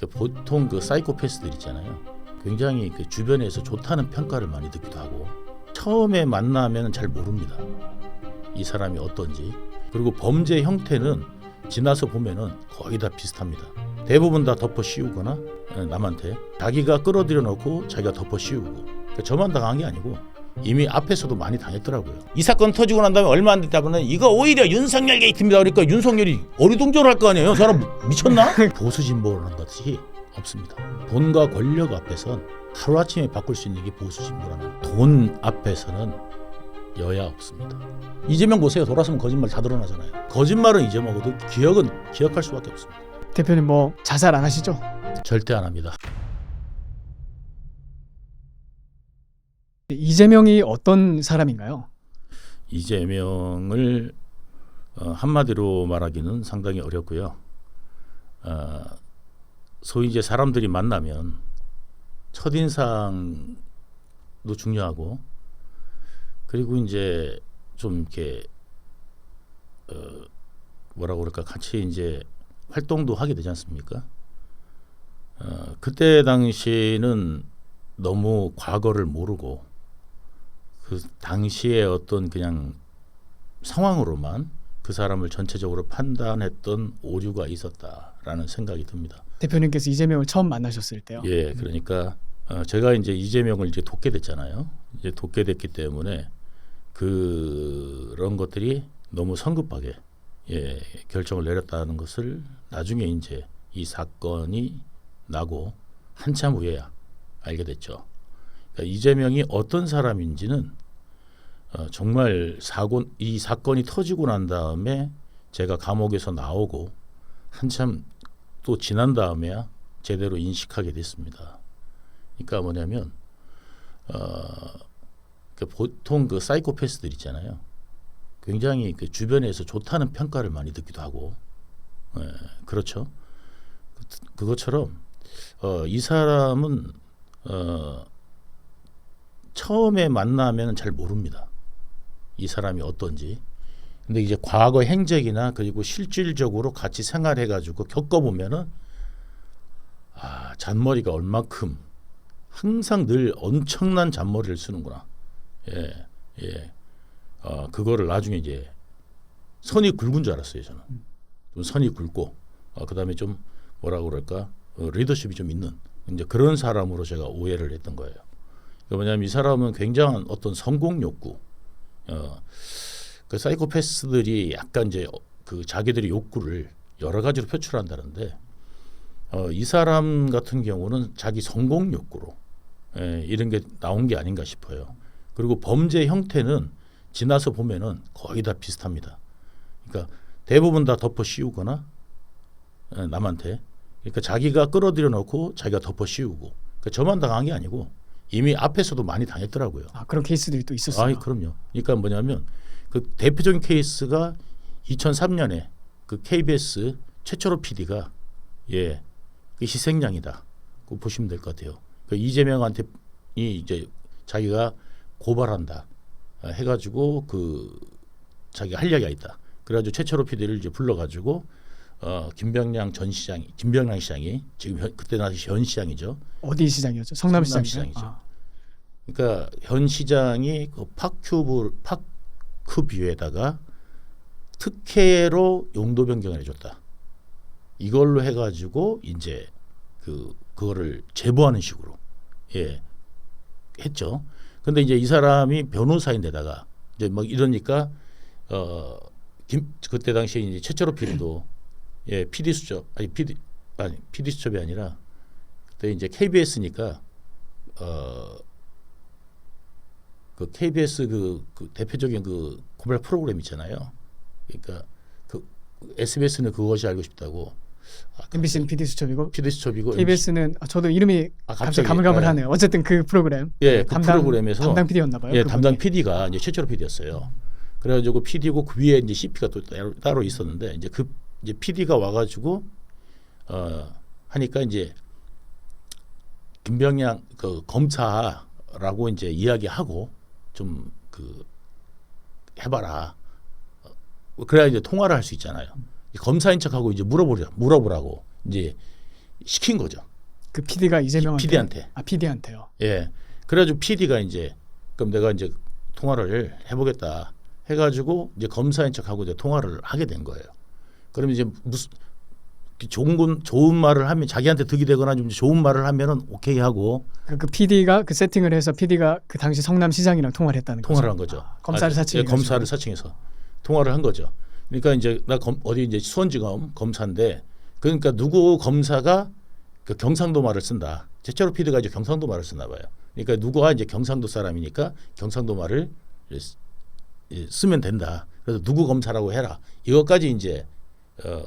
보통 그 사이코패스들 있잖아요. 굉장히 그 주변에서 좋다는 평가를 많이 듣기도 하고 처음에 만나면 잘 모릅니다. 이 사람이 어떤지. 그리고 범죄 형태는 지나서 보면은 거의 다 비슷합니다. 대부분 다 덮어 씌우거나 남한테 자기가 끌어들여 놓고 자기가 덮어 씌우고 그러니까 저만 당한 게 아니고 이미 앞에서도 많이 당했더라고요. 이 사건 터지고 난 다음에 얼마 안 됐다 보면 이거 오히려 윤석열 게이트입니다. 그러니까 윤석열이 어리둥절할 거 아니에요. 사람 미쳤나? 보수 진보를 한 것이 없습니다. 돈과 권력 앞에선 하루아침에 바꿀 수 있는 게 보수 진보라는 돈 앞에서는 여야 없습니다. 이재명 보세요. 돌아서면 거짓말 다 드러나잖아요. 거짓말은 잊어먹어도 기억은 기억할 수밖에 없습니다. 대표님 뭐 자살 안 하시죠? 절대 안 합니다. 이재명이 어떤 사람인가요? 이재명을 한마디로 말하기는 상당히 어렵고요. 소위 이제 사람들이 만나면 첫인상도 중요하고 그리고 이제 좀 이렇게 뭐라고 그럴까 같이 이제 활동도 하게 되지 않습니까? 그때 당시는 너무 과거를 모르고 그 당시의 어떤 그냥 상황으로만 그 사람을 전체적으로 판단했던 오류가 있었다라는 생각이 듭니다. 대표님께서 이재명을 처음 만나셨을 때요? 예, 그러니까 제가 이제 이재명을 이제 돕게 됐잖아요. 이제 돕게 됐기 때문에 그런 것들이 너무 성급하게 결정을 내렸다는 것을 나중에 이제 이 사건이 나고 한참 후에야 알게 됐죠. 그러니까 이재명이 어떤 사람인지는 정말 이 사건이 터지고 난 다음에 제가 감옥에서 나오고 한참 또 지난 다음에야 제대로 인식하게 됐습니다. 그러니까 뭐냐면 보통 그 사이코패스들 있잖아요. 굉장히 그 주변에서 좋다는 평가를 많이 듣기도 하고 그렇죠. 그것처럼 이 사람은 처음에 만나면 잘 모릅니다. 이 사람이 어떤지. 근데 이제 과거 행적이나 그리고 실질적으로 같이 생활해가지고 겪어보면은 잔머리가 얼만큼 항상 늘 엄청난 잔머리를 쓰는구나. 그거를 나중에 이제 선이 굵은 줄 알았어요. 저는 좀 선이 굵고 그다음에 좀 뭐라고 그럴까 리더십이 좀 있는 이제 그런 사람으로 제가 오해를 했던 거예요. 뭐냐면 이 사람은 굉장한 어떤 성공 욕구, 그 사이코패스들이 약간 이제 그 자기들의 욕구를 여러 가지로 표출한다는데 이 사람 같은 경우는 자기 성공 욕구로 이런 게 나온 게 아닌가 싶어요. 그리고 범죄 형태는 지나서 보면은 거의 다 비슷합니다. 그러니까 대부분 다 덮어 씌우거나 남한테 그러니까 자기가 끌어들여 놓고 자기가 덮어 씌우고 그러니까 저만 당한 게 아니고 이미 앞에서도 많이 당했더라고요. 그런 케이스들이 또 있었어요. 그럼요. 그러니까 뭐냐면 그 대표적인 케이스가 2003년에 그 KBS 최철호 PD가 그 희생양이다. 그거 보시면 될 것 같아요. 그 이재명한테 이제 자기가 고발한다 해가지고 그 자기가 할 얘기가 있다. 그래가지고 최철호 PD를 이제 불러가지고 김병량 시장이 지금 그때 당시 현 시장이죠. 어디 시장이었죠? 성남시장이죠. 시장이죠. 그러니까 현 시장이 그 파크뷰에다가 특혜로 용도 변경을 해줬다. 이걸로 해가지고 이제 그거를 제보하는 식으로 했죠. 근데 이제 이 사람이 변호사인데다가 이제 막 이러니까 그때 당시에 이제 최철호 PD도 PD 수첩이 아니라 그때 이제 KBS니까 그 KBS 그 대표적인 그 고발 프로그램 있잖아요. 그러니까 그 SBS는 그것이 알고 싶다고. MBC는 PD 수첩이고 KBS는 저도 이름이 갑자기 가물가물하네요. 어쨌든 그 프로그램. 그 프로그램에서 담당 PD였나 봐요. 담당 PD가 이제 최철호 PD였어요. 그래가지고 PD고 그 위에 이제 CP가 또 따로 있었는데 이제 이제 PD가 와가지고 하니까 이제 김병량 그 검사라고 이제 이야기하고 좀 해봐라. 그래야 이제 통화를 할 수 있잖아요. 검사인 척하고 이제 물어보라고 이제 시킨 거죠. 그 PD가 이재명한테. PD한테. 아 PD한테요. 예. 그래가지고 PD가 이제 그럼 내가 이제 통화를 해보겠다 해가지고 이제 검사인 척하고 이제 통화를 하게 된 거예요. 그러면 이제 무슨 좋은 말을 하면 자기한테 득이 되거나 좀 좋은 말을 하면은 오케이 하고 그 PD가 그 세팅을 해서 PD가 그 당시 성남시장이랑 통화를 했다는 거죠. 통화를 한 거죠. 검사를 사칭해. 검사를 사칭해서 통화를 한 거죠. 그러니까 이제 나 어디 이제 수원지검 검사인데 그러니까 누구 검사가 그 경상도 말을 쓴다. 최철호 PD가 이제 경상도 말을 쓰나 봐요. 그러니까 누구가 이제 경상도 사람이니까 경상도 말을 쓰면 된다. 그래서 누구 검사라고 해라. 이것까지 이제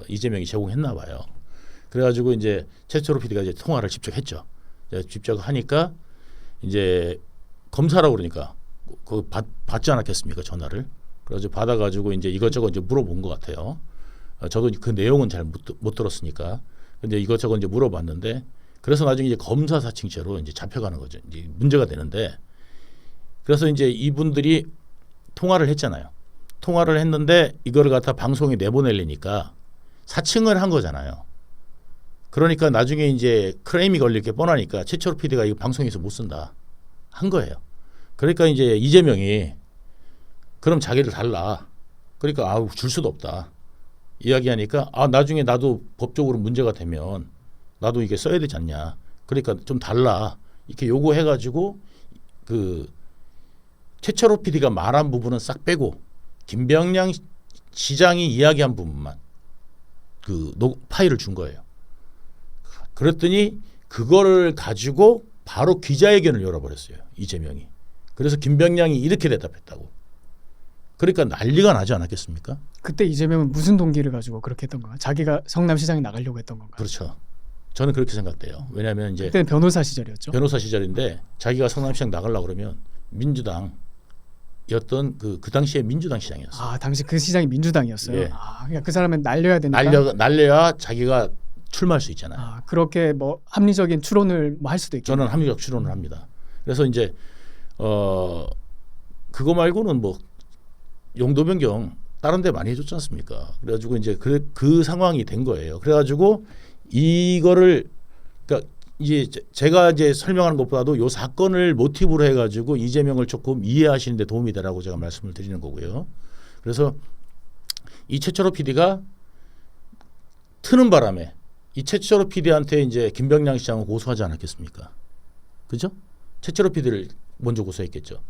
이재명이 제공했나 봐요. 그래가지고 이제 최철호 PD가 이제 통화를 직접 했죠. 직접 하니까 이제 검사라고 그러니까 그 받지 않았겠습니까 전화를. 그래서 받아가지고 이제 이것저것 이제 물어본 것 같아요. 저도 그 내용은 잘 못 들었으니까. 근데 이것저것 이제 물어봤는데 그래서 나중에 이제 검사 사칭죄로 이제 잡혀가는 거죠. 이제 문제가 되는데 그래서 이제 이분들이 통화를 했잖아요. 통화를 했는데 이거를 갖다 방송에 내보내려니까 사칭을 한 거잖아요. 그러니까 나중에 이제 크레임이 걸릴 게 뻔하니까 최철호 PD가 이거 방송에서 못 쓴다 한 거예요. 그러니까 이제 이재명이 그럼 자기를 달라. 그러니까 아우 줄 수도 없다. 이야기하니까 아 나중에 나도 법적으로 문제가 되면 나도 이게 써야 되지 않냐. 그러니까 좀 달라. 이렇게 요구해가지고 그 최철호 PD가 말한 부분은 싹 빼고 김병량 시장이 이야기한 부분만 그 파일을 준 거예요. 그랬더니 그거를 가지고 바로 기자회견을 열어버렸어요. 이재명이. 그래서 김병량이 이렇게 대답했다고. 그러니까 난리가 나지 않았겠습니까? 그때 이재명은 무슨 동기를 가지고 그렇게 했던 건가요? 자기가 성남시장에 나가려고 했던 건가요? 그렇죠. 저는 그렇게 생각돼요. 왜냐하면 이제 그때는 변호사 시절이었죠. 변호사 시절인데 자기가 성남시장 나가려고 그러면 민주당이었던 그 당시에 민주당 시장이었어요. 아 당시 그 시장이 민주당이었어요. 예. 아 그러니까 그 사람은 날려야 되니까. 날려야 자기가 출마할 수 있잖아요. 아 그렇게 뭐 합리적인 추론을 뭐 할 수도 있겠네요. 저는 합리적 추론을 합니다. 그래서 이제 그거 말고는 뭐 용도 변경 다른 데 많이 해줬지 않습니까? 그래가지고 이제 그 상황이 된 거예요. 그래가지고 이거를 그러니까 이제 제가 이제 설명하는 것보다도 요 사건을 모티브로 해가지고 이재명을 조금 이해하시는 데 도움이 되라고 제가 말씀을 드리는 거고요. 그래서 이 최철호 PD가 트는 바람에 이 최철호 PD한테 이제 김병량 시장은 고소하지 않았겠습니까? 그죠? 최철호 PD를 먼저 고소했겠죠.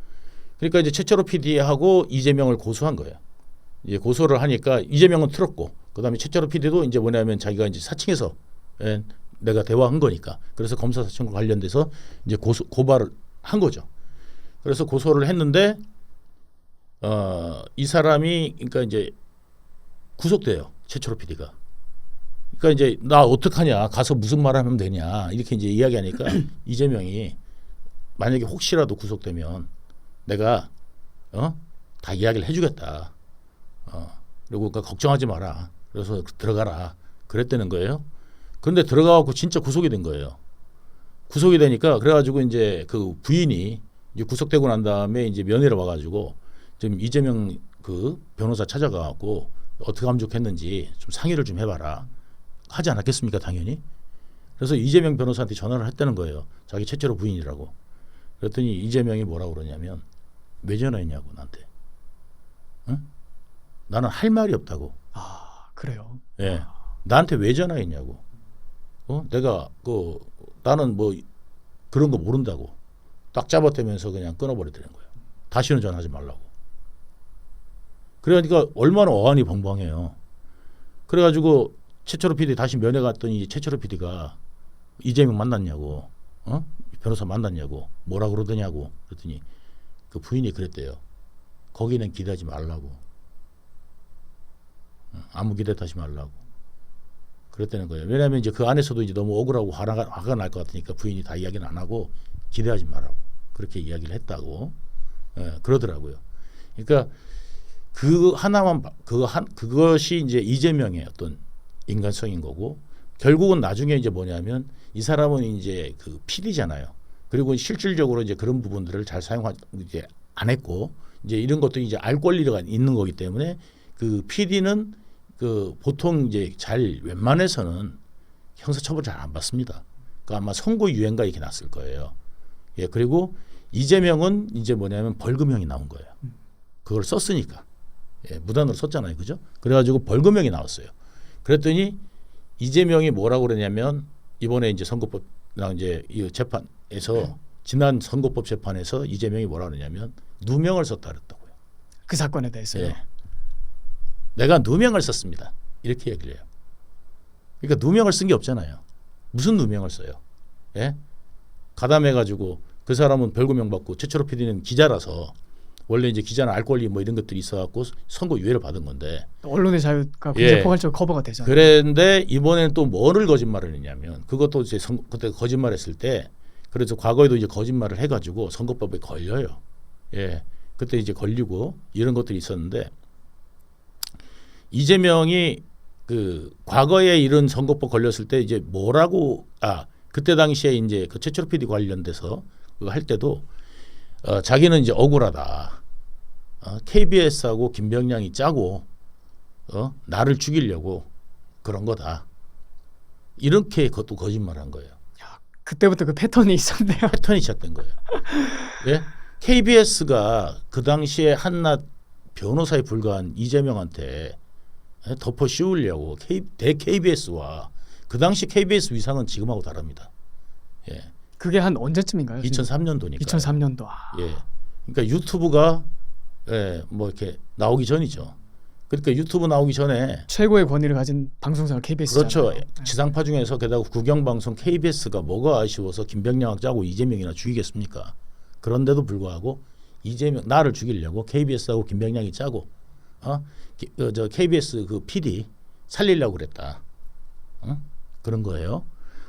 그러니까 이제 최철호 PD하고 이재명을 고소한 거예요. 이제 고소를 하니까 이재명은 틀었고, 그다음에 최철호 PD도 이제 뭐냐면 자기가 이제 사칭해서 내가 대화한 거니까. 그래서 검사 사칭과 관련돼서 이제 고발을 한 거죠. 그래서 고소를 했는데 이 사람이 그러니까 이제 구속돼요. 최철호 PD가. 그러니까 이제 나 어떡하냐, 가서 무슨 말 하면 되냐 이렇게 이제 이야기하니까 이재명이 만약에 혹시라도 구속되면 내가 다 이야기를 해주겠다. 그리고 그러니까 걱정하지 마라. 그래서 들어가라. 그랬다는 거예요. 그런데 들어가고 진짜 구속이 된 거예요. 구속이 되니까 그래가지고 이제 그 부인이 이제 구속되고 난 다음에 이제 면회를 와가지고 지금 이재명 그 변호사 찾아가고 어떻게 하면 좋겠는지 좀 상의를 좀 해봐라. 하지 않았겠습니까, 당연히. 그래서 이재명 변호사한테 전화를 했다는 거예요. 자기 최철호 부인이라고. 그랬더니 이재명이 뭐라고 그러냐면 왜 전화했냐고 나한테. 응? 나는 할 말이 없다고. 아 그래요. 예, 나한테 왜 전화했냐고. 내가 나는 뭐 그런 거 모른다고. 딱 잡아대면서 그냥 끊어버리더라는 거예요. 다시는 전화하지 말라고. 그러니까 얼마나 어안이 벙벙해요. 그래가지고 최철호 PD 다시 면회 갔더니 최철호 PD가 이재명 만났냐고, 변호사 만났냐고, 뭐라 그러더냐고. 그랬더니 그 부인이 그랬대요. 거기는 기대하지 말라고. 아무 기대하지 말라고. 그랬다는 거예요. 왜냐하면 이제 그 안에서도 이제 너무 억울하고 화가 날 것 같으니까 부인이 다 이야기는 안 하고 기대하지 말라고 그렇게 이야기를 했다고. 그러더라고요. 그러니까 그 하나만 그것이 이제 이재명의 어떤 인간성인 거고, 결국은 나중에 이제 뭐냐면 이 사람은 이제 그 PD잖아요. 그리고 실질적으로 이제 그런 부분들을 잘 이제 안 했고, 이제 이런 것도 이제 알 권리가 있는 거기 때문에 그 PD는 그 보통 이제 잘 웬만해서는 형사처벌 잘 안 받습니다. 그러니까 아마 선고 유예인가 이렇게 났을 거예요. 예, 그리고 이재명은 이제 뭐냐면 벌금형이 나온 거예요. 그걸 썼으니까. 예, 무단으로 썼잖아요. 그죠? 그래가지고 벌금형이 나왔어요. 그랬더니 이재명이 뭐라고 그러냐면 이번에 이제 선거법 이제 이 재판에서 지난 선거법 재판에서 이재명이 뭐라 그러냐면 누명을 썼다 그랬다고요. 그 사건에 대해서요. 예. 내가 누명을 썼습니다. 이렇게 얘기를 해요. 그러니까 누명을 쓴 게 없잖아요. 무슨 누명을 써요? 예? 가담해가지고 그 사람은 벌금형 받고 최철호 PD는 기자라서 원래 이제 기자는 알 권리 뭐 이런 것들이 있어갖고 선고 유예를 받은 건데 언론의 자유가 굉장히 포괄적으로 커버가 되잖아요. 그런데 이번에는 또 뭐를 거짓말을 했냐면 그것도 이제 그때 거짓말했을 때 그래서 과거에도 이제 거짓말을 해가지고 선거법에 걸려요. 예, 그때 이제 걸리고 이런 것들이 있었는데 이재명이 그 과거에 이런 선거법 걸렸을 때 이제 뭐라고 그때 당시에 이제 그 최철호 PD 관련돼서 그거 할 때도 자기는 이제 억울하다. KBS하고 김병량이 짜고 나를 죽이려고 그런 거다. 이렇게 그것도 거짓말한 거예요. 야, 그때부터 그 패턴이 있었네요. 패턴이 시작된 거예요. 예? KBS가 그 당시에 한낱 변호사에 불과한 이재명한테 덮어 씌우려고 대 KBS와 그 당시 KBS 위상은 지금하고 다릅니다. 예. 그게 한 언제쯤인가요? 2003년도니까. 2003년도. 예. 그러니까 유튜브가 뭐 이렇게 나오기 전이죠. 그러니까 유튜브 나오기 전에 최고의 권위를 가진 방송사가 KBS잖아요. 그렇죠. 지상파 중에서 게다가 국영방송 KBS가 뭐가 아쉬워서 김병량 짜고 이재명이나 죽이겠습니까? 그런데도 불구하고 이재명 나를 죽이려고 KBS하고 김병량이 짜고 저 KBS 그 PD 살리려고 그랬다. 그런 거예요.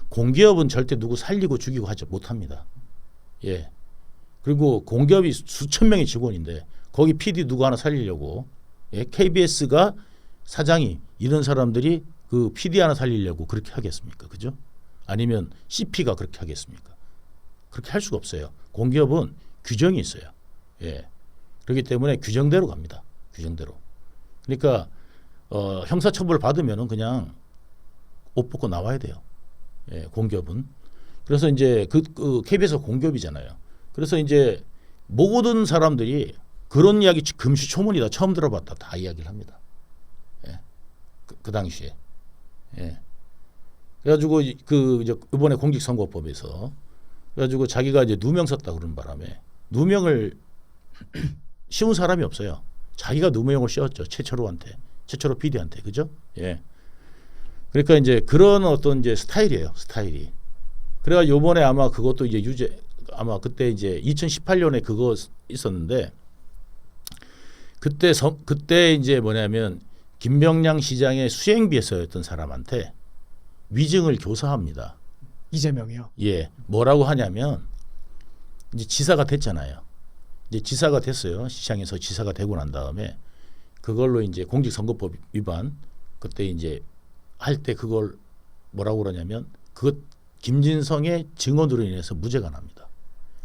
공기업은 절대 누구 살리고 죽이고 하지 못합니다. 예. 그리고 공기업이 수천 명의 직원인데 거기 PD 누구 하나 살리려고 KBS가 사장이 이런 사람들이 그 PD 하나 살리려고 그렇게 하겠습니까? 그죠? 아니면 CP가 그렇게 하겠습니까? 그렇게 할 수가 없어요. 공기업은 규정이 있어요. 예. 그렇기 때문에 규정대로 갑니다. 규정대로. 그러니까 형사처벌 받으면은 그냥 옷 벗고 나와야 돼요. 예, 공기업은. 그래서 이제 그 KBS가 공기업이잖아요. 그래서 이제 모든 사람들이 그런 이야기 금시초문이다. 처음 들어봤다. 다 이야기를 합니다. 예. 그 당시에. 예. 그래가지고 이제 이번에 공직선거법에서 그래가지고 자기가 이제 누명 썼다 그런 바람에 누명을 씌운 사람이 없어요. 자기가 누명을 씌웠죠. 최철호 PD한테. 그죠? 예. 그러니까 이제 그런 어떤 이제 스타일이에요. 스타일이. 그래가 요번에 아마 그것도 이제 아마 그때 이제 2018년에 그거 있었는데 그때 이제 뭐냐면 김병량 시장의 수행비서였던 사람한테 위증을 교사합니다. 이재명이요? 예. 뭐라고 하냐면 이제 지사가 됐잖아요. 이제 지사가 됐어요. 시장에서 지사가 되고 난 다음에 그걸로 이제 공직선거법 위반 그때 이제 할 때 그걸 뭐라고 그러냐면 그것 김진성의 증언으로 인해서 무죄가 납니다.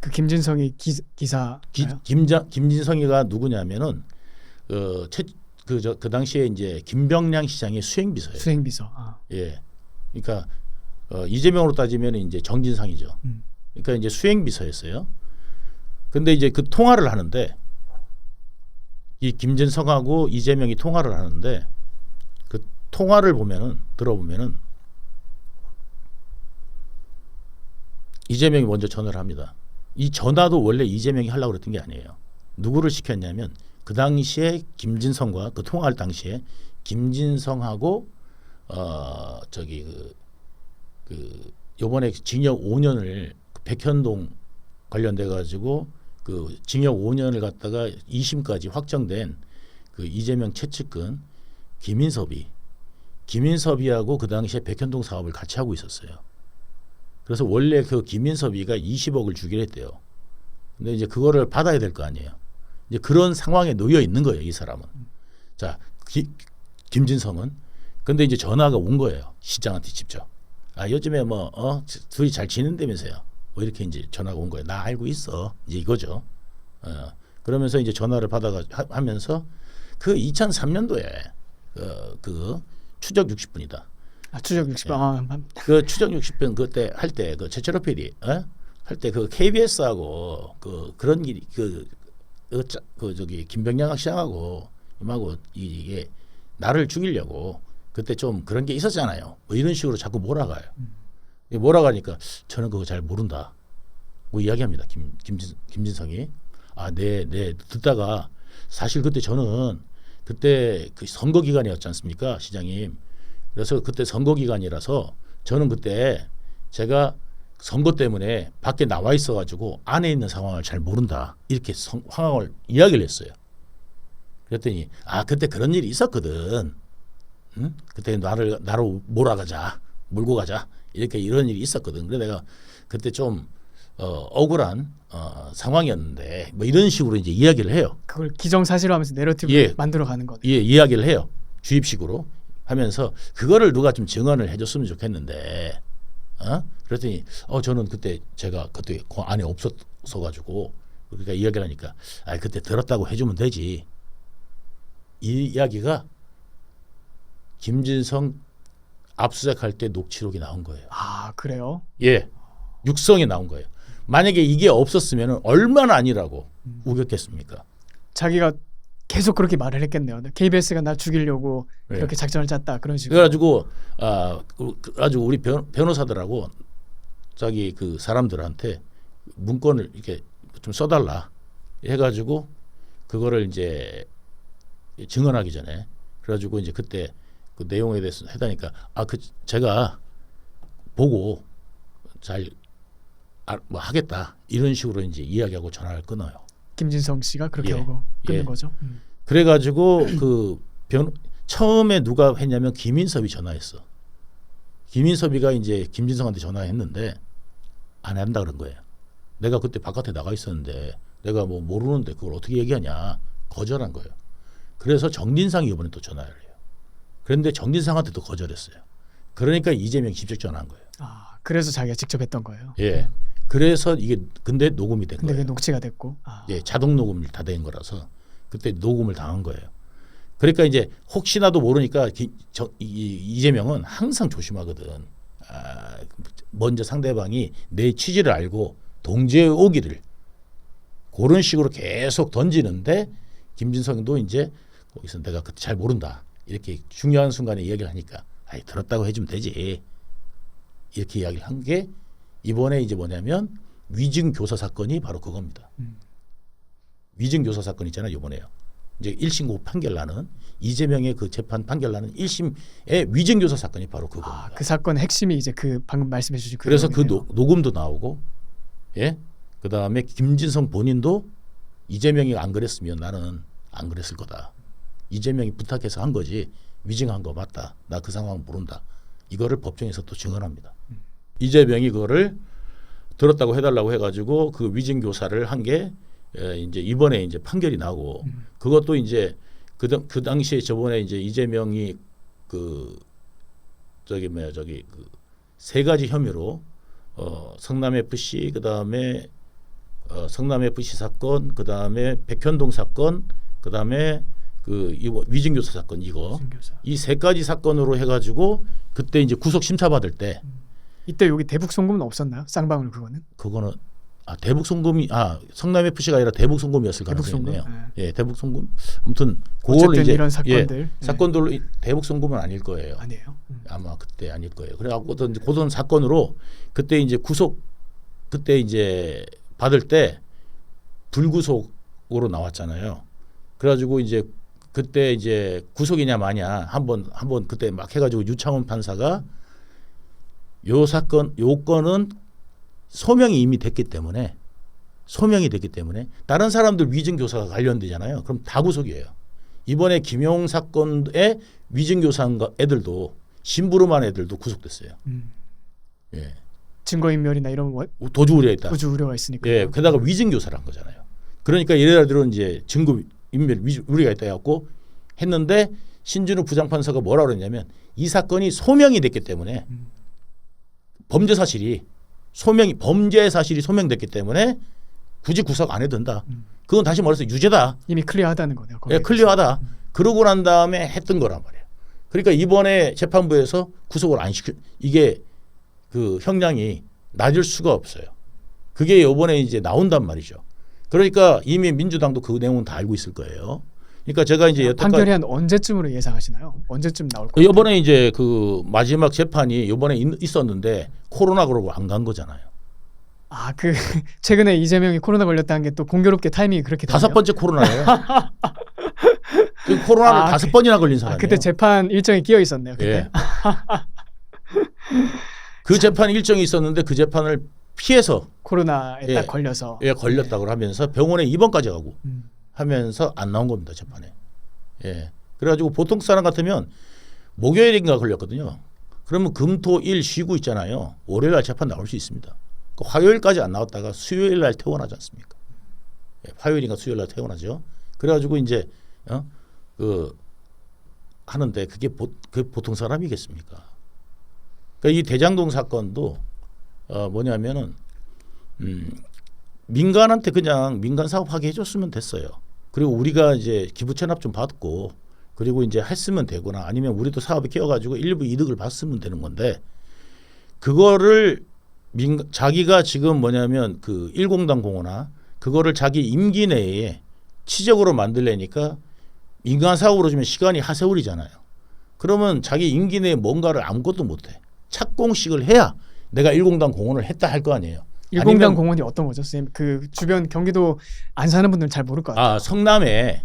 그 김진성이 기사 김진성이가 누구냐면은 그 당시에 이제 김병량 시장의 수행비서예요. 수행비서. 예. 그러니까 이재명으로 따지면 이제 정진상이죠. 그러니까 이제 수행비서였어요. 근데 이제 그 통화를 하는데 이 김진성하고 이재명이 통화를 하는데 그 통화를 들어보면은 이재명이 먼저 전화를 합니다. 이 전화도 원래 이재명이 하려고 그랬던 게 아니에요. 누구를 시켰냐면 그 당시에 김진성과 그 통화할 당시에 김진성하고 요번에 징역 5년을 백현동 관련돼 가지고 그 징역 5년을 갖다가 2심까지 확정된 그 이재명 최측근 김인섭이하고 그 당시에 백현동 사업을 같이 하고 있었어요. 그래서 원래 그 김인섭이가 20억을 주기로 했대요. 근데 이제 그거를 받아야 될 거 아니에요. 이제 그런 상황에 놓여 있는 거예요, 이 사람은. 자, 김진성은. 근데 이제 전화가 온 거예요, 시장한테 직접. 요즘에 둘이 잘 지낸다면서요. 뭐 이렇게 이제 전화가 온 거예요. 나 알고 있어. 이제 이거죠. 그러면서 이제 전화를 하면서 그 2003년도에 그 추적 60분이다. 추적 60번. 그 추적 60번 그때 할 때 그 최철호 PD 할 때 그 KBS하고 그런 일이 저기 김병량 시장하고 임하고 이게 나를 죽이려고 그때 좀 그런 게 있었잖아요. 뭐 이런 식으로 자꾸 몰아가요. 몰아가니까 저는 그거 잘 모른다. 뭐 이야기합니다. 김진성이 네 듣다가 사실 그때 저는 그때 그 선거 기간이었지 않습니까, 시장님. 그래서 그때 선거 기간이라서 저는 그때 제가 선거 때문에 밖에 나와 있어가지고 안에 있는 상황을 잘 모른다. 이렇게 상황을 이야기를 했어요. 그랬더니 그때 그런 일이 있었거든. 응? 그때 나로 몰고 가자. 이렇게 이런 일이 있었거든. 그래서 내가 그때 좀 억울한 상황이었는데 뭐 이런 식으로 이제 이야기를 해요. 그걸 기정사실화하면서 내러티브를 만들어가는 거네. 예, 이야기를 해요. 주입식으로 하면서 그거를 누가 좀 증언을 해줬으면 좋겠는데, 그랬더니 저는 그때 제가 그때 그 안에 없었어 가지고 그러니까 이야기를 하니까 그때 들었다고 해주면 되지. 이 이야기가 김진성 압수수색할 때 녹취록이 나온 거예요. 그래요? 예, 육성이 나온 거예요. 만약에 이게 없었으면 얼마나 아니라고 우겼겠습니까? 자기가 계속 그렇게 말을 했겠네요. KBS가 나 죽이려고 이렇게 작전을 짰다 그런 식으로. 그래가지고 우리 변호사들하고 자기 그 사람들한테 문건을 이렇게 좀 써달라 해가지고 그거를 이제 증언하기 전에 그래가지고 이제 그때 그 내용에 대해서 해다니까 제가 보고 잘 뭐 하겠다 이런 식으로 이제 이야기하고 전화를 끊어요. 김진성 씨가 그렇게 하고 끊는 거죠. 그래가지고 처음에 누가 했냐면 김인섭이 전화했어. 김인섭이가 이제 김진성한테 전화했는데 안 한다 그런 거예요. 내가 그때 바깥에 나가 있었는데 내가 뭐 모르는데 그걸 어떻게 얘기하냐 거절한 거예요. 그래서 정진상이 이번에 또 전화를 해요. 그런데 정진상한테도 거절했어요. 그러니까 이재명이 직접 전화한 거예요. 그래서 자기가 직접 했던 거예요. 예. 그래서 이게 근데 녹음이 된 근데 거예요. 그게 녹취가 됐고. 예, 자동 녹음이 다 된 거라서 그때 녹음을 당한 거예요. 그러니까 이제 혹시나도 모르니까 이재명은 항상 조심하거든. 먼저 상대방이 내 취지를 알고 동조해 오기를 그런 식으로 계속 던지는데 김진성도 이제 거기서 내가 그때 잘 모른다. 이렇게 중요한 순간에 이야기를 하니까 들었다고 해주면 되지. 이렇게 이야기를 한 게 이번에 이제 뭐냐면 위증 교사 사건이 바로 그겁니다. 위증 교사 사건 있잖아요. 이번에요. 이제 1심 고 판결 나는 이재명의 그 재판 판결 나는 1심의 위증 교사 사건이 바로 그겁니다. 그 사건의 핵심이 이제 그 방금 말씀해 주신 그래서 그 녹음도 나오고 그다음에 김진성 본인도 이재명이 안 그랬으면 나는 안 그랬을 거다. 이재명이 부탁해서 한 거지 위증한 거 맞다. 나 그 상황 모른다. 이거를 법정에서 또 증언합니다. 이재명이 그거를 들었다고 해달라고 해가지고 그 위증 교사를 한 게 이제 이번에 이제 판결이 나고 그것도 이제 그 당시에 저번에 이제 이재명이 그 세 가지 혐의로 성남 FC 그다음에 성남 FC 사건 그다음에 백현동 사건 그다음에 이거 위증 교사 사건 이 세 가지 사건으로 해가지고 그때 이제 구속 심사 받을 때 이때 여기 대북 송금은 없었나요? 쌍방울 그거는 대북 송금이 성남 FC가 아니라 대북 송금이었을 가능성이 있네요. 예, 대북 송금 아무튼 그걸 이제 이런 사건들 사건들로 대북 송금은 아닐 거예요. 아니에요. 아마 그때 아닐 거예요. 그래갖고 고던 사건으로 그때 이제 그때 이제 받을 때 불구속으로 나왔잖아요. 그래가지고 이제 그때 이제 구속이냐 마냐 한번 그때 막 해가지고 유창훈 판사가 요 건은 소명이 이미 됐기 때문에 다른 사람들 위증 교사가 관련되잖아요. 그럼 다 구속이에요. 이번에 김용 사건의 위증 교사 애들도 심부름한 애들도 구속됐어요. 예. 증거인멸이나 이런 도주 우려가 있다. 도주 우려가 있으니까. 예. 게다가 위증 교사란 거잖아요. 그러니까 얘네들은 이제 증거인멸 우려가 있다 해갖고 했는데 신준우 부장판사가 뭐라 그랬냐면 이 사건이 소명이 됐기 때문에 범죄 사실이 소명됐기 때문에 굳이 구속 안 해도 된다. 그건 다시 말해서 유죄다. 이미 클리어하다는 거네요. 예, 클리어하다. 그러고 난 다음에 했던 거란 말이에요. 그러니까 이번에 재판부에서 구속을 안 시켜 이게 그 형량이 낮을 수가 없어요. 그게 이번에 이제 나온단 말이죠. 그러니까 이미 민주당도 그 내용은 다 알고 있을 거예요. 그러니까 제가 이제 판결이 한 언제쯤으로 예상하시나요? 언제쯤 나올 거예요? 이번에 이제 그 마지막 재판이 이번에 있었는데 코로나 그러고 안 간 거잖아요. 아, 그 최근에 이재명이 코로나 걸렸다는 게 또 공교롭게 타이밍이 그렇게 되네요. 5번째 코로나예요. 코로나를 5번이나 걸린 사람이에요. 그때 재판 일정이 끼어 있었네요. 그때. 예. 그 재판 일정이 있었는데 그 재판을 피해서 코로나에 예, 딱 걸려서 걸렸다고 하면서 병원에 입원까지 가고 하면서 안 나온 겁니다 재판에. 예. 그래가지고 보통 사람 같으면 목요일인가 걸렸거든요. 그러면 금토일 쉬고 있잖아요. 월요일날 재판 나올 수 있습니다. 그 화요일까지 안 나왔다가 수요일날 퇴원하지 않습니까? 예, 화요일인가 수요일날 퇴원하죠. 그래가지고 이제 그 하는데 그게 보통 사람이겠습니까? 그러니까 이 대장동 사건도 뭐냐면은 민간한테 그냥 민간 사업하게 해줬으면 됐어요. 그리고 우리가 이제 기부 체납 좀 받고 그리고 이제 했으면 되거나 아니면 우리도 사업에 끼어가지고 일부 이득을 봤으면 되는 건데 그거를 자기가 지금 뭐냐면 그 일공단 공원화 그거를 자기 임기 내에 치적으로 만들려니까 민간 사업으로 주면 시간이 하세월이잖아요. 그러면 자기 임기 내에 뭔가를 아무것도 못해. 착공식을 해야 내가 일공단 공원을 했다 할 거 아니에요. 일공단 공원이 어떤 거죠, 선생님? 그 주변 경기도 안 사는 분들은 잘 모를 것 같아요. 성남에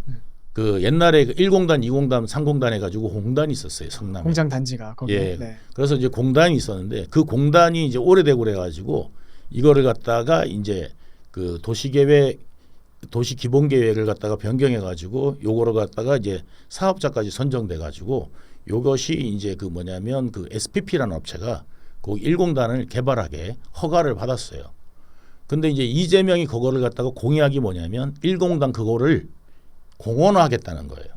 그 옛날에 그 1공단, 2공단, 3공단 해가지고 공단이 있었어요. 성남에. 공장 단지가 거기. 예. 네. 그래서 이제 공단이 있었는데 그 공단이 이제 오래되고 그래가지고 이거를 갖다가 이제 그 도시 기본 계획을 갖다가 변경해가지고 요거를 갖다가 이제 사업자까지 선정돼가지고 요것이 이제 그 뭐냐면 그 SPP라는 업체가 그 1공단을 개발하게 허가를 받았어요. 근데 이제 이재명이 그거를 갖다가 공약이 뭐냐면 1공단 그거를 공원화하겠다는 거예요.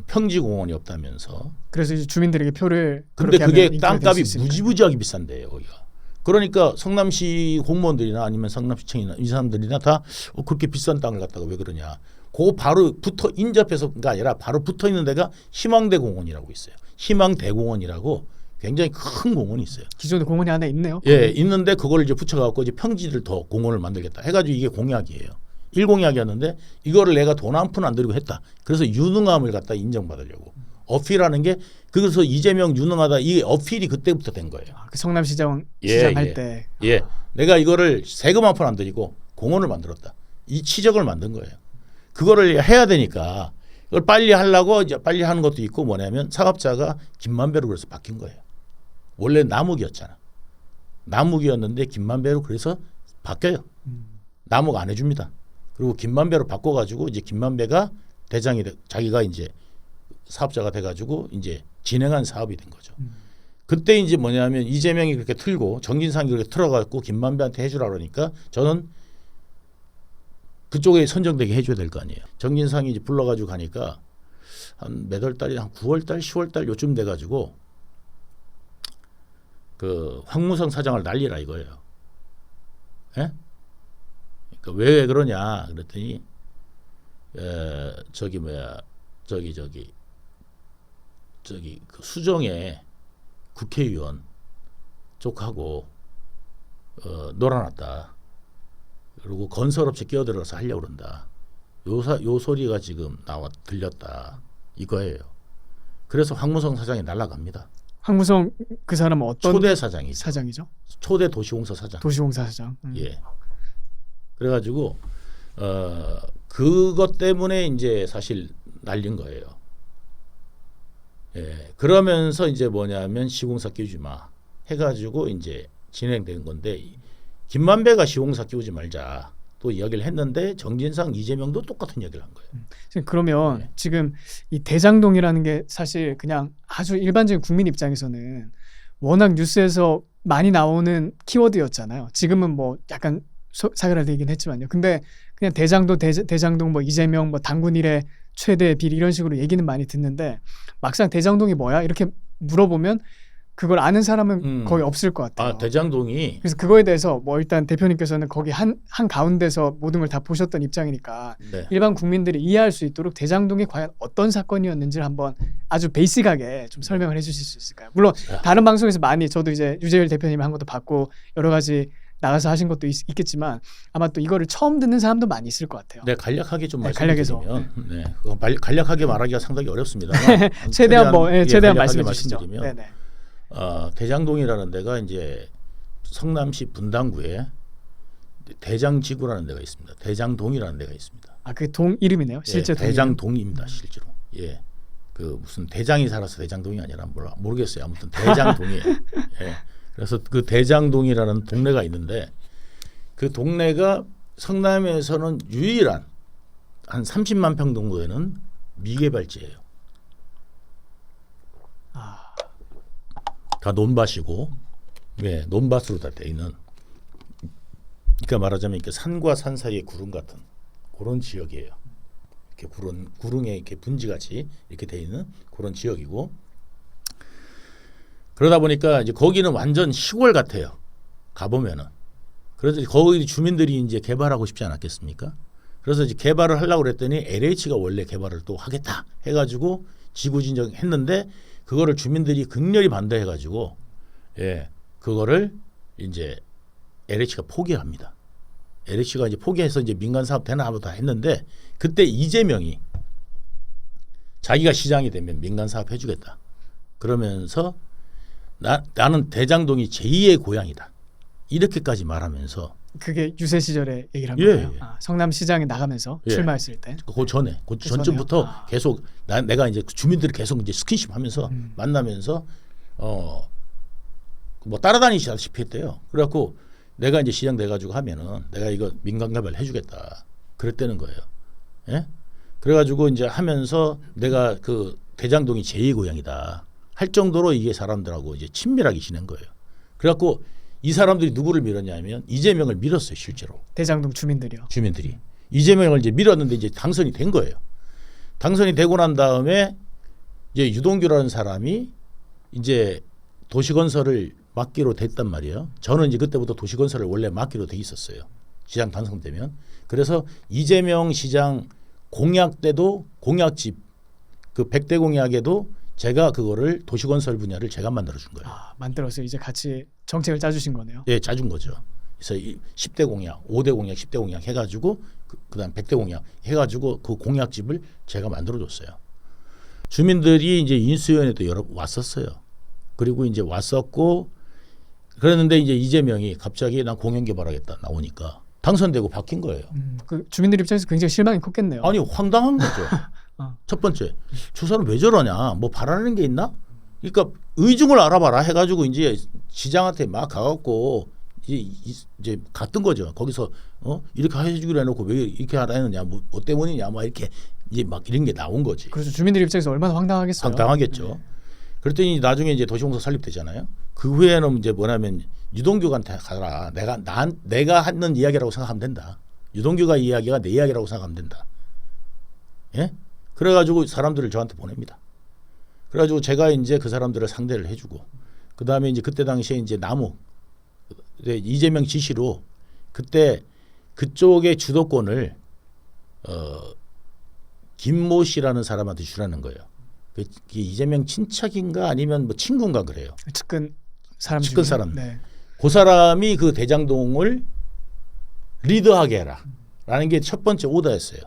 평지 공원이 없다면서. 그래서 이제 주민들에게 표를. 근데 그게 땅값이 무지무지하게 비싼데요, 거기가. 그러니까 성남시 공무원들이나 아니면 성남시청이나 이 사람들이나 다 그렇게 비싼 땅을 갖다가 왜 그러냐. 그 바로 인접해서가 아니라 바로 붙어 있는 데가 희망대 공원이라고 있어요. 희망대 공원이라고 굉장히 큰 공원이 있어요. 기존에 공원이 하나 있네요. 예, 있는데 그걸 이제 붙여갖고 이제 평지를 더 공원을 만들겠다 해가지고 이게 공약이에요. 1공약이었는데 이거를 내가 돈 한 푼 안 들이고 했다. 그래서 유능함을 갖다 인정받으려고. 어필하는 게 그래서 이재명 유능하다 이 어필이 그때부터 된 거예요. 그 성남시장 할 때. 예, 내가 이거를 세금 한 푼 안 들이고 공원을 만들었다. 이 치적을 만든 거예요. 그거를 해야 되니까 이걸 빨리 하려고 이제 빨리 하는 것도 있고 뭐냐면 사업자가 김만배로 그래서 바뀐 거예요. 원래 남욱이었잖아. 남욱이었는데 김만배로 그래서 바뀌어요. 남욱 안 해줍니다. 그리고 김만배로 바꿔가지고 이제 김만배가 대장이 자기가 이제 사업자가 돼가지고 이제 진행한 사업이 된 거죠. 그때 이제 뭐냐면 이재명이 그렇게 틀고 정진상이 그렇게 틀어갖고 김만배한테 해주라 그러니까 저는 그쪽에 선정되게 해줘야 될 거 아니에요. 정진상이 이제 불러가지고 가니까 한 몇 월 달이 한 9월 달, 10월 달 요쯤 돼가지고 그 황무성 사장을 날리라 이거예요. 예? 그러니까 왜 그러냐 그랬더니 저기 그 수정에 국회의원 쪽하고 놀아놨다. 그리고 건설업체 끼어들어서 하려고 그런다. 요 소리가 지금 들렸다. 이거예요. 그래서 황무성 사장이 날아갑니다. 황무성 그 사람은 어떤 초대 사장이죠. 사장이죠? 초대 도시공사 사장. 도시공사 사장. 예. 그래가지고 그것 때문에 이제 사실 날린 거예요. 예. 그러면서 이제 뭐냐면 시공사 끼우지 마 해가지고 이제 진행된 건데 김만배가 시공사 끼우지 말자 또 이야기를 했는데 정진상, 이재명도 똑같은 이야기를 한 거예요. 그러면 네. 지금 이 대장동이라는 게 사실 그냥 아주 일반적인 국민 입장에서는 워낙 뉴스에서 많이 나오는 키워드였잖아요. 지금은 뭐 약간 사그라들긴 했지만요. 근데 그냥 대장동 뭐 이재명 뭐 당군 일의 최대 비리 이런 식으로 얘기는 많이 듣는데 막상 대장동이 뭐야? 이렇게 물어보면 그걸 아는 사람은 거의 없을 것 같아요. 아, 대장동이 그래서 그거에 대해서 뭐 일단 대표님께서는 거기 한 가운데서 모든 걸 다 보셨던 입장이니까 네. 일반 국민들이 이해할 수 있도록 대장동이 과연 어떤 사건이었는지를 한번 아주 베이직하게 좀 설명을 해주실 수 있을까요? 물론 다른 방송에서 많이 저도 이제 유재열 대표님이 한 것도 봤고 여러 가지 나가서 하신 것도 있겠지만 아마 또 이거를 처음 듣는 사람도 많이 있을 것 같아요. 네, 간략하게 좀 네, 간략해서. 말씀드리면 네. 그거 간략하게 말하기가 상당히 어렵습니다. 최대한 뭐 최대한 간략하게 말씀해 주시죠. 말씀드리면 네네. 대장동이라는 데가 이제 성남시 분당구에 대장지구라는 데가 있습니다. 대장동이라는 데가 있습니다. 아, 그 동 이름이네요. 실제 예, 동 이름. 대장동입니다, 실제로. 예, 그 무슨 대장이 살아서 대장동이 아니라 모르겠어요. 아무튼 대장동이에요. 예, 그래서 그 대장동이라는 동네가 있는데 그 동네가 성남에서는 유일한 한 30만 평 정도 되는 미개발지예요. 아, 다 논밭이고, 예, 논밭으로 다 돼 있는. 그러니까 말하자면 이렇게 산과 산 사이의 구름 같은 그런 지역이에요. 이렇게 구릉에 이렇게 분지같이 이렇게 돼 있는 그런 지역이고, 그러다 보니까 이제 거기는 완전 시골 같아요. 가보면은. 그래서 거기 주민들이 이제 개발하고 싶지 않았겠습니까? 그래서 이제 개발을 하려고 그랬더니 LH가 원래 개발을 또 하겠다 해가지고 지구진정했는데 그거를 주민들이 극렬히 반대해가지고 예, 그거를 이제 LH가 포기합니다. LH가 이제 포기해서 이제 민간 사업 되나 하고 다 했는데 그때 이재명이 자기가 시장이 되면 민간 사업 해주겠다. 그러면서 나는 대장동이 제2의 고향이다. 이렇게까지 말하면서 그게 유세 시절에 얘기를 한 예, 거예요. 예. 아, 성남시장에 나가면서 예. 출마했을 때. 그 전에, 그 전에요? 전쯤부터 아. 계속 내가 이제 주민들이 계속 이제 스킨십하면서 만나면서 뭐 따라다니시다시피 했대요. 그래갖고 내가 이제 시장 돼가지고 하면은 내가 이거 민간 개발 해주겠다. 그랬다는 거예요. 예? 그래가지고 이제 하면서 내가 그 대장동이 제2 고향이다 할 정도로 이게 사람들하고 이제 친밀하게 지낸 거예요. 그래갖고 이 사람들이 누구를 밀었냐면 이재명을 밀었어요, 실제로. 대장동 주민들이요. 주민들이 이재명을 이제 밀었는데 이제 당선이 된 거예요. 당선이 되고 난 다음에 이제 유동규라는 사람이 이제 도시건설을 맡기로 됐단 말이에요. 저는 이제 그때부터 도시건설을 원래 맡기로 돼 있었어요. 시장 당선되면. 그래서 이재명 시장 공약 때도 공약집 그 100대 공약에도 제가 그거를 도시건설 분야를 제가 만들어 준 거예요. 아, 만들어서 이제 같이 정책을 짜주신 거네요. 예, 짜준 거죠. 그래서 10대 공약, 5대 공약, 10대 공약 해가지고 그다음 100대 공약 해가지고 그 공약집을 제가 만들어줬어요. 주민들이 이제 인수위원회도 여러 왔었어요. 그리고 이제 왔었고 그랬는데 이제 이재명이 갑자기 난 공영개발하겠다 나오니까 당선되고 바뀐 거예요. 그 주민들 입장에서 굉장히 실망이 컸겠네요. 아니 황당한 거죠. 첫 번째, 저 사람 왜 저러냐? 뭐 바라는 게 있나? 그러니까 의중을 알아봐라 해가지고 이제 시장한테 막 가갖고 이제 갔던 거죠. 거기서 이렇게 해주기로 해놓고 왜 이렇게 하라 했느냐? 뭐 때문이냐? 뭐 이렇게 이제 막 이런 게 나온 거지. 그렇죠. 주민들 입장에서 얼마나 황당하겠어요. 황당하겠죠. 그랬더니 나중에 이제 도시공사 설립되잖아요. 그 후에는 이제 뭐냐면 유동규한테 가라. 내가 하는 이야기라고 생각하면 된다. 유동규가 이야기가 내 이야기라고 생각하면 된다. 예? 그래가지고 사람들을 저한테 보냅니다. 그래가지고 제가 이제 그 사람들을 상대를 해주고 그 다음에 이제 그때 당시에 이제 이재명 지시로 그때 그쪽의 주도권을 김모 씨라는 사람한테 주라는 거예요. 그 이재명 친척인가 아니면 뭐 친구인가 그래요. 측근 사람 측근 중에. 사람. 네. 그 사람이 그 대장동을 리드하게 해라라는 게 첫 번째 오더였어요.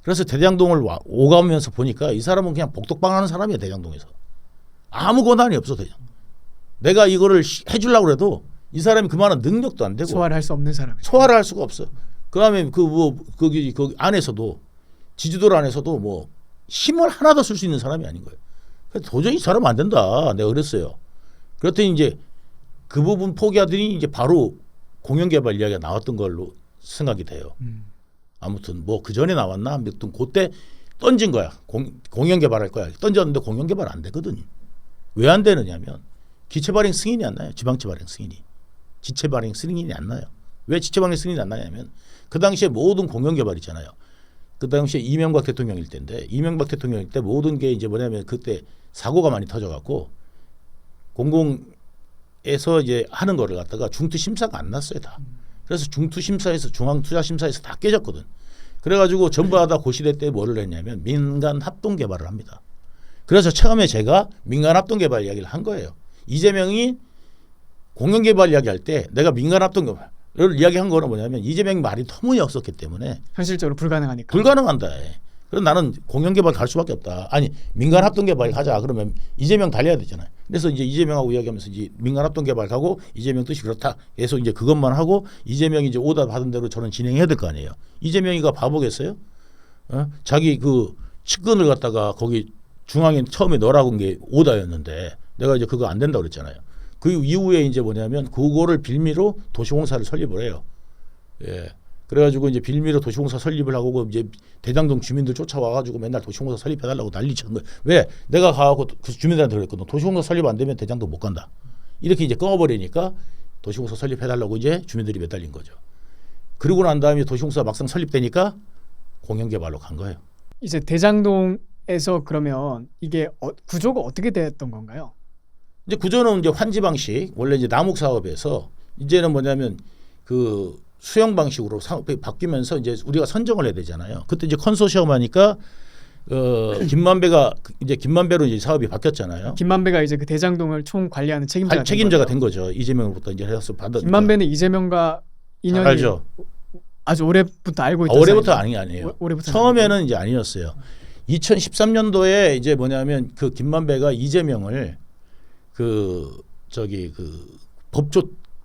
그래서 대장동을 오가면서 보니까 이 사람은 그냥 복덕방하는 사람이야. 대장동에서 아무 권한이 없어. 내가 이거를 해주려고 해도 이 사람이 그만한 능력도 안 되고 소화를 할 수 없는 사람이. 소화를 할 수가 없어. 그다음에 거기 안에서도 지지도 안에서도 뭐 힘을 하나도 쓸 수 있는 사람이 아닌 거예요. 그래서 도저히 이 사람 안 된다. 내가 그랬어요. 그랬더니 이제 그 부분 포기하더니 이제 바로 공영개발 이야기가 나왔던 걸로 생각이 돼요. 아무튼 뭐 그 전에 나왔나 아무튼 그때 던진 거야. 공영개발할 거야. 던졌는데 공영개발 안 되거든. 왜 안 되느냐면 기체 발행 승인이 안 나요. 지방채 발행 승인이. 지체 발행 승인이 안 나요. 왜 지체 발행 승인이 안 나냐면 그 당시에 모든 공영개발 있잖아요. 그 당시에 이명박 대통령일 때인데 이명박 대통령일 때 모든 게 이제 뭐냐면 그때 사고가 많이 터져갖고 공공에서 이제 하는 거를 갖다가 중투 심사가 안 났어요 다. 그래서 중투 심사에서 중앙투자 심사에서 다 깨졌거든. 그래가지고 전부 다 고시대 때 뭐를 했냐면 민간 합동 개발을 합니다. 그래서 처음에 제가 민간 합동 개발 이야기를 한 거예요. 이재명이 공영 개발 이야기할 때 내가 민간 합동 개발을 이야기한 거는 뭐냐면 이재명이 말이 터무니없었기 때문에 현실적으로 불가능하니까. 불가능한다. 그럼 나는 공영 개발 갈 수밖에 없다. 아니 민간 합동 개발 가자. 그러면 이재명 달려야 되잖아요. 그래서 이제 이재명하고 이야기하면서 이제 민간 합동 개발 가고 이재명 뜻이 그렇다. 해서 이제 그것만 하고 이재명이 이제 오다 받은 대로 저는 진행해야 될 거 아니에요. 이재명이가 바보겠어요? 자기 그 측근을 갖다가 거기 중앙에 처음에 넣으라고 한 게 오다였는데 내가 이제 그거 안 된다고 그랬잖아요. 그 이후에 이제 뭐냐면 그거를 빌미로 도시공사를 설립을 해요. 예. 그래가지고 이제 빌미로 도시공사 설립을 하고 이제 대장동 주민들 쫓아와가지고 맨날 도시공사 설립해달라고 난리쳤는 거예요. 왜? 내가 가고 그 주민들한테 그랬거든. 도시공사 설립 안 되면 대장동 못 간다. 이렇게 이제 끊어버리니까 도시공사 설립해달라고 이제 주민들이 매달린 거죠. 그러고 난 다음에 도시공사 막상 설립되니까 공영개발로 간 거예요. 이제 대장동에서 그러면 이게 구조가 어떻게 됐던 건가요? 이제 구조는 이제 환지 방식 원래 이제 남욱 사업에서 이제는 뭐냐면 그 수용 방식으로 바뀌면서 이제 우리가 선정을 해야 되잖아요. 그때 이제 컨소시엄 하니까 김만배로 이제 사업이 바뀌었잖아요. 김만배가 이제 그 대장동을 총 관리하는 책임자가 된 거죠. 이재명으로부터 이제 해서 받은. 김만배는 이재명과 인연이 알죠. 아주 오래부터 알고 있던 올해부터 사이죠. 아니에요. 올해부터 처음에는 이제 아니었어요. 2013년도에 이제 뭐냐면 그 김만배가 이재명을 그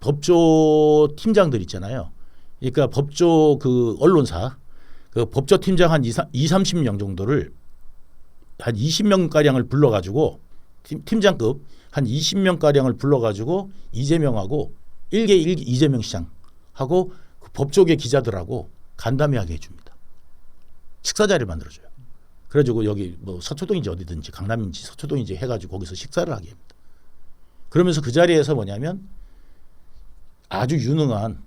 법조 팀장들 있잖아요. 그러니까 법조 그 언론사 그 법조 팀장 한 30명 정도를 한 20명 가량을 불러가지고 팀장급 한 20명 가량을 불러가지고 이재명하고 일개 이재명 시장하고 그 법조계 기자들하고 간담회하게 해줍니다. 식사 자리를 만들어줘요. 그래가지고 여기 뭐 서초동인지 어디든지 강남인지 서초동인지 해가지고 거기서 식사를 하게 합니다. 그러면서 그 자리에서 뭐냐면 아주 유능한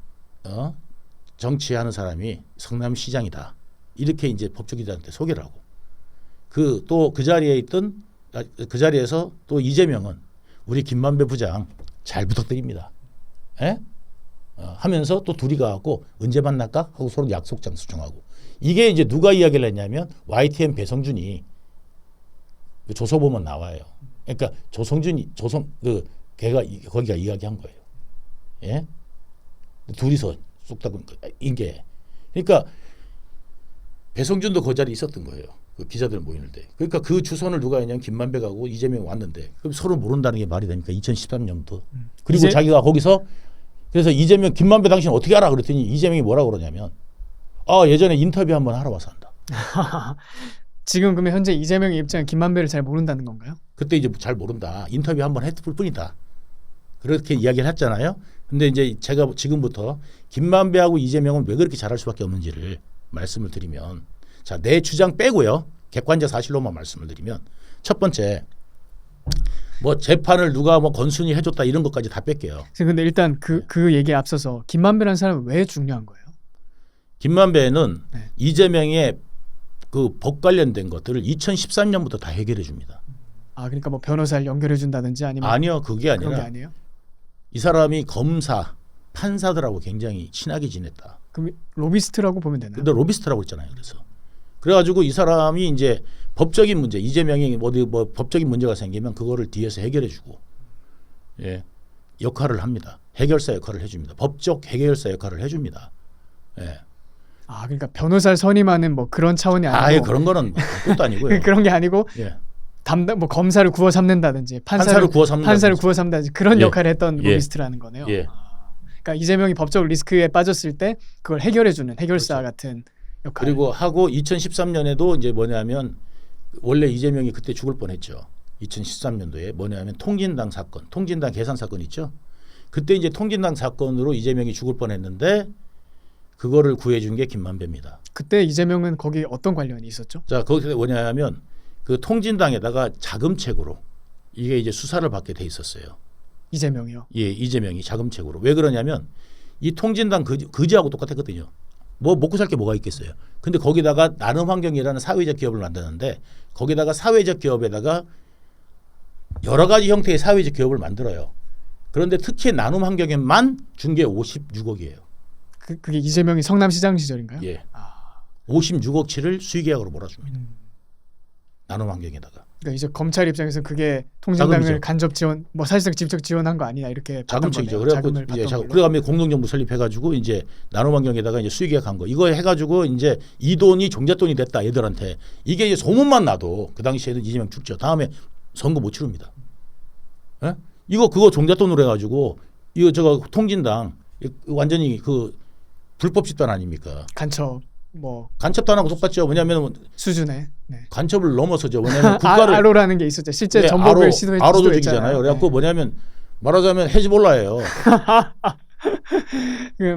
정치하는 사람이 성남시장이다. 이렇게 이제 법조기자한테 소개를 하고 또 그 자리에 있던 그 자리에서 또 이재명은 우리 김만배 부장 잘 부탁드립니다. 에? 하면서 또 둘이 가고 언제 만날까 하고 서로 약속 장소 정하고 이게 이제 누가 이야기를 했냐면 YTN 배성준이 조서 보면 나와요. 그러니까 걔가 거기가 이야기한 거예요. 예? 둘이서 쑥딱 인게. 그러니까 배성준도 그 자리에 있었던 거예요. 그 기자들 모이는 데. 그러니까 그 주선을 누가 했냐면 김만배가고 이재명이 왔는데 그럼 서로 모른다는 게 말이 되니까 2013년도. 그리고 자기가 거기서 그래서 이재명 김만배 당신 어떻게 알아 그랬더니 이재명이 뭐라고 그러냐면 예전에 인터뷰 한번 하러 와서 한다. 지금 그러면 현재 이재명의 입장은 김만배를 잘 모른다는 건가요? 그때 이제 잘 모른다. 인터뷰 한번 했을 뿐이다. 그렇게 이야기를 했잖아요. 근데 이제 제가 지금부터 김만배하고 이재명은 왜 그렇게 잘할 수밖에 없는지를 말씀을 드리면 자, 내 주장 빼고요. 객관적 사실로만 말씀을 드리면 첫 번째 뭐 재판을 누가 뭐 건순이 해줬다 이런 것까지 다 뺄게요. 근데 일단 그 얘기에 앞서서 김만배라는 사람은 왜 중요한 거예요? 김만배는 이재명의 그 법 관련된 것들을 2013년부터 다 해결해 줍니다. 그러니까 뭐 변호사를 연결해 준다든지 아니면 아니요, 그게 아니라 그런 게 아니에요? 이 사람이 검사, 판사들하고 굉장히 친하게 지냈다. 그럼 로비스트라고 보면 되나요? 근데 로비스트라고 했잖아요. 그래가지고 이 사람이 이제 법적인 문제, 이재명이 뭐 법적인 문제가 생기면 그거를 뒤에서 해결해주고, 예, 역할을 합니다. 해결사 역할을 해줍니다. 법적 해결사 역할을 해줍니다. 예. 그러니까 변호사를 선임하는 뭐 그런 차원이 아니고. 그런 거는 그것도 아니고요. 그런 게 아니고. 예. 뭐 검사를 구워 삼는다든지 판사를 구워 삼는다든지 그런 역할을 했던 로비스트라는 거네요. 예. 그러니까 이재명이 법적 리스크에 빠졌을 때 그걸 해결해주는 해결사 같은 역할. 그리고 하고 2013년에도 이제 뭐냐면 원래 이재명이 그때 죽을 뻔했죠. 2013년도에 뭐냐면 통진당 사건, 통진당 계산 사건 있죠. 그때 이제 통진당 사건으로 이재명이 죽을 뻔했는데 그거를 구해준 게 김만배입니다. 그때 이재명은 거기 어떤 관련이 있었죠? 자, 거기서 뭐냐면 그 통진당에다가 자금책으로 이게 이제 수사를 받게 돼 있었어요. 이재명이요? 예, 이재명이 자금책으로. 왜 그러냐면 이 통진당 거지하고 똑같았거든요. 뭐 먹고 살 게 뭐가 있겠어요. 근데 거기다가 나눔환경이라는 사회적 기업을 만드는데 거기다가 사회적 기업에다가 여러 가지 형태의 사회적 기업을 만들어요. 그런데 특히 나눔 환경에만 준 게 56억이에요. 그게 이재명이 성남시장 시절인가요? 예. 아, 56억치를 수의계약으로 몰아줍니다. 나눔 환경에다가. 그러니까 이제 검찰 입장에서 그게 통진당을 자금이죠. 간접 지원, 뭐 사실상 직접 지원한 거 아니냐 이렇게 봤던 자금책이죠. 거네요. 그래갖고 자금을 받던 걸로. 그래가면 공동정부 설립해가지고 이제 나눔 환경에다가 이제 수의계약한 거 이거 해가지고 이제 이 돈이 종잣돈이 됐다 얘들한테 이게 이제 소문만 나도 그 당시에는 이재명 죽죠. 다음에 선거 못 치릅니다. 예? 이거 그거 종잣돈으로 해가지고 이거 저거 통진당 완전히 그 불법 집단 아닙니까? 간첩 뭐 간첩단하고 똑같죠. 왜냐하면 수준의 네. 간첩을 넘어서죠. 왜냐하면 국가를 아로라는 게 있었죠. 실제 네, 전복을 시도했 아로 시도했잖아요. 조직이잖아요. 그래갖고 네. 뭐냐면 말하자면 헤즈볼라예요.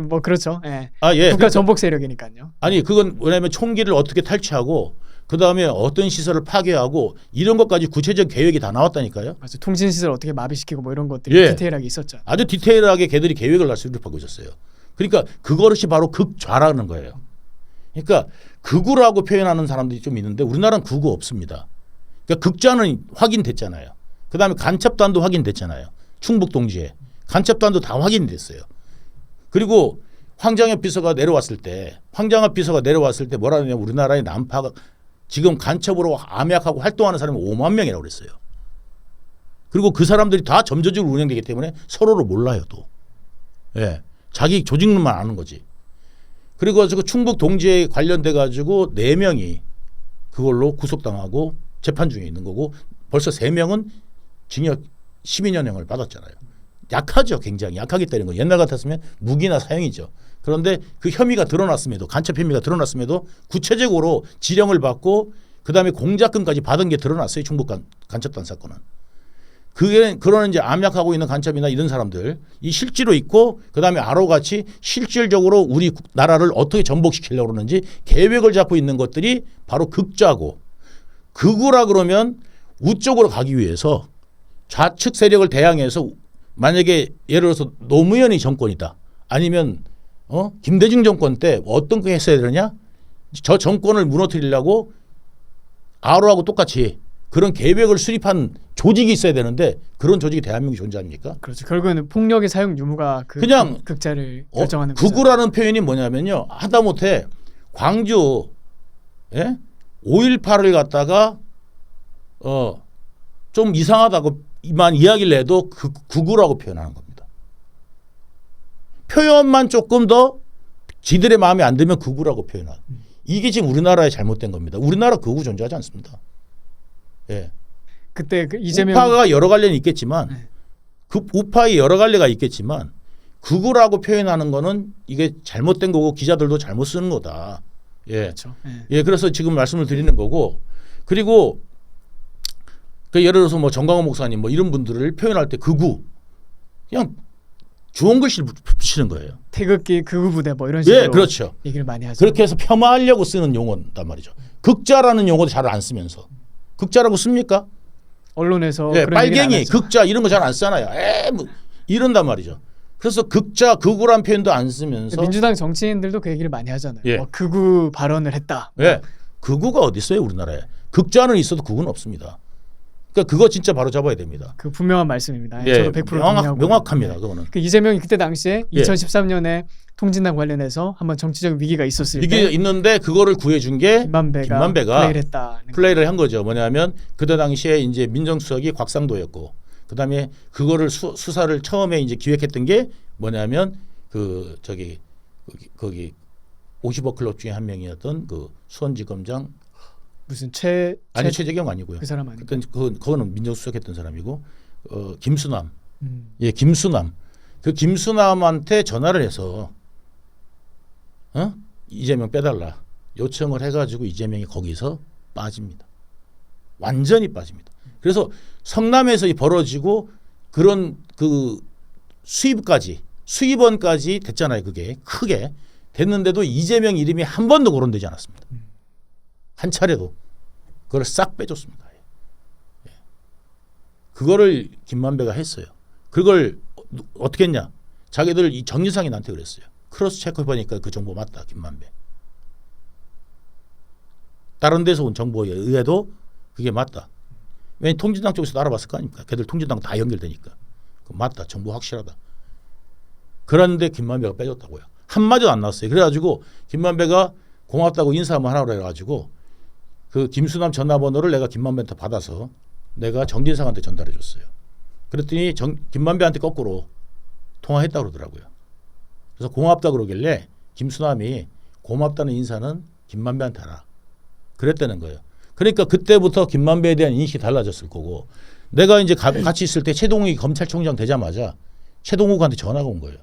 뭐 그렇죠. 예. 아 예. 국가 전복 세력이니까요. 아니 그건 뭐냐면 총기를 어떻게 탈취하고 그 다음에 어떤 시설을 파괴하고 이런 것까지 구체적 계획이 다 나왔다니까요. 맞아. 통신 시설 어떻게 마비시키고 뭐 이런 것들이 예. 디테일하게 있었죠. 아주 디테일하게 걔들이 계획을 다 수립하고 있었어요. 그러니까 그것이 바로 극좌라는 거예요. 그러니까 극우라고 표현하는 사람들이 좀 있는데 우리나라는 극우 없습니다. 그러니까 극좌는 확인됐잖아요. 그 다음에 간첩단도 확인됐잖아요. 충북 동지에 간첩단도 다 확인됐어요. 그리고 황장엽 비서가 내려왔을 때 뭐라 하냐면 우리나라의 난파가 지금 간첩으로 암약하고 활동하는 사람이 5만 명이라고 그랬어요. 그리고 그 사람들이 다 점저적으로 운영되기 때문에 서로를 몰라요 또. 예, 자기 조직만 아는 거지. 그리고 그 충북 동지에 관련돼 가지고 4명이 그걸로 구속당하고 재판 중에 있는 거고 벌써 3명은 징역 12년형을 받았잖아요. 약하죠. 굉장히 약하기 때문에 옛날 같았으면 무기나 사형이죠. 그런데 그 혐의가 드러났음에도 간첩 혐의가 드러났음에도 구체적으로 지령을 받고 그다음에 공작금까지 받은 게 드러났어요. 충북 간첩단 사건은. 그게 그런 이제 암약하고 있는 간첩이나 이런 사람들 이 실제로 있고 그다음에 아로같이 실질적으로 우리 나라를 어떻게 전복시키려고 그러는지 계획을 잡고 있는 것들이 바로 극좌고 극우라 그러면 우쪽으로 가기 위해서 좌측 세력을 대항해서 만약에 예를 들어서 노무현이 정권이다. 아니면 김대중 정권 때 어떤 거 했어야 되느냐? 저 정권을 무너뜨리려고 아로하고 똑같이 그런 계획을 수립한 조직이 있어야 되는데 그런 조직이 대한민국에 존재합니까? 그렇죠. 결국에는 폭력의 사용 유무가 그냥 극자를 결정하는 거죠. 극우라는 표현이 뭐냐면요. 하다못해 광주 5.18을 갖다가 좀 이상하다고만 이야기를 해도 극우라고 표현하는 겁니다. 표현만 조금 더 지들의 마음에 안 들면 극우라고 표현하는. 이게 지금 우리나라의 잘못된 겁니다. 우리나라 극우 존재하지 않습니다. 예. 그때 그 이재명 우파가 여러 갈래는 있겠지만 네. 그 우파의 여러 갈래가 있겠지만 극우라고 표현하는 거는 이게 잘못된 거고 기자들도 잘못 쓰는 거다. 예. 그렇죠. 예. 예, 그래서 지금 말씀을 드리는 거고 그리고 그 예를 들어서 뭐 정광호 목사님 뭐 이런 분들을 표현할 때 극우 그냥 주원 글씨를 붙이는 거예요. 태극기 극우부대 뭐 이런 식으로 예, 그렇죠. 얘기를 많이 하죠. 그렇게 해서 폄하하려고 쓰는 용어단 말이죠. 극자라는 용어도 잘 안 쓰면서 극자라고 씁니까? 언론에서 예, 그런 얘기는 안 빨갱이, 하죠. 극자 이런 거 잘 안 쓰잖아요. 뭐 이런단 말이죠. 그래서 극자, 극우란 표현도 안 쓰면서 민주당 정치인들도 그 얘기를 많이 하잖아요. 예. 뭐 극우 발언을 했다. 예, 극우가 어디 있어요 우리나라에? 극자는 있어도 극우는 없습니다. 그러니까 그거 진짜 바로 잡아야 됩니다. 그 분명한 말씀입니다. 예, 저도 100% 동의하고 명확합니다. 그거는. 그 이재명이 그때 당시에 예. 2013년에 통진당 관련해서 한번 정치적 위기가 있었을 이게 때 있는데 그거를 구해준 게 김만배가 플레이를 했다. 플레이를 한 거죠. 뭐냐면 그때 당시에 이제 민정수석이 곽상도였고 그다음에 그거를 수사를 처음에 이제 기획했던 게 뭐냐면 그 거기 50억 클럽 중에 한 명이었던 그 수원지검장 무슨 아니 최재경 아니고요. 그 사람 아니고. 그때 그거는 민정수석했던 사람이고 김수남. 음. 예, 김수남. 그 김수남한테 전화를 해서 이재명 빼달라 요청을 해가지고 이재명이 거기서 빠집니다. 완전히 빠집니다. 그래서 성남에서 벌어지고 그런 그 수입원까지 됐잖아요. 그게 크게 됐는데도 이재명 이름이 한 번도 거론되지 않았습니다. 한 차례도 그걸 싹 빼줬습니다. 예. 그거를 김만배가 했어요. 그걸 어떻게 했냐? 자기들 이 정유상이 나한테 그랬어요. 크로스 체크 해보니까 그 정보 맞다. 김만배. 다른 데서 온 정보에 의해도 그게 맞다. 왜 통진당 쪽에서 알아봤을 거 아닙니까? 걔들 통진당 다 연결되니까. 맞다. 정보 확실하다. 그런데 김만배가 빼줬다고요. 한마디도 안 나왔어요. 그래가지고 김만배가 고맙다고 인사 한번 하라고 해가지고 그 김수남 전화번호를 내가 김만배한테 받아서 내가 정진상한테 전달해 줬어요. 그랬더니 김만배한테 거꾸로 통화했다고 그러더라고요. 그래서 고맙다 그러길래 김수남이 고맙다는 인사는 김만배한테 하라. 그랬다는 거예요. 그러니까 그때부터 김만배에 대한 인식이 달라졌을 거고 내가 이제 같이 있을 때 최동욱이 검찰총장 되자마자 최동욱한테 전화가 온 거예요.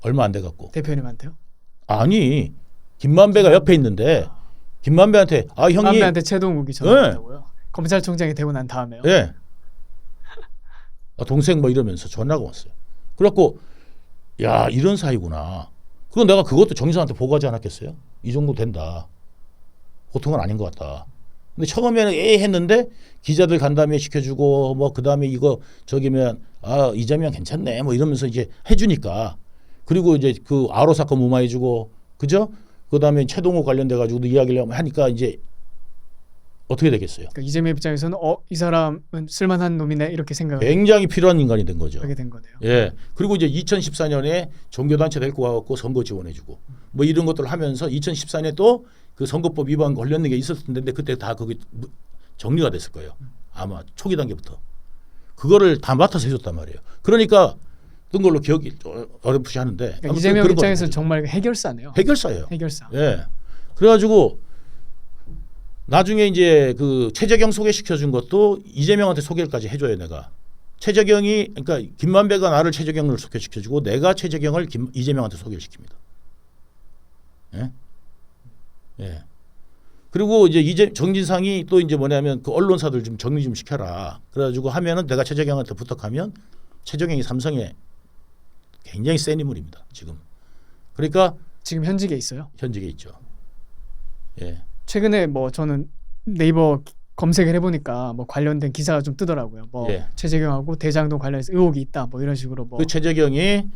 얼마 안 돼 갖고. 대표님한테요? 아니 김만배가 옆에 있는데 김만배한테 형이 김만배한테 최동욱이 전화했다고요? 검찰총장이 되고 난 다음에요? 예. 동생 뭐 이러면서 전화가 왔어요. 그래갖고 야 이런 사이구나. 그럼 내가 그것도 정진상한테 보고하지 않았겠어요? 이 정도 된다. 보통은 아닌 것 같다. 근데 처음에는 했는데 기자들 간담회 시켜주고 뭐 그다음에 이거 저기면 이재명 괜찮네 뭐 이러면서 이제 해주니까 그리고 이제 그 아로 사건 무마해주고 그죠? 그다음에 최동욱 관련돼 가지고도 이야기를 하니까 이제 어떻게 되겠어요? 그러니까 이재명 입장에서는 이 사람은 쓸만한 놈이네 이렇게 생각을 굉장히 필요한 인간이 된 거죠. 하게 된 거네요. 예. 그리고 이제 2014년에 종교단체 데리고 와갖고 선거 지원해주고 뭐 이런 것들을 하면서 2014년에 또 그 선거법 위반 관련된 게 있었을 텐데 그때 다 그게 정리가 됐을 거예요. 아마 초기 단계부터 그거를 다 맡아서 해줬단 말이에요. 그러니까 어떤 걸로 기억이 어렴풋이 하는데 그러니까 이재명 입장에서는 정말 해결사네요. 해결사예요. 해결사. 예. 그래가지고 나중에 이제 그 최재경 소개시켜준 것도 이재명한테 소개까지 해줘요 내가. 최재경이 그러니까 김만배가 나를 최재경을 소개시켜주고 내가 최재경을 이재명한테 소개를 시킵니다. 예. 예. 그리고 이제 정진상이 또 이제 뭐냐면 그 언론사들 좀 정리 좀 시켜라. 그래가지고 하면은 내가 최재경한테 부탁하면 최재경이 삼성에 굉장히 센 인물입니다 지금. 그러니까 지금 현직에 있어요. 현직에 있죠. 예. 최근에 뭐 저는 네이버 검색을 해보니까 뭐 관련된 기사가 좀 뜨더라고요. 뭐 예. 최재경하고 대장동 관련해서 의혹이 있다. 뭐 이런 식으로 뭐. 그 최재경이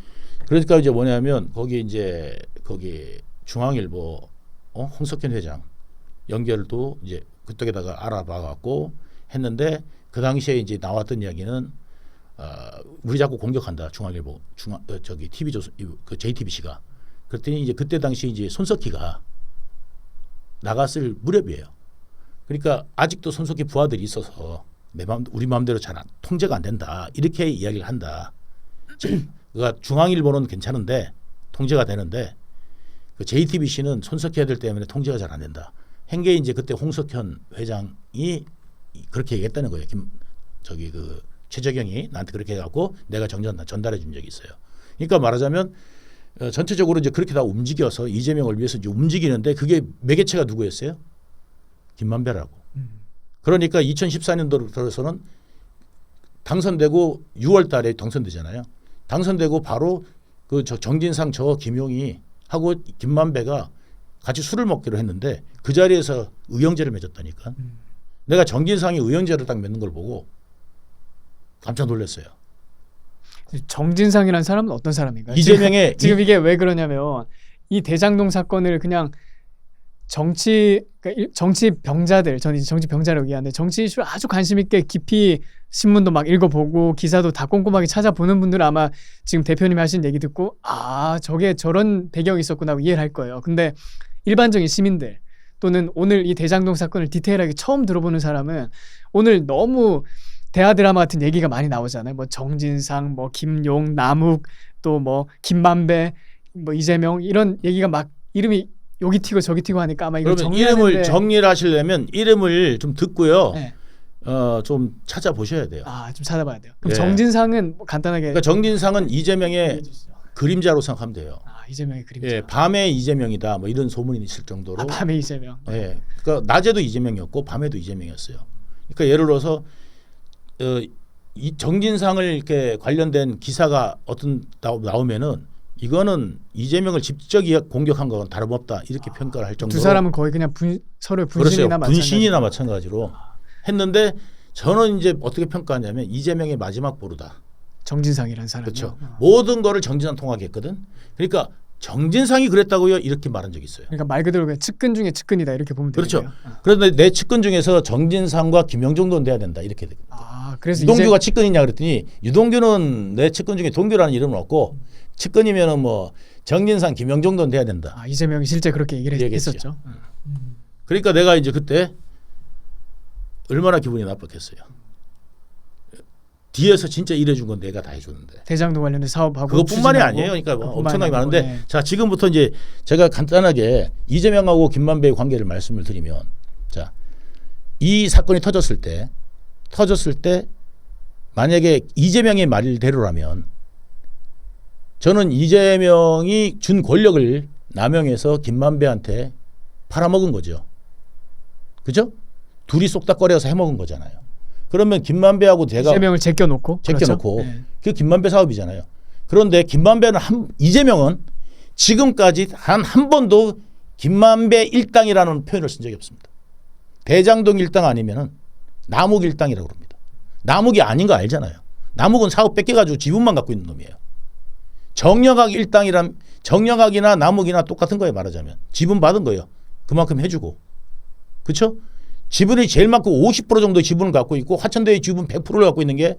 그러니까 이제 뭐냐면 거기 중앙일보 홍석현 회장 연결도 이제 그쪽에다가 알아봐 갖고 했는데 그 당시에 이제 나왔던 이야기는 우리 자꾸 공격한다 중앙일보 TV 조선 그 JTBC가 그랬더니 이제 그때 당시 이제 손석희가 나갔을 무렵이에요. 그러니까 아직도 손석희 부하들이 있어서 우리 마음대로 잘 통제가 안 된다 이렇게 이야기를 한다. 그러니까 중앙일보는 괜찮은데 통제가 되는데 그 JTBC는 손석희 애들 때문에 통제가 잘 안 된다. 한 게 이제 그때 홍석현 회장이 그렇게 얘기했다는 거예요. 그 최재경이 나한테 그렇게 해갖고 내가 전달해 준 적이 있어요. 그러니까 말하자면 전체적으로 이제 그렇게 다 움직여서 이재명을 위해서 이제 움직이는데 그게 매개체가 누구였어요? 김만배라고. 그러니까 2014년도 들어서는 당선되고 6월 달에 당선되잖아요. 당선되고 바로 그 정진상 김용이 하고 김만배가 같이 술을 먹기로 했는데 그 자리에서 의형제를 맺었다니까. 내가 정진상이 의형제를 딱 맺는 걸 보고 깜짝 놀랐어요. 정진상이라는 사람은 어떤 사람인가요? 이재명의 지금 이게 왜 그러냐면 이 대장동 사건을 그냥 정치 병자들, 저는 이제 정치 병자라고 얘기하는데 정치 이슈를 아주 관심 있게 깊이 신문도 막 읽어보고 기사도 다 꼼꼼하게 찾아보는 분들은 아마 지금 대표님이 하신 얘기 듣고 저게 저런 배경이 있었구나 하고 이해를 할 거예요. 근데 일반적인 시민들 또는 오늘 이 대장동 사건을 디테일하게 처음 들어보는 사람은 오늘 너무 대하 드라마 같은 얘기가 많이 나오잖아요. 뭐 정진상, 뭐 김용, 남욱, 또 뭐 김만배, 뭐 이재명 이런 얘기가 막 이름이 여기 튀고 저기 튀고 하니까 아마 이걸 그러면 이름을 정리를 하시려면 이름을 좀 듣고요. 네. 좀 찾아보셔야 돼요. 좀 찾아봐야 돼요. 그럼 네. 정진상은 뭐 간단하게. 그러니까 정진상은 이재명의 그림자로 생각하면 돼요. 이재명의 그림자. 예, 밤에 이재명이다. 뭐 이런 소문이 있을 정도로. 밤에 이재명. 예, 그러니까 낮에도 이재명이었고 밤에도 이재명이었어요. 그러니까 예를 들어서 이 정진상을 이렇게 관련된 기사가 나오면은 이거는 이재명을 직접 공격한 거는 다름없다 이렇게 평가를 할 정도로 두 사람은 거의 그냥 서로의 분신이나 마찬가지. 분신이나 마찬가지로 했는데 저는 이제 어떻게 평가하냐면 이재명의 마지막 보루다. 정진상이라는 사람이. 그렇죠. 모든 거를 정진상 통하게 했거든. 그러니까 정진상이 그랬다고요? 이렇게 말한 적이 있어요. 그러니까 말 그대로 그냥 측근 중에 측근이다 이렇게 보면 그렇죠. 되겠네요. 그런데 내 측근 중에서 정진상과 김영 정도는 돼야 된다 이렇게 됩니다. 아, 그래서 유동규가 측근이냐 그랬더니 유동규는 내 측근 중에 동규라는 이름은 없고 측근이면은 뭐 정진상, 김영 정도는 돼야 된다. 이재명이 실제 그렇게 얘기를 얘기했죠. 했었죠. 그러니까 내가 이제 그때 얼마나 기분이 나빴겠어요. 뒤에서 진짜 일해준 건 내가 다 해줬는데. 대장동 관련된 사업하고 그것뿐만이 추진하고 아니에요. 그러니까 뭐 그것뿐만이 엄청나게 아니고, 많은데 네. 자 지금부터 이제 제가 간단하게 이재명하고 김만배의 관계를 말씀을 드리면 자 이 사건이 터졌을 때 만약에 이재명의 말대로라면 저는 이재명이 준 권력을 남용해서 김만배한테 팔아먹은 거죠. 그죠? 둘이 쏙닥거려서 해먹은 거잖아요. 그러면 김만배하고 제가 이재명을 제껴놓고 제껴놓고 그렇죠? 네. 그 김만배 사업이잖아요. 그런데 김만배는 이재명은 지금까지 한 번도 김만배 일당이라는 표현을 쓴 적이 없습니다. 대장동 일당 아니면은 남욱 일당이라고 그럽니다. 남욱이 아닌 거 알잖아요. 남욱은 사업 뺏겨가지고 지분만 갖고 있는 놈이에요. 정영학 일당이란 정영학이나 남욱이나 똑같은 거예요. 말하자면 지분 받은 거예요. 그만큼 해주고 그렇죠? 지분이 제일 많고 50% 정도의 지분을 갖고 있고 화천대유 지분 100%를 갖고 있는 게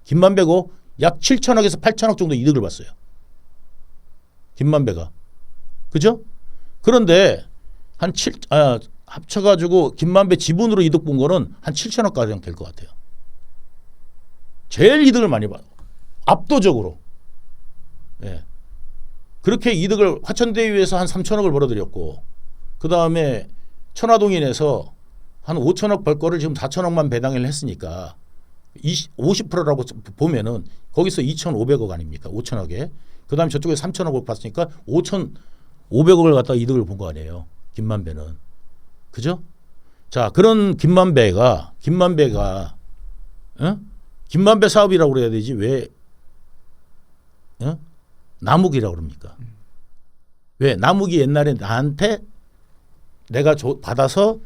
김만배고 약 7천억에서 8천억 정도 이득을 봤어요. 김만배가. 그죠? 그런데 합쳐가지고 김만배 지분으로 이득 본 거는 한 7천억 가량 될 것 같아요. 제일 이득을 많이 봐요. 압도적으로. 예. 그렇게 이득을 화천대유에서 한 3천억을 벌어들였고 그 다음에 천화동인에서 한 5천억 벌 거를 지금 4천억만 배당을 했으니까 50%라고 보면은 거기서 2,500억 아닙니까? 5천억에. 그 다음에 저쪽에 3천억을 봤으니까 5,500억을 갖다가 이득을 본 거 아니에요. 김만배는. 그죠? 자, 그런 김만배가 김만배 사업이라고 그래야 되지 왜 남욱이라고 그럽니까? 왜 남욱이 옛날에 나한테 내가 받아서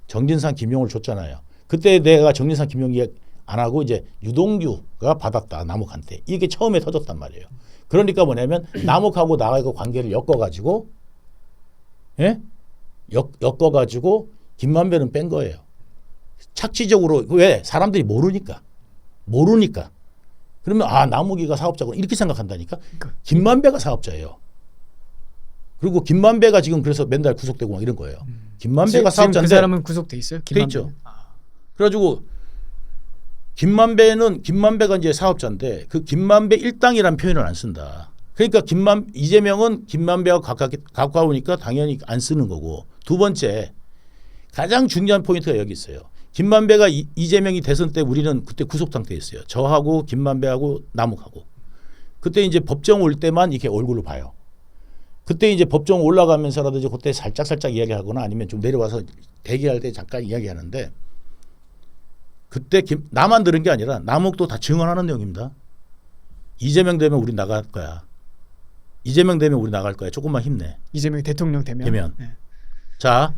정진상 김용을 줬잖아요. 그때 내가 정진상 김용이 안 하고 이제 유동규가 받았다 남욱한테. 이게 처음에 터졌단 말이에요. 그러니까 뭐냐면 남욱하고 나하고 관계를 엮어가지고 엮어가지고 김만배는 뺀 거예요. 착취적으로. 왜? 사람들이 모르니까. 그러면 남욱이가 사업자고 이렇게 생각한다니까. 김만배가 사업자예요. 그리고 김만배가 지금 그래서 맨날 구속되고 막 이런 거예요. 김만배가 지금 사업자인데 그 사람은 구속돼 있어요? 돼 있죠. 그래가지고 김만배가 이제 사업자인데 그 김만배 일당이라는 표현을 안 쓴다. 그러니까 이재명은 김만배와 가까우니까 당연히 안 쓰는 거고. 두 번째 가장 중요한 포인트가 여기 있어요. 김만배가 이재명이 대선 때 우리는 그때 구속 상태였어요. 저하고 김만배하고 남욱하고. 그때 이제 법정 올 때만 이렇게 얼굴을 봐요. 그때 이제 법정 올라가면서라도 이제 그때 살짝 이야기하거나 아니면 좀 내려와서 대기할 때 잠깐 이야기하는데 그때 나만 들은 게 아니라 남욱도 다 증언하는 내용입니다. 이재명 되면 우리 나갈 거야. 이재명 되면 우리 나갈 거야. 조금만 힘내. 이재명이 대통령 되면. 네. 자,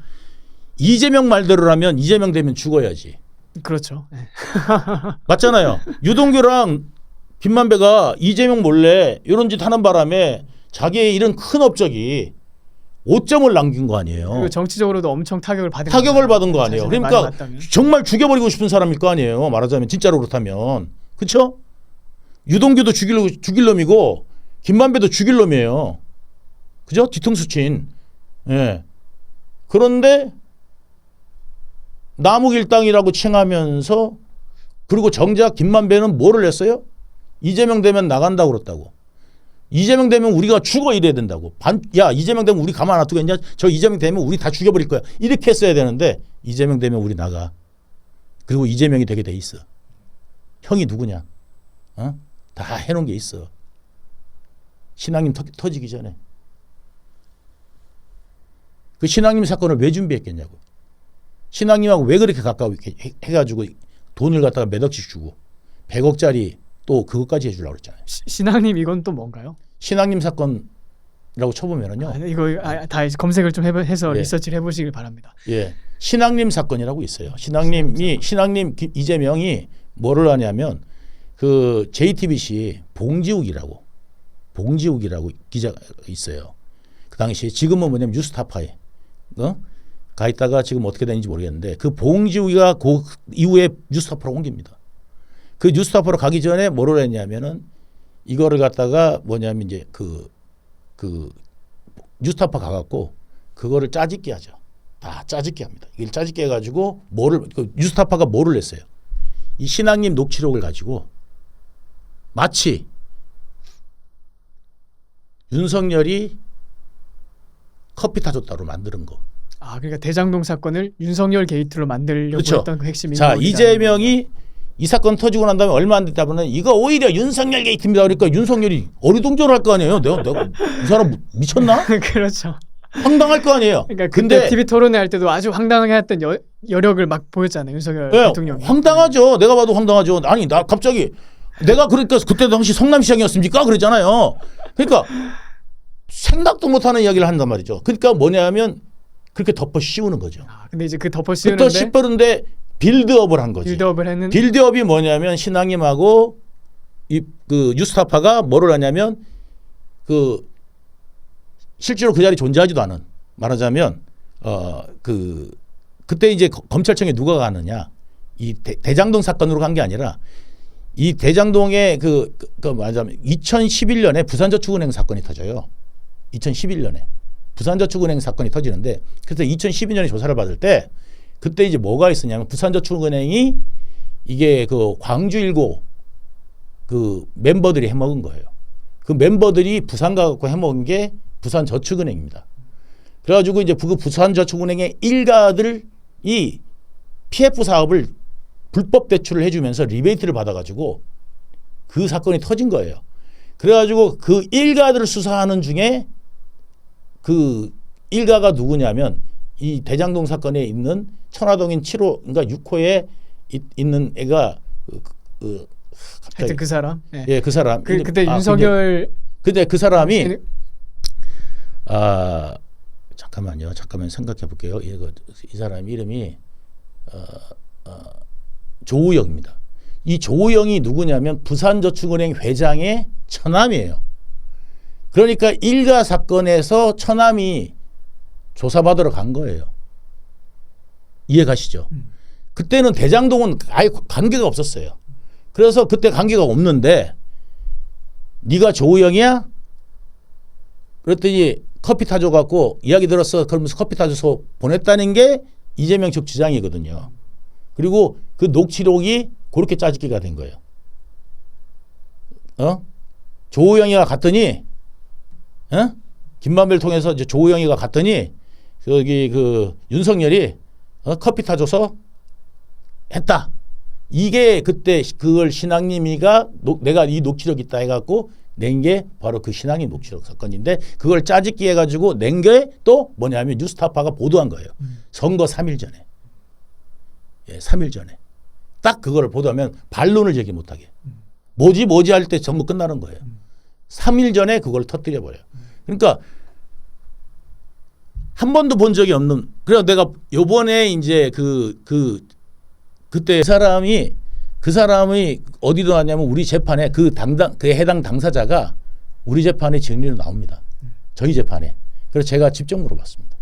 이재명 말대로라면 이재명 되면 죽어야지. 그렇죠. 네. 맞잖아요. 유동규랑 김만배가 이재명 몰래 이런 짓 하는 바람에 자기의 이런 큰 업적이 5점을 남긴 거 아니에요. 그리고 정치적으로도 엄청 타격을 받은 거 아니에요. 그러니까 정말 죽여버리고 싶은 사람일 거 아니에요. 말하자면 진짜로 그렇다면. 그렇죠? 유동규도 죽일 놈이고 김만배도 죽일 놈이에요. 그죠? 뒤통수 친. 예. 그런데 남욱 일당이라고 칭하면서 그리고 정작 김만배는 뭐를 했어요? 이재명 되면 나간다고 그랬다고. 이재명 되면 우리가 죽어 이래야 된다고. 야 이재명 되면 우리 가만 안 두겠냐? 저 이재명 되면 우리 다 죽여버릴 거야. 이렇게 했어야 되는데 이재명 되면 우리 나가. 그리고 이재명이 되게 돼 있어. 형이 누구냐? 다 해놓은 게 있어. 신앙님 터지기 전에. 그 신앙님 사건을 왜 준비했겠냐고. 신앙님하고 왜 그렇게 가까우게 해가지고 돈을 갖다가 몇 억씩 주고 100억짜리 또 그것까지 해주려고 그랬잖아요. 신앙님 이건 또 뭔가요? 신앙님 사건이라고 쳐보면은요. 이거 다 검색을 좀 해서 예. 리서치를 해보시길 바랍니다. 예, 신앙님 사건이라고 있어요. 신앙님 이재명이 뭐를 하냐면 그 JTBC 봉지욱이라고 기자가 있어요. 그 당시 지금은 뭐냐면 뉴스타파에 가 있다가 지금 어떻게 되는지 모르겠는데 그 봉지우기가 그 이후에 뉴스타파로 옮깁니다. 그 뉴스타파로 가기 전에 뭐를 했냐면은 이거를 갖다가 뭐냐면 이제 그 뉴스타파 가갖고 그거를 짜집기 하죠. 다 짜집기 합니다. 이걸 짜집기 해가지고 뉴스타파가 뭐를 냈어요. 이 신앙님 녹취록을 가지고 마치 윤석열이 커피 타줬다로 만드는 거. 아, 그러니까 대장동 사건을 윤석열 게이트로 만들려고 그렇죠. 했던 그 핵심 자, 인물이다. 이재명이 이 사건 터지고 난 다음에 얼마 안 됐다 보면 이거 오히려 윤석열 게이트입니다. 그러니까 윤석열이 어리둥절할 거 아니에요. 내가 이 사람 미쳤나? 그렇죠. 황당할 거 아니에요. 그러니까 근데 그때 TV 토론회 할 때도 아주 황당했던 여력을 막 보였잖아요. 윤석열 네, 대통령이. 황당하죠. 내가 봐도 황당하죠. 아니 나 갑자기 내가 그러니까 그때 당시 성남시장이었습니까? 그랬잖아요. 그러니까 생각도 못하는 이야기를 한단 말이죠. 그러니까 뭐냐면 그렇게 덮어 씌우는 거죠. 아, 근데 이제 그 덮어 덮어 씌우는데 씌우는데 빌드업을 한 거지. 빌드업을 했는 빌드업이 뭐냐면 신앙님하고 그 뉴스타파가 뭐를 하냐면 실제로 그 자리에 존재하지도 않은 말하자면 그때 이제 검찰청에 누가 가느냐 이 대장동 사건으로 간 게 아니라 이 대장동에 말하자면 2011년에 부산저축은행 사건이 터져요. 2011년에 부산저축은행 사건이 터지는데 그래서 2012년에 조사를 받을 때 그때 이제 뭐가 있었냐면 부산저축은행이 이게 그 광주일고 그 멤버들이 해먹은 거예요. 그 멤버들이 부산 가갖고 해먹은 게 부산저축은행입니다. 그래가지고 이제 그 부산저축은행의 일가들이 PF 사업을 불법 대출을 해주면서 리베이트를 받아가지고 그 사건이 터진 거예요. 그래가지고 그 일가들을 수사하는 중에 그 일가가 누구냐면 이 대장동 사건에 있는 천화동인 7호 그러니까 6호에 있는 애가 하여튼 그 사람. 네. 예, 그 사람. 그때 윤석열 근데 그 사람이 잠깐만 생각해 볼게요. 이 사람 이름이 조우영입니다. 이 조우영이 누구냐면 부산저축은행 회장의 처남이에요. 그러니까 일가 사건에서 처남이 조사받으러 간 거예요. 이해 가시죠? 그때는 대장동은 아예 관계가 없었어요. 그래서 그때 관계가 없는데 네가 조우영이야? 그랬더니 커피 타줘 갖고 이야기 들었어. 그러면서 커피 타줘서 보냈다는 게 이재명 측 주장이거든요. 그리고 그 녹취록이 그렇게 짜집기가 된 거예요. 조우영이가 갔더니 김만배를 통해서 이제 조우영이가 갔더니 여기 그 윤석열이 커피 타줘서 했다. 이게 그때 그걸 신앙님이가 내가 이 녹취록 있다 해갖고 낸 게 바로 그 신앙님 녹취록 사건인데 그걸 짜집기 해가지고 낸 게 또 뭐냐면 뉴스타파가 보도한 거예요. 선거 3일 전에. 예, 3일 전에. 딱 그거를 보도하면 반론을 제기 못하게. 뭐지 할 때 전부 끝나는 거예요. 3일 전에 그걸 터뜨려 버려요. 그러니까 한 번도 본 적이 없는. 그래서 내가 요번에 이제 그때 그 사람이 어디도 나왔냐면 우리 재판에 그 해당 당사자가 우리 재판에 증인으로 나옵니다. 저희 재판에. 그래서 제가 직접 물어봤습니다.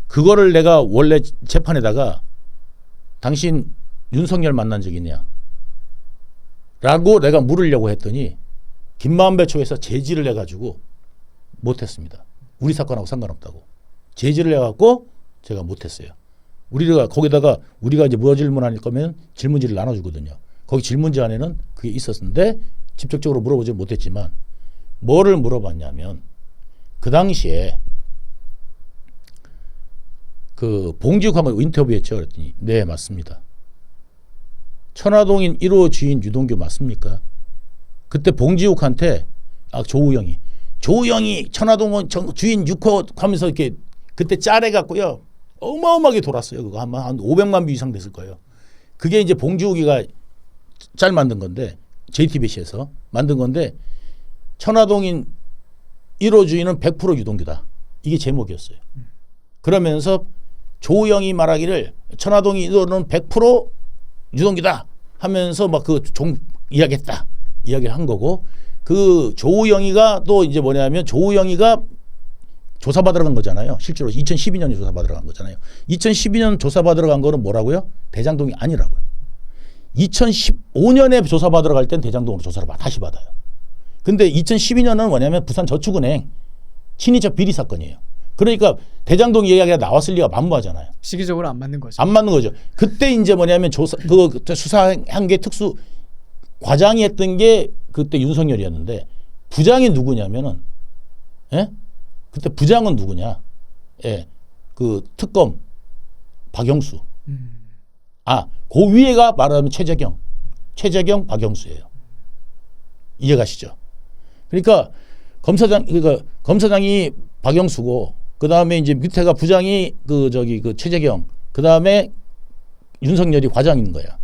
그거를 내가 원래 재판에다가 당신 윤석열 만난 적 있냐? 라고 내가 물으려고 했더니 김만배 쪽에서 제지를 해가지고 못했습니다. 우리 사건하고 상관없다고. 제지를 해갖고 제가 못했어요. 우리가 거기다가 우리가 이제 뭐 질문할 거면 질문지를 나눠주거든요. 거기 질문지 안에는 그게 있었는데 직접적으로 물어보지 못했지만 뭐를 물어봤냐면 그 당시에 그 봉지욱하고 인터뷰했죠. 그랬더니 네 맞습니다. 천화동인 1호 주인 유동규 맞습니까? 그때 봉지욱한테 조우영이 천화동은 주인 6호 하면서 이렇게 그때 짤해갖고요. 어마어마하게 돌았어요. 그거 한 500만 뷰 이상 됐을 거예요. 그게 이제 봉지욱이가 짤 만든 건데 JTBC에서 만든 건데 천화동인 1호 주인은 100% 유동규다. 이게 제목이었어요. 그러면서 조우영이 말하기를 천화동인 1호는 100% 유동규다 하면서 막 그 이야기했다. 이야기를 한 거고 그 조우영이가 또 이제 뭐냐면 조우영이가 조사받으러 간 거잖아요. 실제로 2012년에 조사받으러 간 거잖아요. 2012년 조사받으러 간 거는 뭐라고요? 대장동이 아니라고요. 2015년에 조사받으러 갈 땐 대장동으로 조사를 다시 받아요. 근데 2012년은 뭐냐면 부산저축은행 친인척 비리 사건이에요. 그러니까 대장동 이야기가 나왔을 리가 만무하잖아요. 시기적으로 안 맞는 거죠. 안 맞는 거죠. 그때 이제 뭐냐면 수사한 게 특수 과장이 했던 게 그때 윤석열이었는데 부장이 누구냐면은 예? 그때 부장은 누구냐? 예. 그 특검 박영수. 그 위에가 말하면 최재경, 박영수예요. 이해가시죠? 그러니까 검사장이 박영수고 그 다음에 이제 밑에가 부장이 그 최재경, 그 다음에 윤석열이 과장인 거야.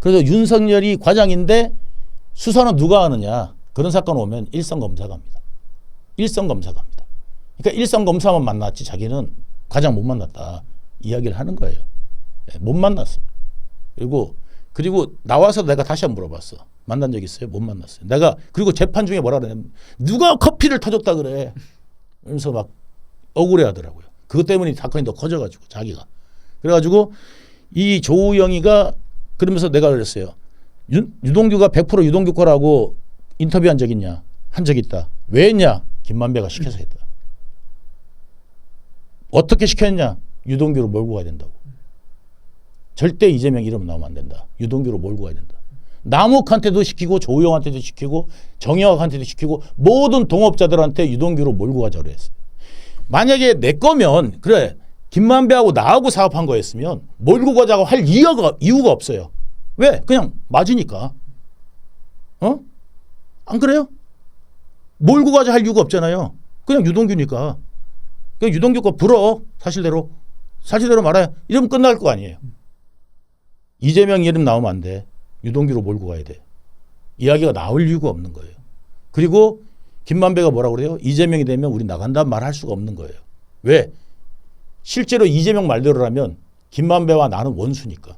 그래서 윤석열이 과장인데 수사는 누가 하느냐? 그런 사건 오면 일선 검사가 합니다. 일선 검사가 합니다. 그러니까 일선 검사만 만났지 자기는 과장 못 만났다 이야기를 하는 거예요. 못 만났어. 그리고 나와서 내가 다시 한번 물어봤어. 만난 적 있어요? 못 만났어요. 내가 그리고 재판 중에 뭐라 그러냐면 누가 커피를 타줬다 그래. 그러면서 막 억울해하더라고요. 그것 때문에 사건이 더 커져가지고 자기가. 그래가지고 이 조우영이가 그러면서 내가 그랬어요. 유동규가 100% 유동규 거라고 인터뷰한 적 있냐? 한 적 있다. 왜 했냐? 김만배가 시켜서 했다. 어떻게 시켰냐? 유동규로 몰고 가야 된다고. 절대 이재명 이름 나오면 안 된다. 유동규로 몰고 가야 된다. 남욱한테도 시키고 조우영한테도 시키고 정영학한테도 시키고 모든 동업자들한테 유동규로 몰고 가자고 했어요. 만약에 내 거면 그래 김만배하고 나하고 사업한 거였으면 몰고 가자고 할 이유가 없어요. 왜? 그냥 맞으니까. 안 그래요? 몰고 가자 할 이유가 없잖아요. 그냥 유동규니까. 그냥 유동규 거 불어. 사실대로 말아요. 이러면 끝날 거 아니에요. 이재명 이름 나오면 안 돼. 유동규로 몰고 가야 돼. 이야기가 나올 이유가 없는 거예요. 그리고 김만배가 뭐라고 그래요? 이재명이 되면 우리 나간다는 말 할 수가 없는 거예요. 왜? 실제로 이재명 말대로라면 김만배와 나는 원수니까.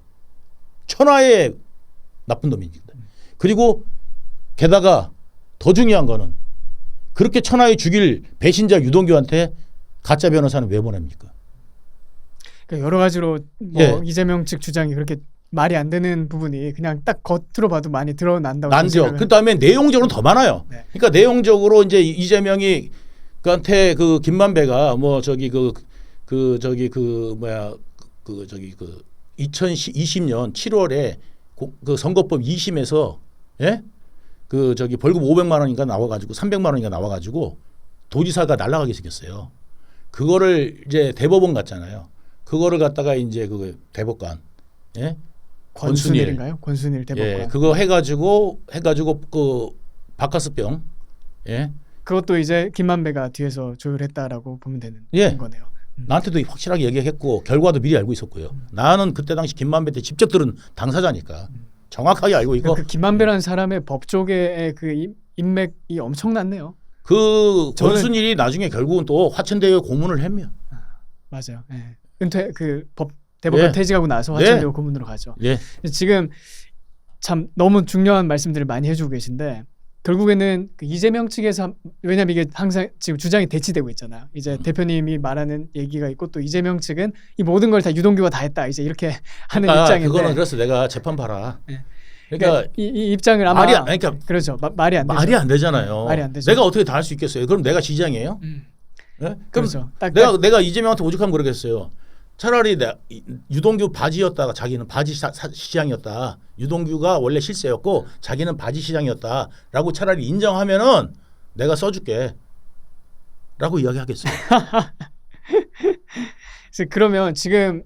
천하의 나쁜 놈이니까. 그리고 게다가 더 중요한 거는 그렇게 천하에 죽일 배신자 유동규한테 가짜 변호사는 왜 보냅니까? 그러니까 여러 가지로 뭐 예. 이재명 측 주장이 그렇게 말이 안 되는 부분이 그냥 딱 겉으로 봐도 많이 드러난다고 난죠. 그 다음에 내용적으로는 더 많아요. 네. 그러니까 내용적으로 이제 이재명이 그한테 그 김만배가 뭐 2020년 7월에 그 선거법 2심에서 예? 벌금 500만 원인가 나와가지고 300만 원인가 나와가지고 도지사가 날아가게 생겼어요. 그거를 이제 대법원 갔잖아요. 그거를 갖다가 이제 그 대법관, 예? 권순일인가요? 권순일 대법관. 예, 그거 해가지고 그 바카스병, 예, 그것도 이제 김만배가 뒤에서 조율했다라고 보면 되는 예. 거네요. 나한테도 확실하게 얘기했고 결과도 미리 알고 있었고요. 나는 그때 당시 김만배 때 직접 들은 당사자니까 정확하게 알고 있고. 그 김만배라는 사람의 법조계의 그 인맥이 엄청났네요. 그 권순일이 나중에 결국은 또 화천대유 고문을 했며. 맞아요. 예. 은퇴 대법관 예. 퇴직하고 나서 화천대유 고문으로 가죠. 예. 지금 참 너무 중요한 말씀들을 많이 해주고 계신데 결국에는 그 이재명 측에서 왜냐하면 이게 항상 지금 주장이 대치되고 있잖아요. 이제 대표님이 말하는 얘기가 있고 또 이재명 측은 이 모든 걸 다 유동규가 다 했다. 이제 이렇게 하는 입장인데. 그거는 그래서 내가 재판 봐라. 네. 그러니까 이 입장을 아마 그러니까 그렇죠. 말이 안 되죠. 말이 안 되잖아요. 말이 안 되죠. 내가 어떻게 다 할 수 있겠어요? 그럼 내가 시장이에요? 예? 그럼 그렇죠. 내가 이재명한테 오죽하면 그러겠어요. 차라리 유동규 바지였다가 자기는 바지 시장이었다. 유동규가 원래 실세였고 자기는 바지 시장이었다라고 차라리 인정하면은 내가 써줄게. 라고 이야기하겠어요. 그래서 그러면 지금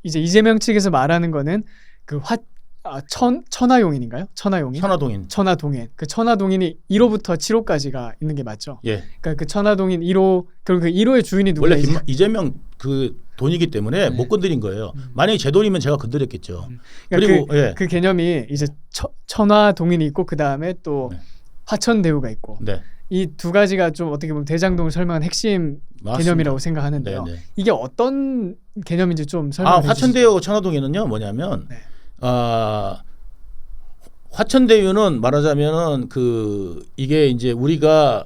이제 이재명 측에서 말하는 거는 그 천하용인인가요? 천하용인? 천하동인. 그 천하동인이 1호부터 7호까지가 있는 게 맞죠? 예. 그러니까 그 천하동인 1호 결국 그 1호의 주인이 누구냐? 원래 이재명 그 돈이기 때문에 못 건드린 거예요. 만약에 제 돈이면 제가 건드렸겠죠. 그러니까 그리고 그 개념이 이제 천하동인이 있고 그 다음에 또 네. 화천대유가 있고 네. 이 두 가지가 좀 어떻게 보면 대장동을 설명한 핵심 맞습니다. 개념이라고 생각하는데요. 네, 네. 이게 어떤 개념인지 좀 설명해 주시죠. 화천대유 천하동인은요 뭐냐면 네. 화천대유는 말하자면은 이게 이제 우리가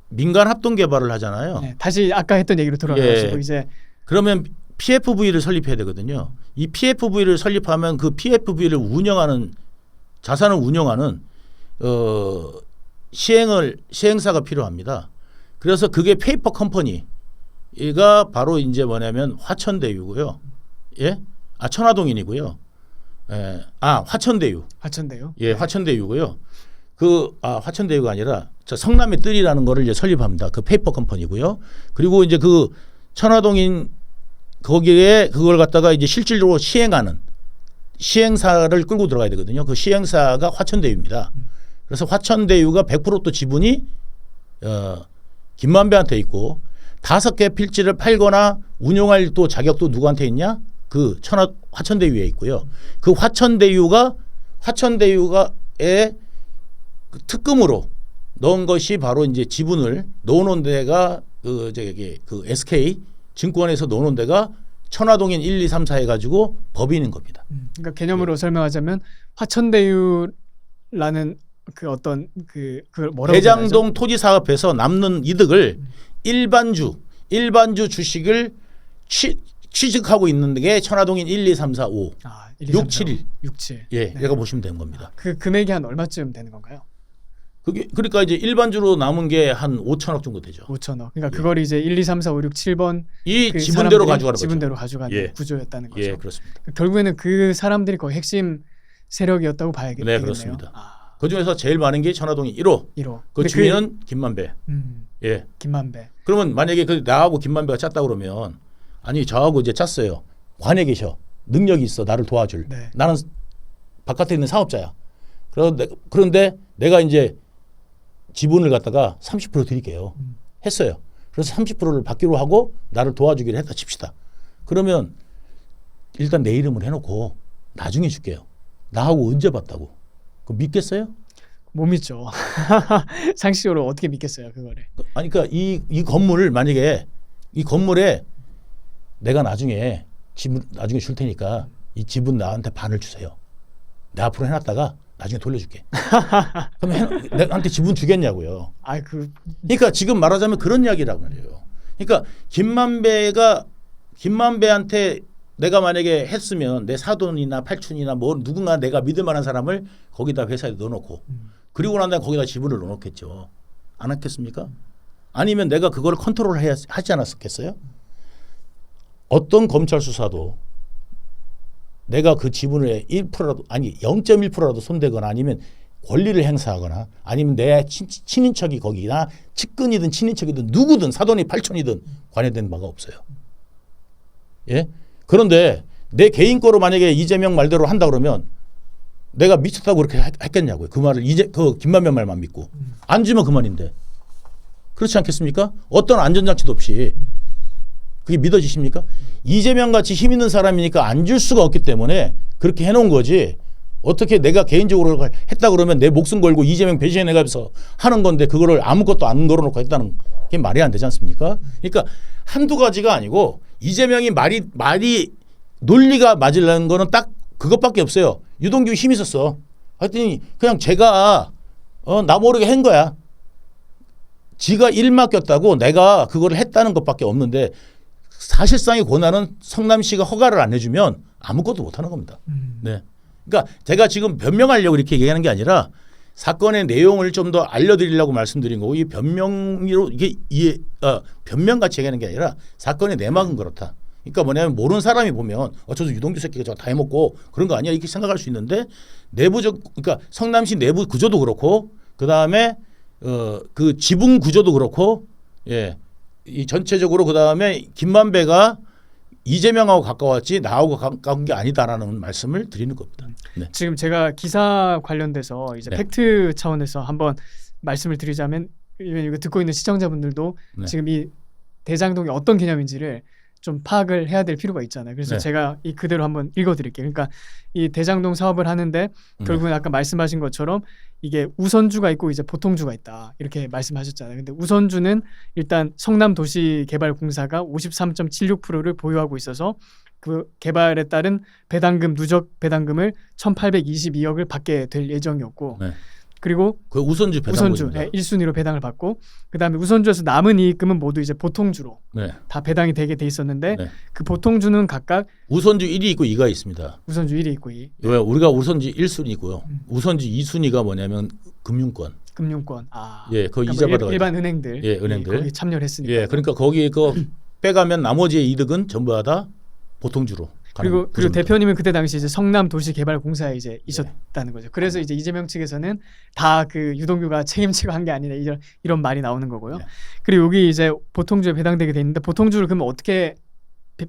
민간 합동 개발을 하잖아요. 네, 다시 아까 했던 얘기로 돌아가시고 예. 이제 그러면 PFV를 설립해야 되거든요. 이 PFV를 설립하면 그 PFV를 자산을 운영하는 시행사가 필요합니다. 그래서 그게 페이퍼 컴퍼니가 바로 이제 뭐냐면 화천대유고요. 예? 천화동인이고요. 화천대유. 화천대유. 예, 화천대유고요. 화천대유가 아니라 성남의 뜰이라는 거를 이제 설립합니다. 그 페이퍼 컴퍼니고요. 그리고 이제 그 천화동인 거기에 그걸 갖다가 이제 실질적으로 시행하는 시행사를 끌고 들어가야 되거든요. 그 시행사가 화천대유입니다. 그래서 화천대유가 100%또 지분이 김만배한테 있고 5개 필지를 팔거나 운용할 또 자격도 누구한테 있냐? 그 화천대유에 있고요. 그 화천대유가의 그 특금으로 넣은 것이 바로 이제 지분을 넣어놓은 데가 그 SK 증권에서 넣어놓은 데가 천화동인 1, 2, 3, 4 해가지고 법인인 겁니다. 그러니까 개념으로 설명하자면 화천대유라는 그 어떤 그걸 뭐라고 대장동 토지 사업에서 남는 이득을 일반주 주식을 취득하고 있는 게 천화동인 1, 2, 3, 4, 5, 1, 2, 6, 3, 4, 7일. 6, 7. 예, 내가 보시면 되는 겁니다. 그 금액이 한 얼마쯤 되는 건가요? 그러니까 이제 일반주로 남은 게 한 5천억 정도 되죠. 5천억. 그러니까 그걸 이제 1, 2, 3, 4, 5, 6, 7번 이 지분대로 가져가는 지분대로 가져가는 예. 구조였다는 거죠. 예, 그렇습니다. 결국에는 그 사람들이 거의 핵심 세력이었다고 봐야겠네요. 네, 그렇습니다. 그 중에서 제일 많은 게 천화동인 1호. 1호. 그 주인은 김만배. 예. 김만배. 그러면 만약에 나하고 김만배가 짰다 그러면 아니 저하고 이제 짰어요. 관에 계셔. 능력이 있어. 나를 도와줄. 네. 나는 바깥에 있는 사업자야. 그런데 내가 이제 지분을 갖다가 30% 드릴게요. 했어요. 그래서 30%를 받기로 하고 나를 도와주기로 했다 칩시다. 그러면 일단 내 이름을 해놓고 나중에 줄게요. 나하고 언제 봤다고. 그거 믿겠어요? 못 믿죠. 상식적으로 어떻게 믿겠어요, 그거를. 아니 그러니까 이 건물을 만약에 이 건물에 내가 나중에 줄 테니까 이 지분 나한테 반을 주세요. 내가 앞으로 해놨다가 나중에 돌려줄게. 그럼 내한테 지분 주겠냐고요. 그러니까 지금 말하자면 그런 이야기라고 말이에요. 그러니까 김만배한테 내가 만약에 했으면 내 사돈이나 팔촌이나 뭐 누군가 내가 믿을 만한 사람을 거기다 회사에 넣어놓고 그리고 난 다음에 거기다 지분을 넣어놓겠죠. 안 했겠습니까? 아니면 내가 그걸 하지 않았겠어요? 어떤 검찰 수사도 내가 그 지분의 1%라도 아니 0.1%라도 손대거나 아니면 권리를 행사하거나 아니면 내 친인척이 거기나 측근이든 친인척이든 누구든 사돈이 팔촌이든 관여된 바가 없어요. 예? 그런데 내 개인 거로 만약에 이재명 말대로 한다 그러면 내가 미쳤다고 그렇게 했겠냐고요. 그 말을 그 김만배 말만 믿고 안 주면 그만인데 그렇지 않겠습니까? 어떤 안전장치도 없이 그게 믿어지십니까? 이재명 같이 힘 있는 사람이니까 안 줄 수가 없기 때문에 그렇게 해놓은 거지. 어떻게 내가 개인적으로 했다 그러면 내 목숨 걸고 이재명 배신해가면서 하는 건데 그거를 아무것도 안 걸어놓고 했다는 게 말이 안 되지 않습니까? 그러니까 한두 가지가 아니고 이재명이 말이 논리가 맞으려는 거는 딱 그것밖에 없어요. 유동규 힘이 있었어. 하여튼 그냥 제가 나 모르게 한 거야. 지가 일 맡겼다고 내가 그거를 했다는 것밖에 없는데 사실상의 권한은 성남시가 허가를 안 해주면 아무것도 못하는 겁니다. 네. 그러니까 제가 지금 변명하려고 이렇게 얘기하는 게 아니라 사건의 내용을 좀 더 알려드리려고 말씀드린 거고 이 변명으로 이게 변명같이 얘기하는 게 아니라 사건의 내막은 그렇다. 그러니까 뭐냐면 모르는 사람이 보면 저도 유동규 새끼가 저거 다 해먹고 그런 거 아니야 이렇게 생각할 수 있는데 그러니까 성남시 내부 구조도 그렇고 그 다음에 그 지분 구조도 그렇고 예. 이 전체적으로 그 다음에 김만배가 이재명하고 가까웠지 나하고 가까운 게 아니다라는 말씀을 드리는 겁니다. 네. 지금 제가 기사 관련돼서 이제 네. 팩트 차원에서 한번 말씀을 드리자면 이거 듣고 있는 시청자분들도 네. 지금 이 대장동이 어떤 개념인지를 좀 파악을 해야 될 필요가 있잖아요. 그래서 네. 제가 이 그대로 한번 읽어드릴게요. 그러니까 이 대장동 사업을 하는데 결국은 아까 말씀하신 것처럼 이게 우선주가 있고 이제 보통주가 있다 이렇게 말씀하셨잖아요. 근데 우선주는 일단 성남도시개발공사가 53.76%를 보유하고 있어서 그 개발에 따른 배당금 누적 배당금을 1,822억을 받게 될 예정이었고 네. 그리고 그 우선주 우선주 배당금입니다. 1순위로 배당을 받고 그다음에 우선주에서 남은 이익금은 모두 이제 보통주로 네. 다 배당이 되게 돼 있었는데 네. 그 보통주는 각각 우선주 1위 있고 2가 있습니다. 우선주 1위 있고 2 왜 우리가 우선주 1순위고요. 우선주 2순위가 뭐냐면 금융권. 금융권 예, 그 그러니까 이자 뭐 받아. 일반 은행들 예, 은행들. 거기 참여를 했으니까 예, 그러니까 거기 그 빼가면 나머지의 이득은 전부 다 보통주로 가는 그리고 구조입니다. 대표님은 그때 당시 이제 성남도시개발공사에 이제 있었다는 거죠. 그래서 이제 이재명 측에서는 다 그 유동규가 책임지고 한 게 아니라 이런 말이 나오는 거고요. 네. 그리고 여기 이제 보통주에 배당되게 돼 있는데 보통주를 그러면 어떻게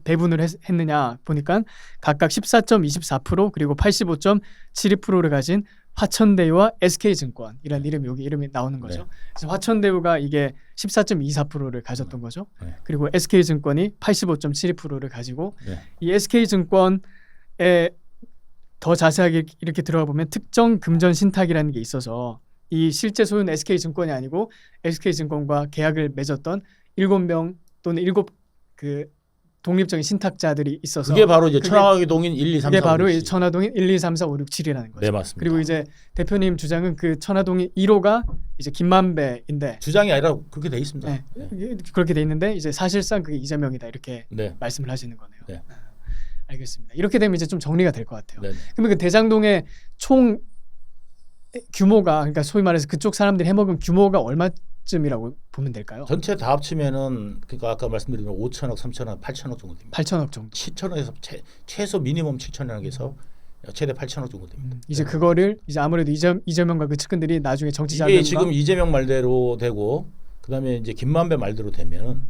배분을 했느냐 보니까 각각 14.24% 그리고 85.72%를 가진 화천대유와 SK증권이라는 이름이 나오는 거죠. 네. 그래서 화천대유가 이게 14.24%를 가졌던 거죠. 네. 그리고 SK증권이 85.72%를 가지고 네. 이 SK증권에 더 자세하게 이렇게 들어가 보면 특정 금전 신탁이라는 게 있어서 이 실제 소유는 SK증권이 아니고 SK증권과 계약을 맺었던 7명 또는 7그 독립적인 신탁자들이 있어서 그게 바로 이제 천하동인 1, 2, 3, 4, 그게 5, 바로 6, 이 7. 천화동인 1, 2, 3, 4, 5, 6, 7이라는 거죠. 네, 맞습니다. 그리고 이제 대표님 주장은 그 천화동인 1호가 이제 김만배인데 주장이 아니라 그렇게 돼 있습니다. 네, 네. 그렇게 돼 있는데 이제 사실상 그게 이재명이다 이렇게 네. 말씀을 하시는 거네요. 네. 알겠습니다. 이렇게 되면 이제 좀 정리가 될 것 같아요. 네. 그러면 그 대장동의 총 규모가 그러니까 소위 말해서 그쪽 사람들이 해먹은 규모가 얼마쯤이라고 보면 될까요? 전체 다 합치면은 그러니까 아까 말씀드린 5천억, 3천억, 8천억 정도 됩니다. 8천억 정도. 7천억에서 최소 미니멈 7천억에서 최대 8천억 정도 됩니다. 이제 그거를 이제 아무래도 이재명과 그 측근들이 나중에 정치 이게 자금과 지금 이재명 말대로 되고 그다음에 이제 김만배 말대로 되면은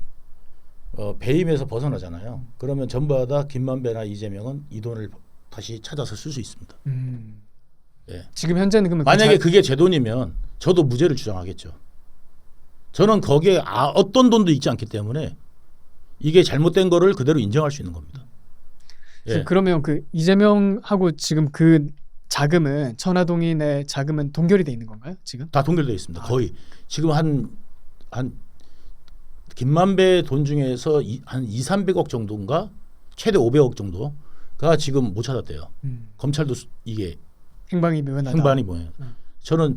배임에서 벗어나잖아요. 그러면 전부 다 김만배나 이재명은 이 돈을 다시 찾아서 쓸 수 있습니다. 예. 지금 현재는 그러면 만약에 그게 제 돈이면 저도 무죄를 주장하겠죠. 저는 거기에 어떤 돈도 있지 않기 때문에 이게 잘못된 거를 그대로 인정할 수 있는 겁니다. 예. 그러면 그 이재명하고 지금 그 자금은 천화동인의 자금은 동결이 돼 있는 건가요? 지금? 다 동결되어 있습니다. 거의 지금 한 김만배 돈 중에서 한 2, 300억 정도인가 최대 500억 정도가 지금 못 찾았대요. 검찰도 이게 행방이 묘연하다. 행방이 뭐예요? 저는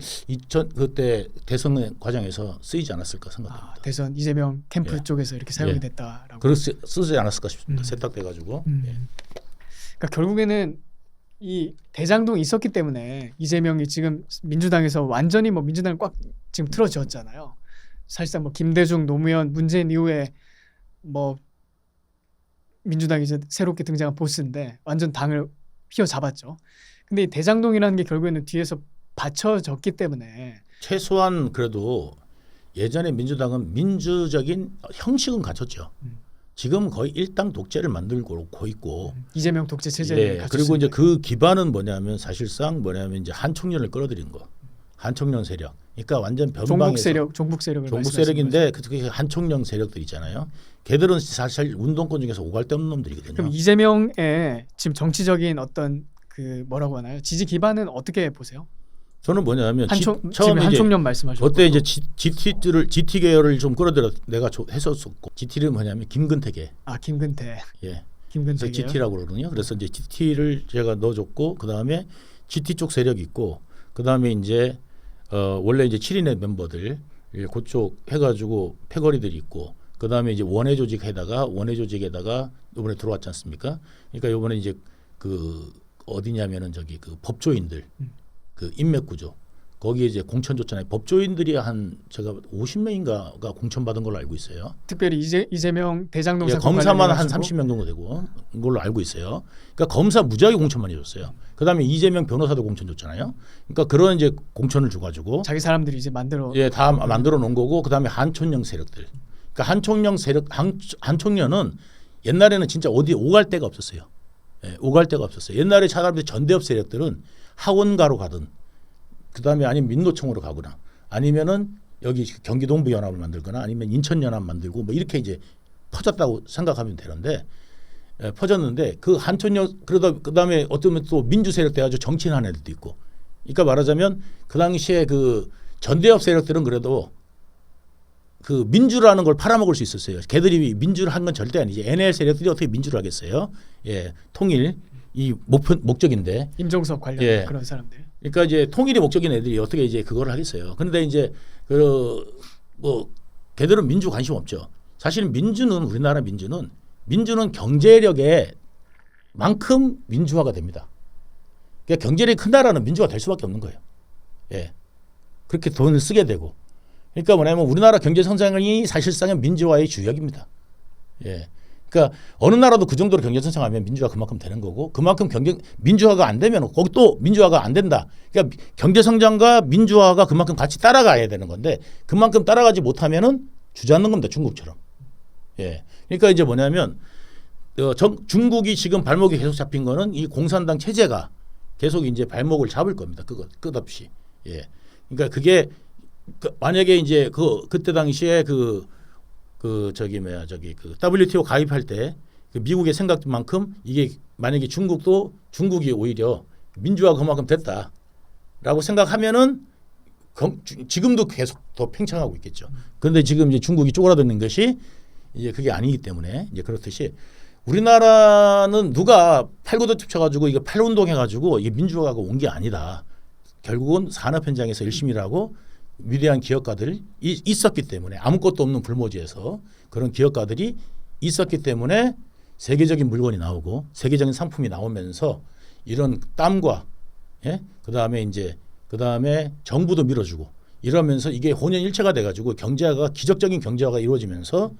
그때 대선 과정에서 쓰이지 않았을까 생각합니다. 대선 이재명 캠프 예. 쪽에서 이렇게 사용이 예. 됐다라고. 그렇게 쓰지 않았을까 싶습니다. 세탁돼가지고. 예. 그러니까 결국에는 이 대장동이 있었기 때문에 이재명이 지금 민주당에서 완전히 뭐 민주당을 꽉 지금 틀어쥐었잖아요. 사실상 뭐 김대중, 노무현, 문재인 이후에 뭐 민주당이 이제 새롭게 등장한 보스인데 완전 당을 휘어잡았죠. 근데 이 대장동이라는 게 결국에는 뒤에서 받쳐졌기 때문에 최소한 그래도 예전에 민주당은 민주적인 형식은 갖췄죠. 지금 거의 일당 독재를 만들고 놓고 있고 이재명 독재 체제를 예, 갖췄습니다. 그리고 이제 그 기반은 뭐냐면 사실상 뭐냐면 이제 한총련을 끌어들인 거. 한총련 세력. 그러니까 완전 변방에서 종북 세력을 종북 말씀하시는 세력인데 그 한총령 세력들 있잖아요. 걔들은 사실 운동권 중에서 오갈 데 없는 놈들이거든요. 그럼 이재명의 지금 정치적인 어떤 그 뭐라고 하나요? 지지 기반은 어떻게 보세요? 저는 뭐냐면 지금 처음에 이제 한총련 말씀하셨고 그때 이제 GT 계열을 좀 끌어들여 내가 했었고 GT는 뭐냐면 김근태계. 김근태. 예. 김근태. 그래서 GT라고 그러거든요. 그래서 이제 GT를 제가 넣어줬고 그 다음에 GT 쪽 세력이 있고 그 다음에 이제 원래 이제 7인의 멤버들 그쪽 해가지고 패거리들이 있고 그 다음에 이제 원외 조직에다가 이번에 들어왔지 않습니까? 그러니까 이번에 이제 그 어디냐면은 저기 그 법조인들 그 인맥구조 거기에 이제 공천 줬잖아요. 법조인들이 한 제가 50명인가가 공천 받은 걸로 알고 있어요. 특별히 이재명 대장동 예, 사건 검사만 한 관련해가지고 30명 정도 되고 걸로 알고 있어요. 그러니까 검사 무지하게 공천 많이 줬어요. 그다음에 이재명 변호사도 공천 줬잖아요. 그러니까 그런 이제 공천을 줘가지고 자기 사람들이 이제 만들어 다 만들어 놓은 거고 그다음에 한총령 세력들. 그러니까 한총령 세력 한총련은 옛날에는 진짜 어디 오갈 데가 없었어요. 예, 오갈 데가 없었어요. 옛날에 사람들이 전대업 세력들은 학원가로 가든 그다음에 아니면 민노총으로 가거나 아니면은 여기 경기동부 연합을 만들거나 아니면 인천 연합 만들고 뭐 이렇게 이제 퍼졌다고 생각하면 되는데 퍼졌는데 그 한천역 그다음에 어쩌면 또 민주 세력 돼가지고 정치인한 애들도 있고 그러니까 말하자면 그 당시에 그 전대협 세력들은 그래도 그 민주라는 걸 팔아먹을 수 있었어요. 걔들이 민주를 한 건 절대 아니지. NL 세력들이 어떻게 민주를 하겠어요? 예, 통일 이 목적인데. 임종석 관련 예. 그런 사람들. 그러니까 이제 통일이 목적인 애들이 어떻게 이제 그걸 하겠어요. 그런데 이제 그 뭐 걔들은 민주 관심 없죠. 사실 민주는 우리나라 민주는 경제력에 만큼 민주화가 됩니다. 그러니까 경제력이 큰 나라는 민주화 될 수밖에 없는 거예요. 예. 그렇게 돈을 쓰게 되고. 그러니까 뭐냐면 우리나라 경제 성장이 사실상은 민주화의 주역입니다. 예. 그러니까 어느 나라도 그 정도로 경제 성장하면 민주화 그만큼 되는 거고 그만큼 민주화가 안 되면 거기 또 민주화가 안 된다. 그러니까 경제 성장과 민주화가 그만큼 같이 따라가야 되는 건데 그만큼 따라가지 못하면은 주저앉는 겁니다. 중국처럼. 예. 그러니까 이제 뭐냐면 중국이 지금 발목이 계속 잡힌 거는 이 공산당 체제가 계속 이제 발목을 잡을 겁니다. 끝없이. 예. 그러니까 그게 만약에 이제 그때 당시에 그 WTO 가입할 때 그 미국의 생각만큼 이게 만약에 중국이 오히려 민주화가 그만큼 됐다라고 생각하면은 지금도 계속 더 팽창하고 있겠죠. 그런데 지금 이제 중국이 쪼그라드는 것이 이제 그게 아니기 때문에 이제 그렇듯이 우리나라는 누가 팔구도 쫓아가지고 이거 팔운동해가지고 이게 민주화가 온 게 아니다. 결국은 산업 현장에서 열심히 일하고 위대한 기업가들이 있었기 때문에 아무것도 없는 불모지에서 그런 기업가들이 있었기 때문에 세계적인 물건이 나오고 세계적인 상품이 나오면서 이런 땀과 그다음에 정부도 밀어주고 이러면서 이게 혼연일체가 돼가지고 기적적인 경제화가 이루어지면서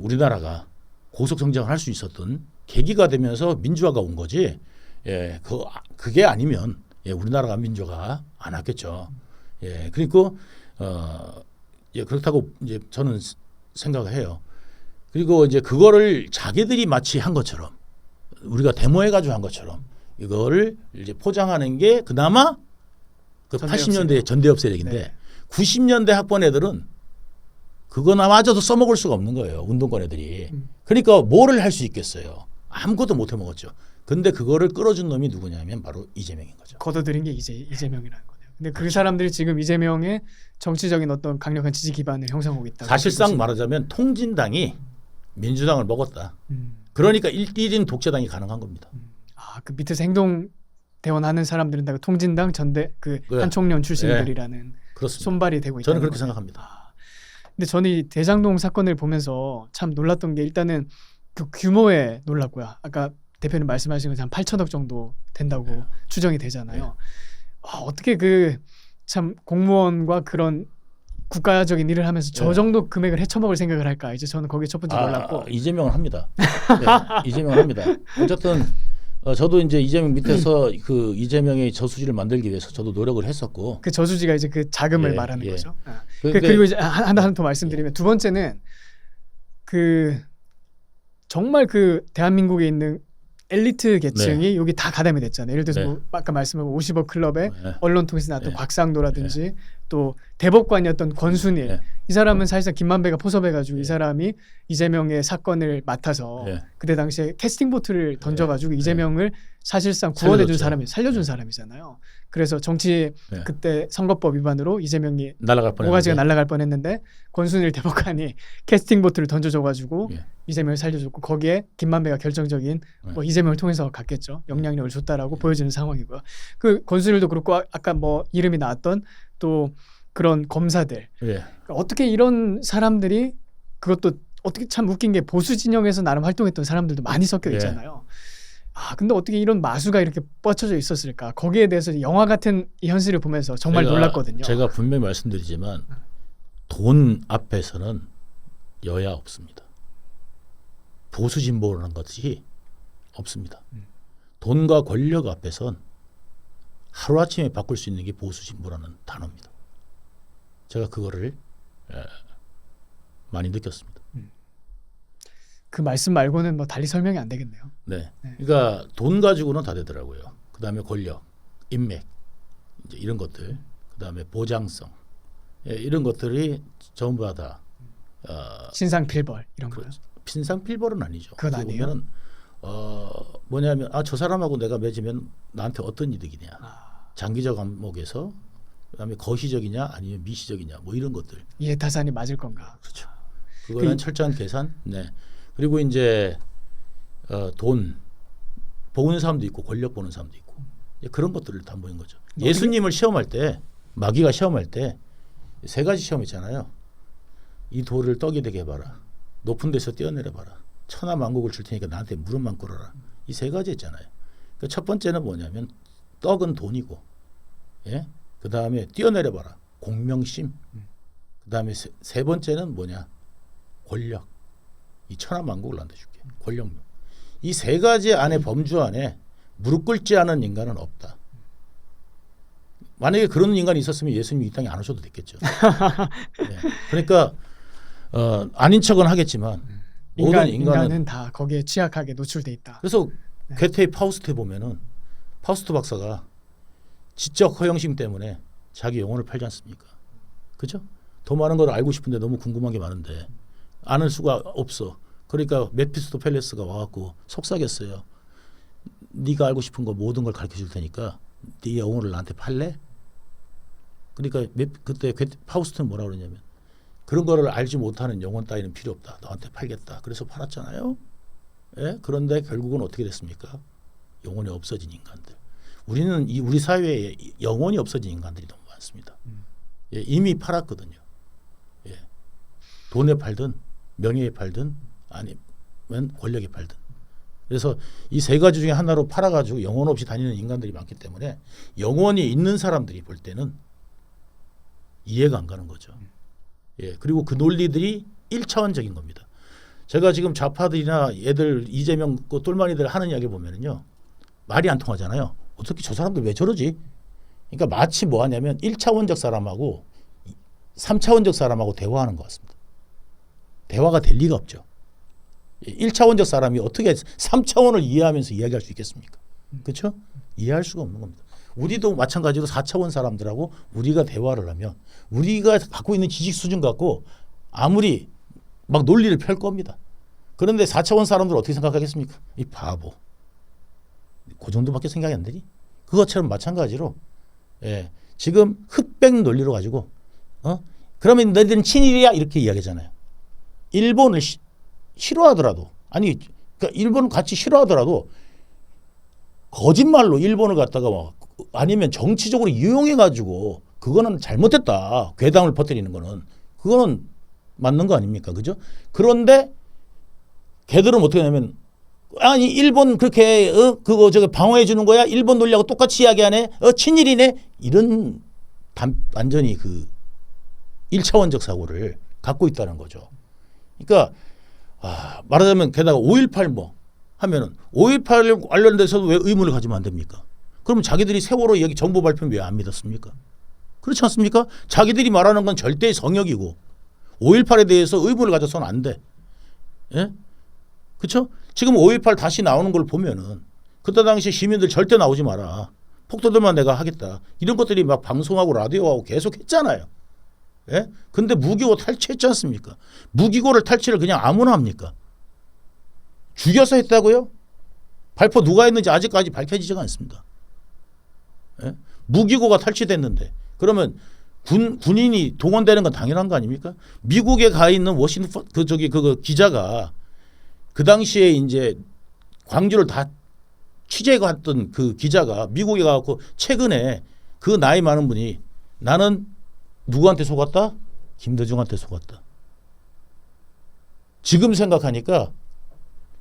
우리나라가 고속 성장을 할 수 있었던 계기가 되면서 민주화가 온 거지. 그게 아니면 우리나라가 민주화가 안 왔겠죠. 그리고 그렇다고 이제 저는 생각을 해요. 그리고 이제 그거를 자기들이 마치 한 것처럼 우리가 데모해가지고 한 것처럼 이거를 이제 포장하는 게 그나마 그 80년대 전대협 세력인데 네. 90년대 학번 애들은 그거나마저도 써먹을 수가 없는 거예요. 운동권 애들이. 그러니까 뭐를 할 수 있겠어요. 아무것도 못 해먹었죠. 근데 그거를 끌어준 놈이 누구냐면 바로 이재명인 거죠. 걷어들인 게 이재명이라는 거네요. 근데 그 사람들이 지금 이재명의 정치적인 어떤 강력한 지지 기반을 형성하고 있다. 사실상 말하자면 통진당이 민주당을 먹었다. 그러니까 1인 독재당이 가능한 겁니다. 그 밑에서 행동 대원하는 사람들은 다 통진당 전대 한총련 출신들이라는 그렇습니다. 손발이 되고 있다. 저는 그렇게 생각합니다. 근데 저는 이 대장동 사건을 보면서 참 놀랐던 게 일단은 그 규모에 놀랐고요. 아까 대표님 말씀하신 것처럼 8천억 정도 된다고 추정이 되잖아요. 어떻게 참 공무원과 그런 국가적인 일을 하면서 저 정도 금액을 헤쳐먹을 생각을 할까? 이제 저는 거기에 첫 번째 놀랐고. 이재명은 합니다. 이재명은 합니다. 어쨌든 저도 이제 이재명 밑에서 그 이재명의 저수지를 만들기 위해서 저도 노력을 했었고. 그 저수지가 이제 그 자금을 말하는 거죠. 그리고 이제 하나 더 말씀드리면 두 번째는 정말 대한민국에 있는 엘리트 계층이 여기 다 가담이 됐잖아요. 예를 들어서 뭐 아까 말씀한 50억 클럽의 언론 통해서 나왔던 곽상도라든지 또 대법관이었던 권순일 이 사람은 사실상 김만배가 포섭해가지고 이 사람이 이재명의 사건을 맡아서 그때 당시에 캐스팅 보트를 던져가지고 이재명을 사실상 구원해준 사람이 살려준 사람이잖아요. 그래서 정치 그때 선거법 위반으로 이재명이 모가지가 날아갈 뻔했는데 권순일 대법관이 캐스팅 보트를 던져줘가지고 이재명을 살려줬고 거기에 김만배가 결정적인 뭐 이재명을 통해서 갔겠죠. 영향력을 줬다라고 보여지는 상황이고요. 그 권순일도 그렇고 아까 뭐 이름이 나왔던 또 그런 검사들 어떻게 이런 사람들이 그것도 어떻게 참 웃긴 게 보수 진영에서 나름 활동했던 사람들도 많이 섞여 있잖아요. 근데 어떻게 이런 마수가 이렇게 뻗쳐져 있었을까? 거기에 대해서 영화 같은 이 현실을 보면서 정말 놀랐거든요. 제가 분명히 말씀드리지만 돈 앞에서는 여야 없습니다. 보수 진보라는 것이 없습니다. 돈과 권력 앞에선 하루아침에 바꿀 수 있는 게 보수 진보라는 단어입니다. 제가 그거를 많이 느꼈습니다. 그 말씀 말고는 뭐 달리 설명이 안 되겠네요. 네. 그러니까 돈 가지고는 다 되더라고요. 그다음에 권력, 인맥, 이제 이런 것들, 그다음에 보장성, 이런 것들이 전부 다 신상필벌 이런 거요. 신상필벌은 아니죠. 그건 아니에요. 보면은 뭐냐면 저 사람하고 내가 맺으면 나한테 어떤 이득이냐. 장기적 안목에서 그다음에 거시적이냐 아니면 미시적이냐 뭐 이런 것들. 이해타산이 맞을 건가? 그렇죠. 그거는 철저한 계산. 네. 그리고 이제 돈 보는 사람도 있고 권력 보는 사람도 있고 그런 것들을 다 보는 거죠. 예수님을 시험할 때 마귀가 시험할 때 세 가지 시험 있잖아요. 이 돌을 떡이 되게 해봐라. 높은 데서 뛰어내려봐라. 천하만국을 줄 테니까 나한테 무릎만 꿇어라. 이 세 가지 있잖아요. 그 첫 번째는 뭐냐면 떡은 돈이고, 예? 그 다음에 뛰어내려봐라. 공명심. 그 다음에 세 번째는 뭐냐? 권력. 이 천하만국을 나한테 줄게. 권력. 이 세 가지 안에 범주 안에 무릎 꿇지 않은 인간은 없다. 만약에 그런 인간이 있었으면 예수님이 이 땅에 안 오셔도 됐겠죠. 네. 그러니까 아닌 척은 하겠지만 모든 인간은 다 거기에 취약하게 노출돼 있다. 그래서 네. 괴테의 파우스트에 보면은 파우스트 박사가 지적 허영심 때문에 자기 영혼을 팔지 않습니까? 그죠? 더 많은 걸 알고 싶은데 너무 궁금한 게 많은데 아는 수가 없어. 그러니까 메피스토펠레스가 와갖고 속삭였어요. 네가 알고 싶은 거 모든 걸 가르쳐 줄 테니까 네 영혼을 나한테 팔래? 그러니까 그때 파우스트는 뭐라 그러냐면 그런 거를 알지 못하는 영혼 따위는 필요 없다. 너한테 팔겠다. 그래서 팔았잖아요. 예? 그런데 결국은 어떻게 됐습니까? 영혼이 없어진 인간들. 우리는 우리 사회에 영혼이 없어진 인간들이 너무 많습니다. 예, 이미 팔았거든요. 예. 돈에 팔든 명예에 팔든 아니면 권력에 팔든. 그래서 이 세 가지 중에 하나로 팔아가지고 영혼 없이 다니는 인간들이 많기 때문에 영혼이 있는 사람들이 볼 때는 이해가 안 가는 거죠. 예, 그리고 그 논리들이 1차원적인 겁니다. 제가 지금 좌파들이나 얘들 이재명 그 똘마니들 하는 이야기 보면은요 말이 안 통하잖아요. 어떻게 저 사람들 왜 저러지? 그러니까 마치 뭐 하냐면 1차원적 사람하고 3차원적 사람하고 대화하는 것 같습니다. 대화가 될 리가 없죠. 1차원적 사람이 어떻게 3차원을 이해하면서 이야기할 수 있겠습니까? 그렇죠? 이해할 수가 없는 겁니다. 우리도 마찬가지로 4차원 사람들하고 우리가 대화를 하면 우리가 갖고 있는 지식 수준 갖고 아무리 막 논리를 펼 겁니다. 그런데 4차원 사람들 어떻게 생각하겠습니까? 이 바보. 그 정도밖에 생각이 안 되니? 그것처럼 마찬가지로 예, 지금 흑백 논리로 가지고 그러면 너희들은 친일이야 이렇게 이야기하잖아요. 일본을 싫어하더라도 아니 그러니까 일본 같이 싫어하더라도 거짓말로 일본을 갖다가 막 아니면 정치적으로 이용해 가지고 그거는 잘못됐다. 괴담을 퍼뜨리는 거는 그거는 맞는 거 아닙니까? 그죠? 그런데 걔들은 어떻게 하냐면 아니 일본 그렇게 그거 저기 방어해 주는 거야? 일본 논리하고 똑같이 이야기하네. 친일이네. 이런 완전히 그 1차원적 사고를 갖고 있다는 거죠. 그러니까 말하자면 게다가 5.18 뭐 하면은 5.18 관련돼서도 왜 의문을 가지면 안 됩니까? 그럼 자기들이 세월호 여기 정보 발표 왜 안 믿었습니까? 그렇지 않습니까? 자기들이 말하는 건 절대 성역이고 5.18에 대해서 의문을 가져서는 안 돼. 예? 그렇죠? 지금 5.18 다시 나오는 걸 보면은 그때 당시 시민들 절대 나오지 마라. 폭도들만 내가 하겠다. 이런 것들이 막 방송하고 라디오하고 계속 했잖아요. 예? 근데 무기고 탈취했지 않습니까? 무기고를 탈취를 그냥 아무나 합니까? 죽여서 했다고요? 발포 누가 했는지 아직까지 밝혀지지가 않습니다. 예? 무기고가 탈취됐는데 그러면 군인이 동원되는 건 당연한 거 아닙니까? 미국에 가 있는 워싱턴 그 기자가 그 당시에 이제 광주를 다 취재해 갔던 그 기자가 미국에 가고 최근에 그 나이 많은 분이 나는 누구한테 속았다? 김대중한테 속았다. 지금 생각하니까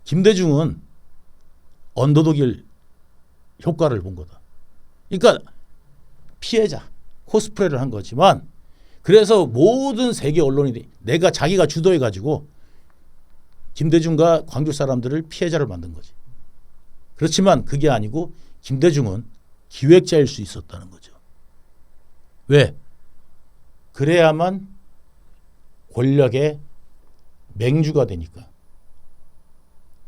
김대중은 언더독일 효과를 본 거다. 그러니까 피해자 코스프레를 한 거지만 그래서 모든 세계 언론이 자기가 주도해 가지고 김대중과 광주 사람들을 피해자를 만든 거지. 그렇지만 그게 아니고 김대중은 기획자일 수 있었다는 거죠. 왜? 그래야만 권력의 맹주가 되니까.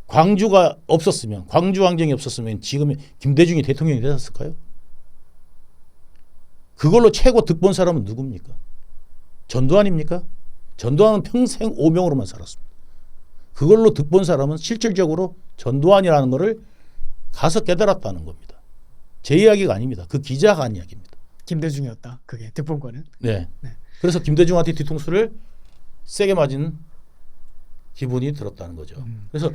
광주가 없었으면 광주 왕정이 없었으면 지금 김대중이 대통령이 되었을까요? 그걸로 최고 득본 사람은 누굽니까? 전두환입니까? 전두환은 평생 오명으로만 살았습니다. 그걸로 득본 사람은 실질적으로 전두환이라는 것을 가서 깨달았다는 겁니다. 제 이야기가 아닙니다. 그 기자가 한 이야기입니다. 김대중이었다. 그게 득본권은. 네. 네. 그래서 김대중한테 뒤통수를 세게 맞은 기분이 들었다는 거죠. 그래서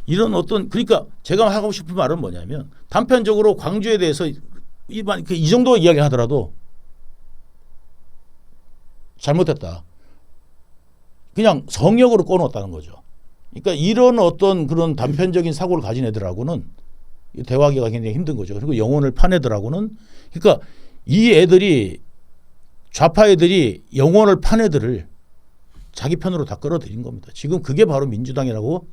이런 어떤 그러니까 제가 하고 싶은 말은 뭐냐면 단편적으로 광주에 대해서 이 정도 이야기 하더라도 잘못했다. 그냥 성역으로 꺼놓았다는 거죠. 그러니까 이런 어떤 그런 단편적인 사고를 가진 애들하고는 대화하기가 굉장히 힘든 거죠. 그리고 영혼을 판 애들하고는 그러니까 이 애들이 좌파 애들이 영혼을 판 애들을 자기 편으로 다 끌어들인 겁니다. 지금 그게 바로 민주당이라고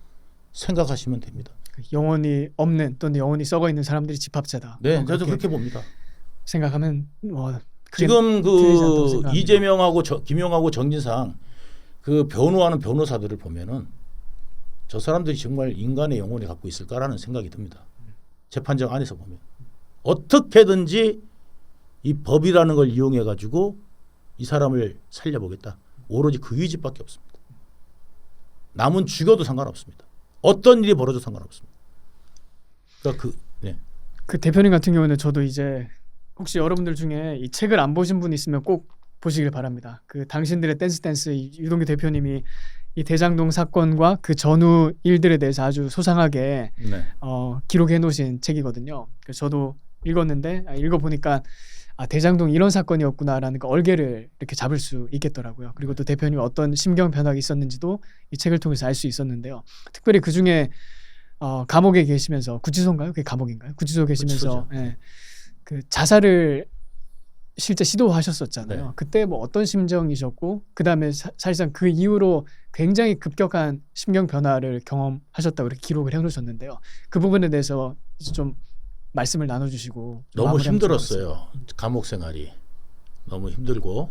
생각하시면 됩니다. 영혼이 없는 또는 영혼이 썩어 있는 사람들이 집합자다. 네, 저도 그렇게 봅니다. 생각하면 뭐 지금 틀리지 않다고 그 생각합니다. 이재명하고 김용하고 정진상 그 변호하는 변호사들을 보면은 저 사람들이 정말 인간의 영혼을 갖고 있을까라는 생각이 듭니다. 재판장 안에서 보면 어떻게든지 이 법이라는 걸 이용해 가지고 이 사람을 살려보겠다. 오로지 그 의지밖에 없습니다. 남은 죽여도 상관없습니다. 어떤 일이 벌어져도 상관없습니다. 그러니까 그 대표님 같은 경우는 저도 이제 혹시 여러분들 중에 이 책을 안 보신 분 있으면 꼭 보시길 바랍니다. 그 당신들의 댄스 유동규 대표님이 이 대장동 사건과 그 전후 일들에 대해서 아주 소상하게 네. 기록해 놓으신 책이거든요. 그래서 저도 읽었는데 읽어보니까 대장동 이런 사건이었구나라는 그 얼개를 이렇게 잡을 수 있겠더라고요. 그리고 또 대표님이 어떤 심경 변화가 있었는지도 이 책을 통해서 알 수 있었는데요. 특별히 그 중에 감옥에 계시면서 구치소인가요? 그게 감옥인가요? 구치소 계시면서 그 자살을 실제 시도하셨었잖아요. 네. 그때 뭐 어떤 심정이셨고 그다음에 사실상 그 이후로 굉장히 급격한 심경 변화를 경험하셨다고 이렇게 기록을 해놓으셨는데요. 그 부분에 대해서 좀 말씀을 나눠주시고 너무 힘들었어요. 감옥 생활이 너무 힘들고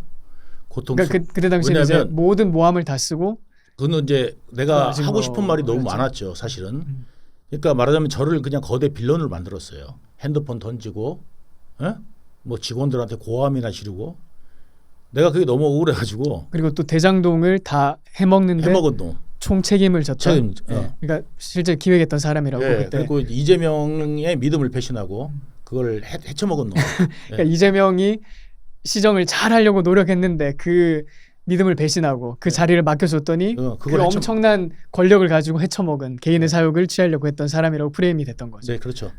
고통스러워. 그러니까 그때 당시에 이제 모든 모함을 다 쓰고 그는 이제 내가 하고 싶은 말이 너무 그렇죠. 많았죠, 사실은. 그러니까 말하자면 저를 그냥 거대 빌런을 만들었어요. 핸드폰 던지고, 뭐 직원들한테 고함이나 지르고. 내가 그게 너무 억울해가지고. 그리고 또 대장동을 다 해먹는데 해먹은 놈. 총 책임을 졌던. 책임. 그러니까 실제 기획했던 사람이라고 그때. 그리고 이재명의 믿음을 배신하고 그걸 헤쳐먹은 놈. 그러니까 이재명이 시정을 잘 하려고 노력했는데 그 믿음을 배신하고 그 자리를 맡겨줬더니 그 엄청난 권력을 가지고 헤쳐먹은 개인의 사욕을 취하려고 했던 사람이라고 프레임이 됐던 거죠. 네, 그렇죠.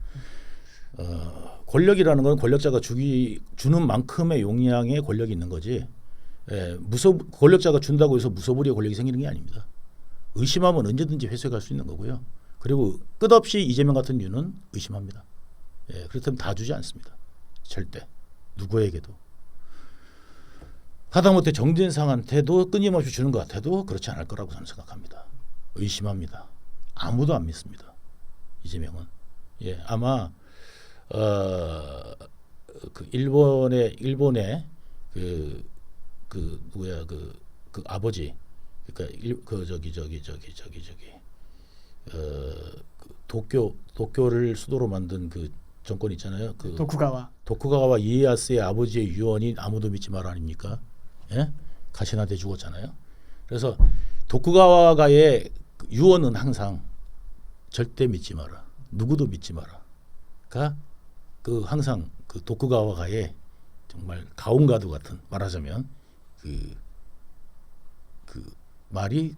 권력이라는 건 권력자가 주는 만큼의 용량의 권력이 있는 거지. 권력자가 준다고 해서 무소불위의 권력이 생기는 게 아닙니다. 의심하면 언제든지 회수해갈 수 있는 거고요. 그리고 끝없이 이재명 같은 류는 의심합니다. 그렇다면 다 주지 않습니다. 절대. 누구에게도. 하다못해 정진상한테도 끊임없이 주는 것 같아도 그렇지 않을 거라고 저는 생각합니다. 의심합니다. 아무도 안 믿습니다. 이재명은. 아마 그 일본의 그 누구야 그 아버지 그러니까 도쿄를 수도로 만든 그 정권 있잖아요. 그 도쿠가와 이에야스의 아버지의 유언이 아무도 믿지 마라 아닙니까? 가신한테 죽었잖아요. 그래서 도쿠가와가의 유언은 항상 절대 믿지 마라. 누구도 믿지 마라.가 그 항상 그 도쿠가와가의 정말 가온가도 같은 말하자면 그 말이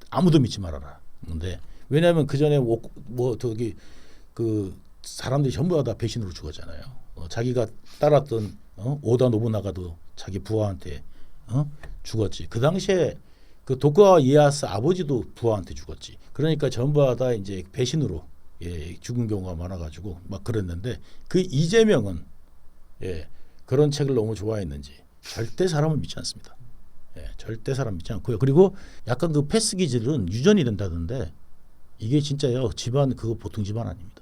아무도 믿지 말아라. 근데 왜냐하면 그 전에 뭐 저기 그 사람들이 전부 다 배신으로 죽었잖아요. 자기가 따랐던 오다 노부나가도 자기 부하한테 죽었지. 그 당시에 그 도쿠가와 이에야스 아버지도 부하한테 죽었지. 그러니까 전부 다 이제 배신으로 죽은 경우가 많아가지고 막 그랬는데 그 이재명은 그런 책을 너무 좋아했는지 절대 사람을 믿지 않습니다. 절대 사람 믿지 않고요. 그리고 약간 그 패스 기질은 유전이 된다던데 이게 진짜요. 집안 그거 보통 집안 아닙니다.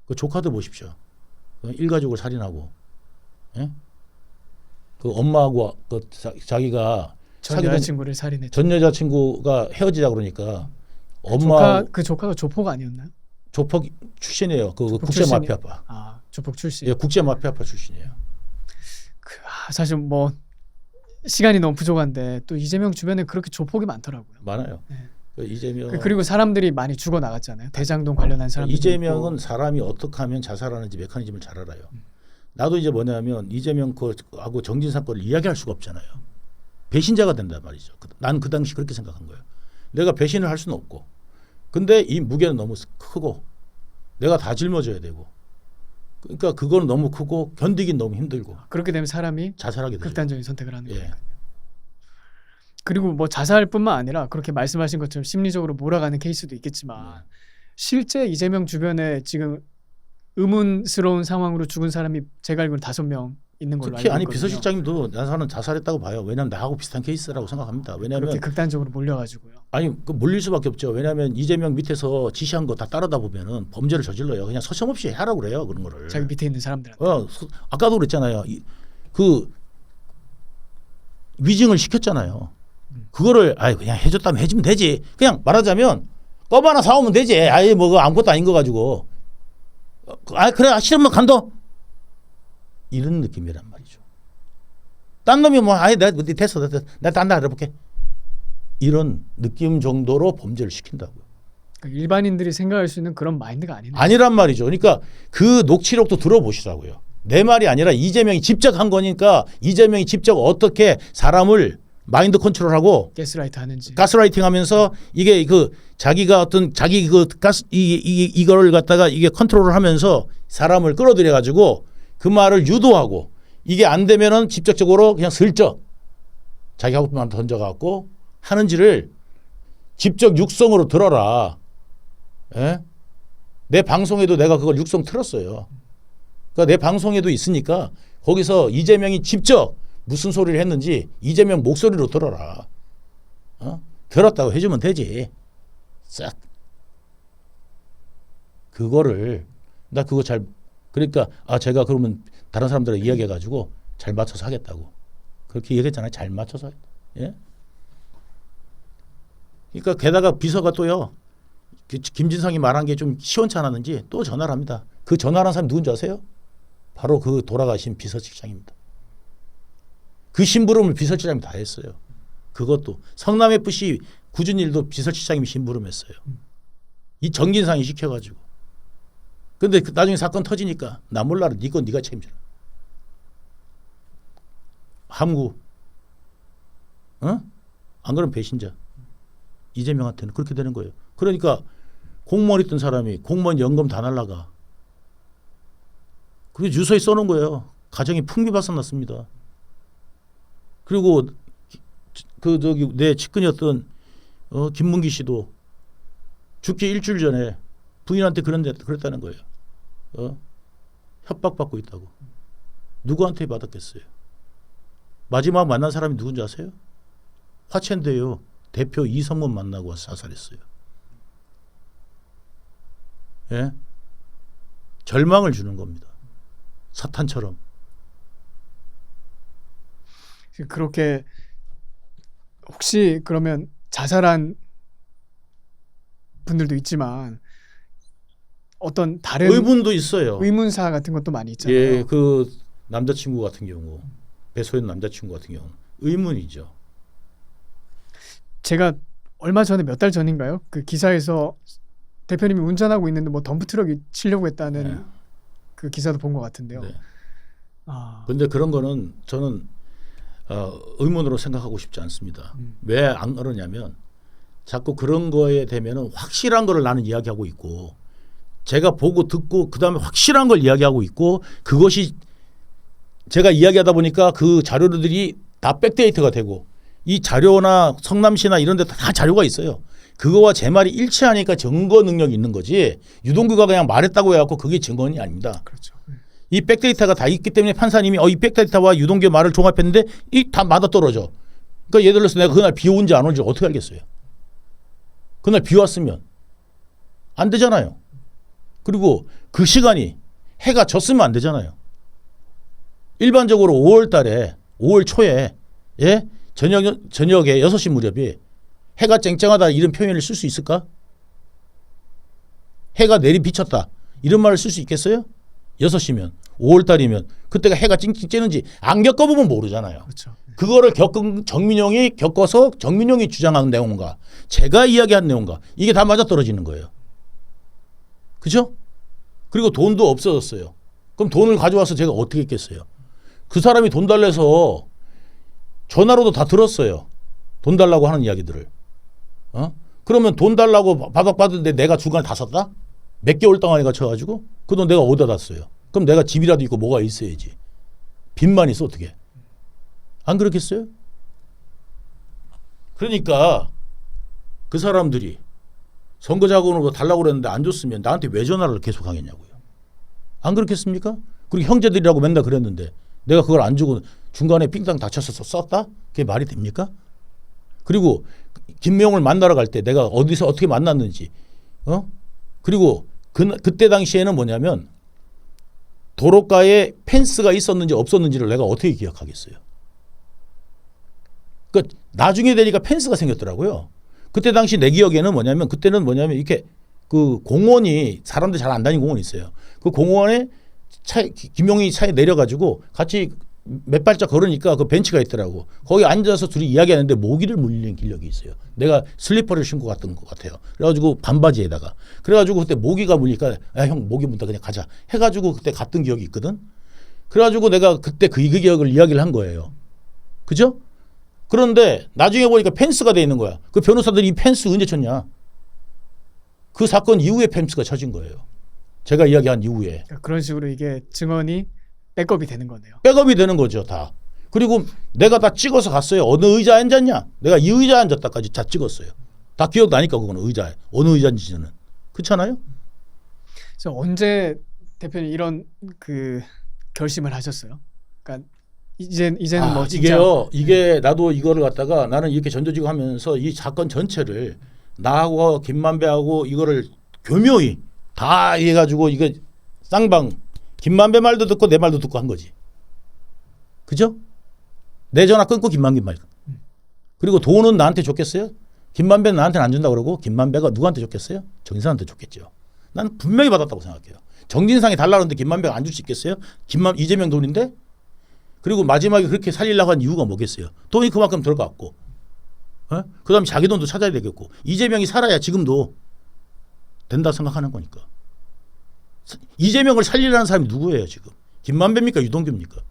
그 조카들 보십시오. 일가족을 살인하고, 그 엄마하고 그 자기가 전 여자친구를 살인했죠. 전 여자친구가 헤어지자 그러니까 그 조카가 조폭 아니었나요? 조폭 출신이에요. 그 국제 마피아파. 조폭 출신. 국제 마피아파 출신이에요. 사실 뭐 시간이 너무 부족한데 또 이재명 주변에 그렇게 조폭이 많더라고요. 많아요. 이재명 그리고 사람들이 많이 죽어 나갔잖아요. 대장동 관련한 사람들. 이재명은 사람이 어떻게 하면 자살하는지 메커니즘을 잘 알아요. 나도 이제 뭐냐면 이재명 하고 정진상 거를 이야기할 수가 없잖아요. 배신자가 된단 말이죠. 난 그 당시 그렇게 생각한 거예요. 내가 배신을 할 수는 없고, 근데 이 무게는 너무 크고 내가 다 짊어져야 되고, 그러니까 그거는 너무 크고 견디긴 너무 힘들고 그렇게 되면 사람이 자살하게 되죠. 극단적인 선택을 하는 예. 거예요. 그리고 뭐 자살뿐만 아니라 그렇게 말씀하신 것처럼 심리적으로 몰아가는 케이스도 있겠지만 실제 이재명 주변에 지금 의문스러운 상황으로 죽은 사람이 제가 알기로는 5명 있는 걸로 특히 알고 아니 있거든요. 비서실장님도 나는 자살했다고 봐요. 왜냐하면 나하고 비슷한 케이스라고 생각합니다. 왜냐하면 그렇게 극단적으로 몰려가지고요. 아니 그 몰릴 수밖에 없죠. 왜냐하면 이재명 밑에서 지시한 거 다 따르다 보면은 범죄를 저질러요. 그냥 서슴없이 하라고 그래요. 그런 거를. 자기 밑에 있는 사람들한테. 아까도 그랬잖아요. 그 위증을 시켰잖아요. 그거를 그냥 해줬다면 해주면 되지. 그냥 말하자면 껌 하나 사오면 되지. 아예 뭐 아무것도 아닌 거 가지고. 그래 싫으면 간다. 이런 느낌이란 말이죠. 딴 놈이 뭐 내가 됐어. 내가 딴 데 알아볼게. 이런 느낌 정도로 범죄를 시킨다고요. 그러니까 일반인들이 생각할 수 있는 그런 마인드가 아니네요. 아니란 말이죠. 그러니까 그 녹취록도 들어보시라고요. 내 말이 아니라 이재명이 직접 한 거니까 이재명이 직접 어떻게 사람을 마인드 컨트롤하고 가스라이트 하는지. 가스라이팅하면서 이게 그 자기가 어떤 자기 그 가스 이거를 갖다가 이게 컨트롤을 하면서 사람을 끌어들여 가지고 그 말을 유도하고 이게 안 되면은 직접적으로 그냥 슬쩍 자기하고만 던져갖고 하는지를 직접 육성으로 들어라. 예? 내 방송에도 내가 그걸 육성 틀었어요. 그러니까 내 방송에도 있으니까 거기서 이재명이 직접 무슨 소리를 했는지 이재명 목소리로 들어라. 들었다고 해주면 되지. 싹. 그거를 나 그거 잘 그러니까 제가 그러면 다른 사람들하고 이야기해가지고 잘 맞춰서 하겠다고 그렇게 얘기했잖아요. 잘 맞춰서 하겠다. 예? 그러니까 게다가 비서가 또요. 김진성이 말한 게 좀 시원찮았는지 또 전화를 합니다. 그 전화한 사람이 누군지 아세요? 바로 그 돌아가신 비서실장입니다. 그 심부름을 비서실장이 다 했어요. 그것도 성남FC 굳은 일도 비서실장님이 심부름했어요. 이 정진상이 시켜가지고. 근데 나중에 사건 터지니까 나 몰라라. 네 건 네가 책임져라. 함구. 안 그러면 배신자. 이재명한테는 그렇게 되는 거예요. 그러니까 공무원 있던 사람이 공무원 연금 다 날라가. 그리고 유서에 써놓은 거예요. 가정이 풍비박산났습니다. 그리고 내 측근이었던 김문기 씨도 죽기 일주일 전에 부인한테 그랬다는 거예요. 협박받고 있다고. 누구한테 받았겠어요? 마지막 만난 사람이 누군지 아세요? 화천대유 대표 이성문 만나고 와서 자살했어요. 예? 절망을 주는 겁니다. 사탄처럼. 그렇게 혹시 그러면 자살한 분들도 있지만 어떤 다른 의문도 있어요. 의문사 같은 것도 많이 있잖아요. 예, 그 남자친구 같은 경우, 배소연 남자친구 같은 경우는 의문이죠. 제가 얼마 전에 몇 달 전인가요? 그 기사에서 대표님이 운전하고 있는데 뭐 덤프트럭이 치려고 했다는 네. 그 기사도 본 것 같은데요. 네. 그런데 그런 거는 저는 의문으로 생각하고 싶지 않습니다. 왜 안 그러냐면 자꾸 그런 거에 되면은 확실한 거를 나는 이야기하고 있고 제가 보고 듣고 그 다음에 확실한 걸 이야기하고 있고 그것이 제가 이야기하다 보니까 그 자료들이 다 백데이터가 되고 이 자료나 성남시나 이런 데 다 자료가 있어요. 그거와 제 말이 일치하니까 증거 능력이 있는 거지 유동규가 그냥 말했다고 해갖고 그게 증거는 아닙니다. 그렇죠. 이 백데이터가 다 있기 때문에 판사님이 이 백데이터와 유동규의 말을 종합했는데 이 다 맞아떨어져. 그러니까 예를 들어서 내가 그날 비 온지 안 온지 어떻게 알겠어요. 그날 비 왔으면 안 되잖아요. 그리고 그 시간이 해가 졌으면 안 되잖아요. 일반적으로 5월 달에 5월 초에 예? 저녁에 6시 무렵에 해가 쨍쨍하다 이런 표현을 쓸 수 있을까? 해가 내리 비쳤다 이런 말을 쓸 수 있겠어요? 6시면 5월 달이면 그때가 해가 찡찡 쬐는지 안 겪어보면 모르잖아요. 그렇죠. 그거를 겪은 정민용이 겪어서 정민용이 주장한 내용과 제가 이야기한 내용과 이게 다 맞아떨어지는 거예요. 그죠? 그리고 돈도 없어졌어요. 그럼 돈을 가져와서 제가 어떻게 했겠어요? 그 사람이 돈 달래서 전화로도 다 들었어요. 돈 달라고 하는 이야기들을. 그러면 돈 달라고 바닥받는데 내가 중간에 다 썼다? 몇 개월 동안 내가 쳐가지고 그 돈 내가 어디다 다 써요? 그럼 내가 집이라도 있고 뭐가 있어야지. 빚만 있어 어떻게? 안 그렇겠어요? 그러니까 그 사람들이 선거 자금으로 달라고 그랬는데 안 줬으면 나한테 왜 전화를 계속 하겠냐고요. 안 그렇겠습니까? 그리고 형제들이라고 맨날 그랬는데 내가 그걸 안 주고 중간에 삥땅 다쳐서 썼다? 그게 말이 됩니까? 그리고 김명을 만나러 갈 때 내가 어디서 어떻게 만났는지 그리고 그때 당시에는 뭐냐면 도로가에 펜스가 있었는지 없었는지를 내가 어떻게 기억하겠어요. 그러니까 나중에 되니까 펜스가 생겼더라고요. 그때 당시 내 기억에는 그때는 뭐냐면 이렇게 그 공원이 사람들 잘 안 다니는 공원이 있어요. 그 공원에 김용희 차에 내려가지고 같이 몇 발짝 걸으니까 그 벤치가 있더라고. 거기 앉아서 둘이 이야기하는데 모기를 물리는 기력이 있어요. 내가 슬리퍼를 신고 갔던 것 같아요. 그래가지고 반바지에다가. 그래가지고 그때 모기가 물리니까 야, 형 모기 문다 그냥 가자. 해가지고 그때 갔던 기억이 있거든. 그래가지고 내가 그때 그 기억을 이야기를 한 거예요. 그죠? 그런데 나중에 보니까 펜스가 돼 있는 거야. 그 변호사들이 이 펜스 언제 쳤냐? 그 사건 이후에 펜스가 쳐진 거예요. 제가 이야기한 이후에. 그러니까 그런 식으로 이게 증언이 백업이 되는 거네요. 백업이 되는 거죠, 다. 그리고 내가 다 찍어서 갔어요. 어느 의자에 앉았냐? 내가 이 의자에 앉았다까지 다 찍었어요. 다 기억나니까 그거는 의자에. 어느 의자인지는. 그렇잖아요? 그래서 언제 대표님 이런 그 결심을 하셨어요? 그러니까 이제는 뭐 진짜 이게 나도 이거를 갖다가 나는 이렇게 전조지고 하면서 이 사건 전체를 나하고 김만배하고 이거를 교묘히 다 해가지고 이거 쌍방 김만배 말도 듣고 내 말도 듣고 한 거지. 그죠? 내 전화 끊고 김만배 말. 그리고 돈은 나한테 줬겠어요? 김만배는 나한테는 안 준다고 그러고 김만배가 누구한테 줬겠어요? 정진상한테 줬겠죠. 나는 분명히 받았다고 생각해요. 정진상이 달라는데 김만배가 안 줄 수 있겠어요? 이재명 돈인데? 그리고 마지막에 그렇게 살리려고 한 이유가 뭐겠어요? 돈이 그만큼 들어갔고. 그 다음에 자기 돈도 찾아야 되겠고. 이재명이 살아야 지금도 된다 생각하는 거니까. 이재명을 살리려는 사람이 누구예요 지금? 김만배입니까? 유동규입니까?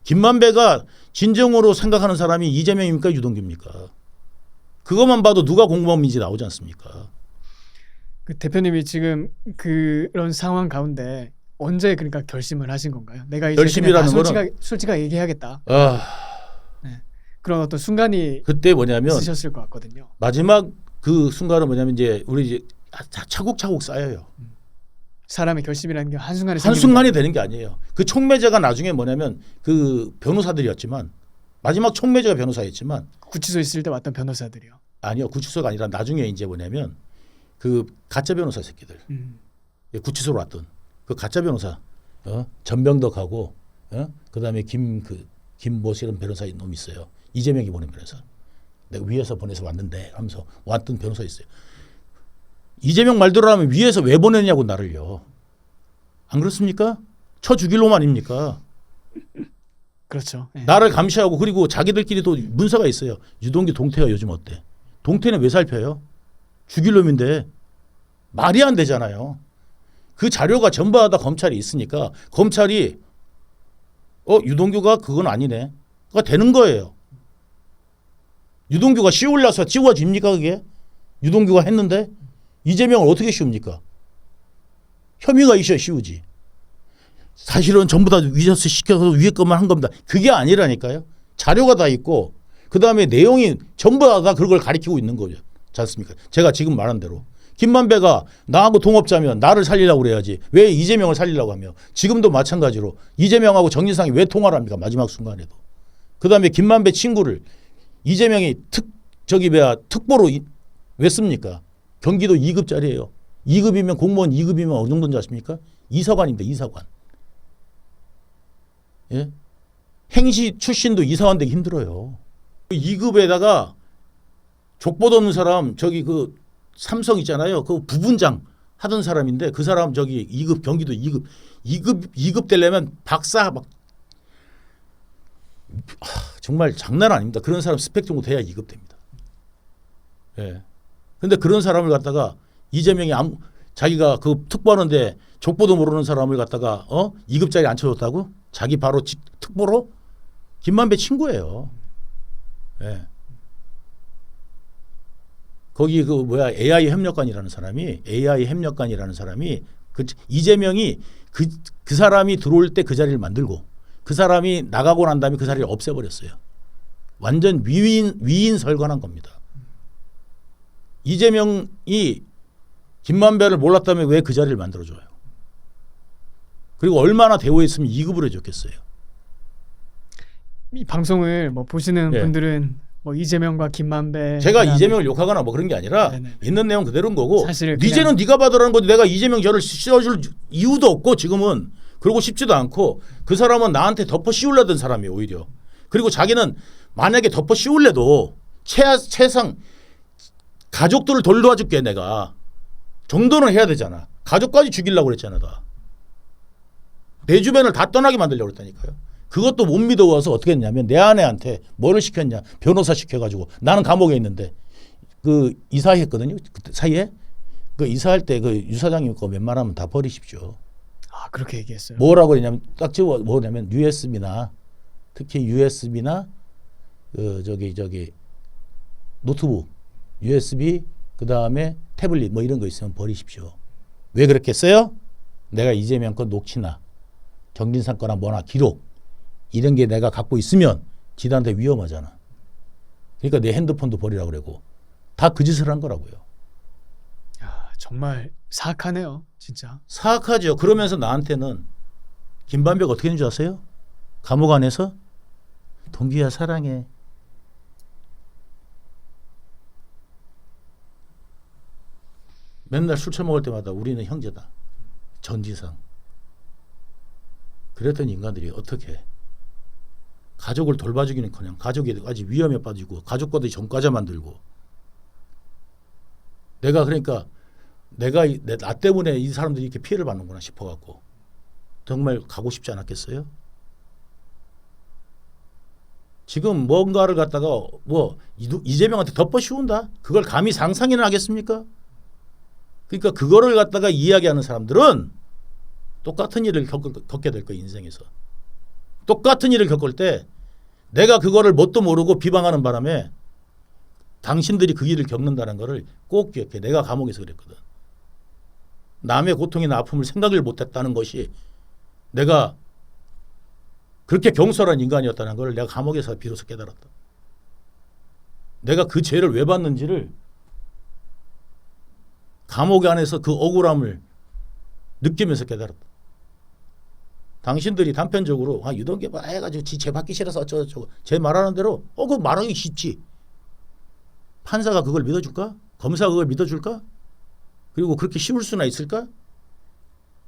김만배가 진정으로 생각하는 사람이 이재명입니까? 유동규입니까? 그것만 봐도 누가 공범인지 나오지 않습니까? 그 대표님이 지금 그런 상황 가운데 언제 그러니까 결심을 하신 건가요? 내가 이제 결심이라는 거는 솔직하게 얘기하겠다. 네. 그런 어떤 순간이 그때 뭐냐면 있으셨을 것 같거든요. 마지막 그 순간은 뭐냐면 이제 우리 이제 차곡차곡 쌓여요. 사람의 결심이라는 게 한순간에 한순간이 되는 게 아니에요. 그 촉매제가 나중에 뭐냐면 그 변호사들이었지만 마지막 촉매제가 변호사였지만 구치소에 있을 때 왔던 변호사들이요. 아니요. 구치소가 아니라 나중에 이제 뭐냐면 그 가짜 변호사 새끼들. 구치소로 왔던 그 가짜 변호사 전병덕하고 그다음에 김보시 이런 변호사 놈 있어요. 이재명이 보낸 변호사. 내가 위에서 보내서 왔는데 하면서 왔던 변호사 있어요. 이재명 말대로 하면 위에서 왜 보내냐고 나를요. 안 그렇습니까? 쳐 죽일 놈 아닙니까? 그렇죠. 네. 나를 감시하고 그리고 자기들끼리도 문서가 있어요. 유동규 동태가 요즘 어때? 동태는 왜 살펴요? 죽일 놈인데 말이 안 되잖아요. 그 자료가 전부 다 검찰이 있으니까 검찰이 유동규가 그건 아니네. 그가 되는 거예요. 유동규가 씌울라서 씌워집니까 그게? 유동규가 했는데 이재명을 어떻게 씌웁니까? 혐의가 있어야 씌우지. 사실은 전부 다 위자서 시켜서 위에 것만 한 겁니다. 그게 아니라니까요. 자료가 다 있고 그다음에 내용이 전부 다 그걸 가리키고 있는 거죠. 지 않습니까? 제가 지금 말한 대로. 김만배가 나하고 동업자면 나를 살리려고 그래야지. 왜 이재명을 살리려고 하며. 지금도 마찬가지로 이재명하고 정진상이 왜 통화를 합니까? 마지막 순간에도. 그다음에 김만배 친구를 이재명이 특보로 왜 씁니까? 경기도 2급짜리예요. 2급이면 공무원 2급이면 어느 정도인지 아십니까? 이사관입니다. 이사관. 예? 행시 출신도 이사관 되기 힘들어요. 2급에다가 족보도 없는 사람 그 삼성 있잖아요. 그 부분장 하던 사람인데 그 사람 2급 경기도 2급 되려면 박사 막 정말 장난 아닙니다. 그런 사람 스펙 정도 돼야 2급 됩니다. 예. 근데 그런 사람을 갖다가 이재명이 자기가 그 특보하는데 족보도 모르는 사람을 갖다가 2급짜리 앉혀줬다고? 자기 바로 특보로? 김만배 친구예요. 예. 거기 그 뭐야 AI 협력관이라는 사람이 그 이재명이 그 사람이 들어올 때 그 자리를 만들고 그 사람이 나가고 난 다음에 그 자리를 없애버렸어요. 완전 위인 설관한 겁니다. 이재명이 김만배를 몰랐다면 왜 그 자리를 만들어줘요? 그리고 얼마나 대우했으면 2급으로 해줬겠어요. 이 방송을 뭐 보시는 예. 분들은 뭐 이재명과 김만배 제가 그다음에 이재명을 욕하거나 뭐 그런 게 아니라 네네. 있는 내용 그대로인 거고 사실 네 죄는 네가 받으라는 건데 내가 이재명 죄를 씌워줄 이유도 없고 지금은 그러고 싶지도 않고 그 사람은 나한테 덮어 씌우려던 사람이에요 오히려. 그리고 자기는 만약에 덮어 씌울래도 최상 가족들을 돌려줄게 내가 정도는 해야 되잖아. 가족까지 죽이려고 그랬잖아. 내 주변을 다 떠나게 만들려고 그랬다니까요. 그것도 못 믿어와서 어떻게 했냐면 내 아내한테 뭐를 시켰냐. 변호사 시켜가지고 나는 감옥에 있는데 그 이사했거든요. 그때 사이에 그 이사할 때 그 유사장님 거 웬만하면 다 버리십시오. 아 그렇게 얘기했어요. 뭐라고 했냐면 딱 집어 뭐냐면 USB나 특히 USB나 그 저기 노트북 USB 그 다음에 태블릿 뭐 이런 거 있으면 버리십시오. 왜 그렇겠어요? 내가 이재명 거 녹취나 정진상 거나 뭐나 기록 이런 게 내가 갖고 있으면 지들한테 위험하잖아. 그러니까 내 핸드폰도 버리라고 그러고 다 그 짓을 한 거라고요. 야, 정말 사악하네요, 진짜. 사악하죠. 그러면서 나한테는 김반배가 어떻게 했는 줄 아세요? 감옥 안에서 동기야 사랑해. 맨날 술 처먹을 때마다 우리는 형제다. 전지상. 그랬던 인간들이 어떻게 가족을 돌봐주기는커녕 가족이 위험에 빠지고 가족과도 전과자 만들고 내가 그러니까 나 때문에 이 사람들이 이렇게 피해를 받는구나 싶어갖고 정말 가고 싶지 않았겠어요? 지금 뭔가를 갖다가 뭐 이재명한테 덮어 씌운다? 그걸 감히 상상이나 하겠습니까? 그러니까 그거를 갖다가 이야기하는 사람들은 똑같은 일을 겪게 될 거예요. 인생에서. 똑같은 일을 겪을 때 내가 그거를 뭣도 모르고 비방하는 바람에 당신들이 그 일을 겪는다는 거를 꼭 기억해. 내가 감옥에서 그랬거든. 남의 고통이나 아픔을 생각을 못했다는 것이 내가 그렇게 경솔한 인간이었다는 걸 내가 감옥에서 비로소 깨달았다. 내가 그 죄를 왜 받는지를 감옥 안에서 그 억울함을 느끼면서 깨달았다. 당신들이 단편적으로 유동계 봐 해가지고 지 죄 받기 싫어서 어쩌고저쩌고 제 말하는 대로 그거 말하기 쉽지. 판사가 그걸 믿어줄까? 검사가 그걸 믿어줄까? 그리고 그렇게 쉬울 수나 있을까?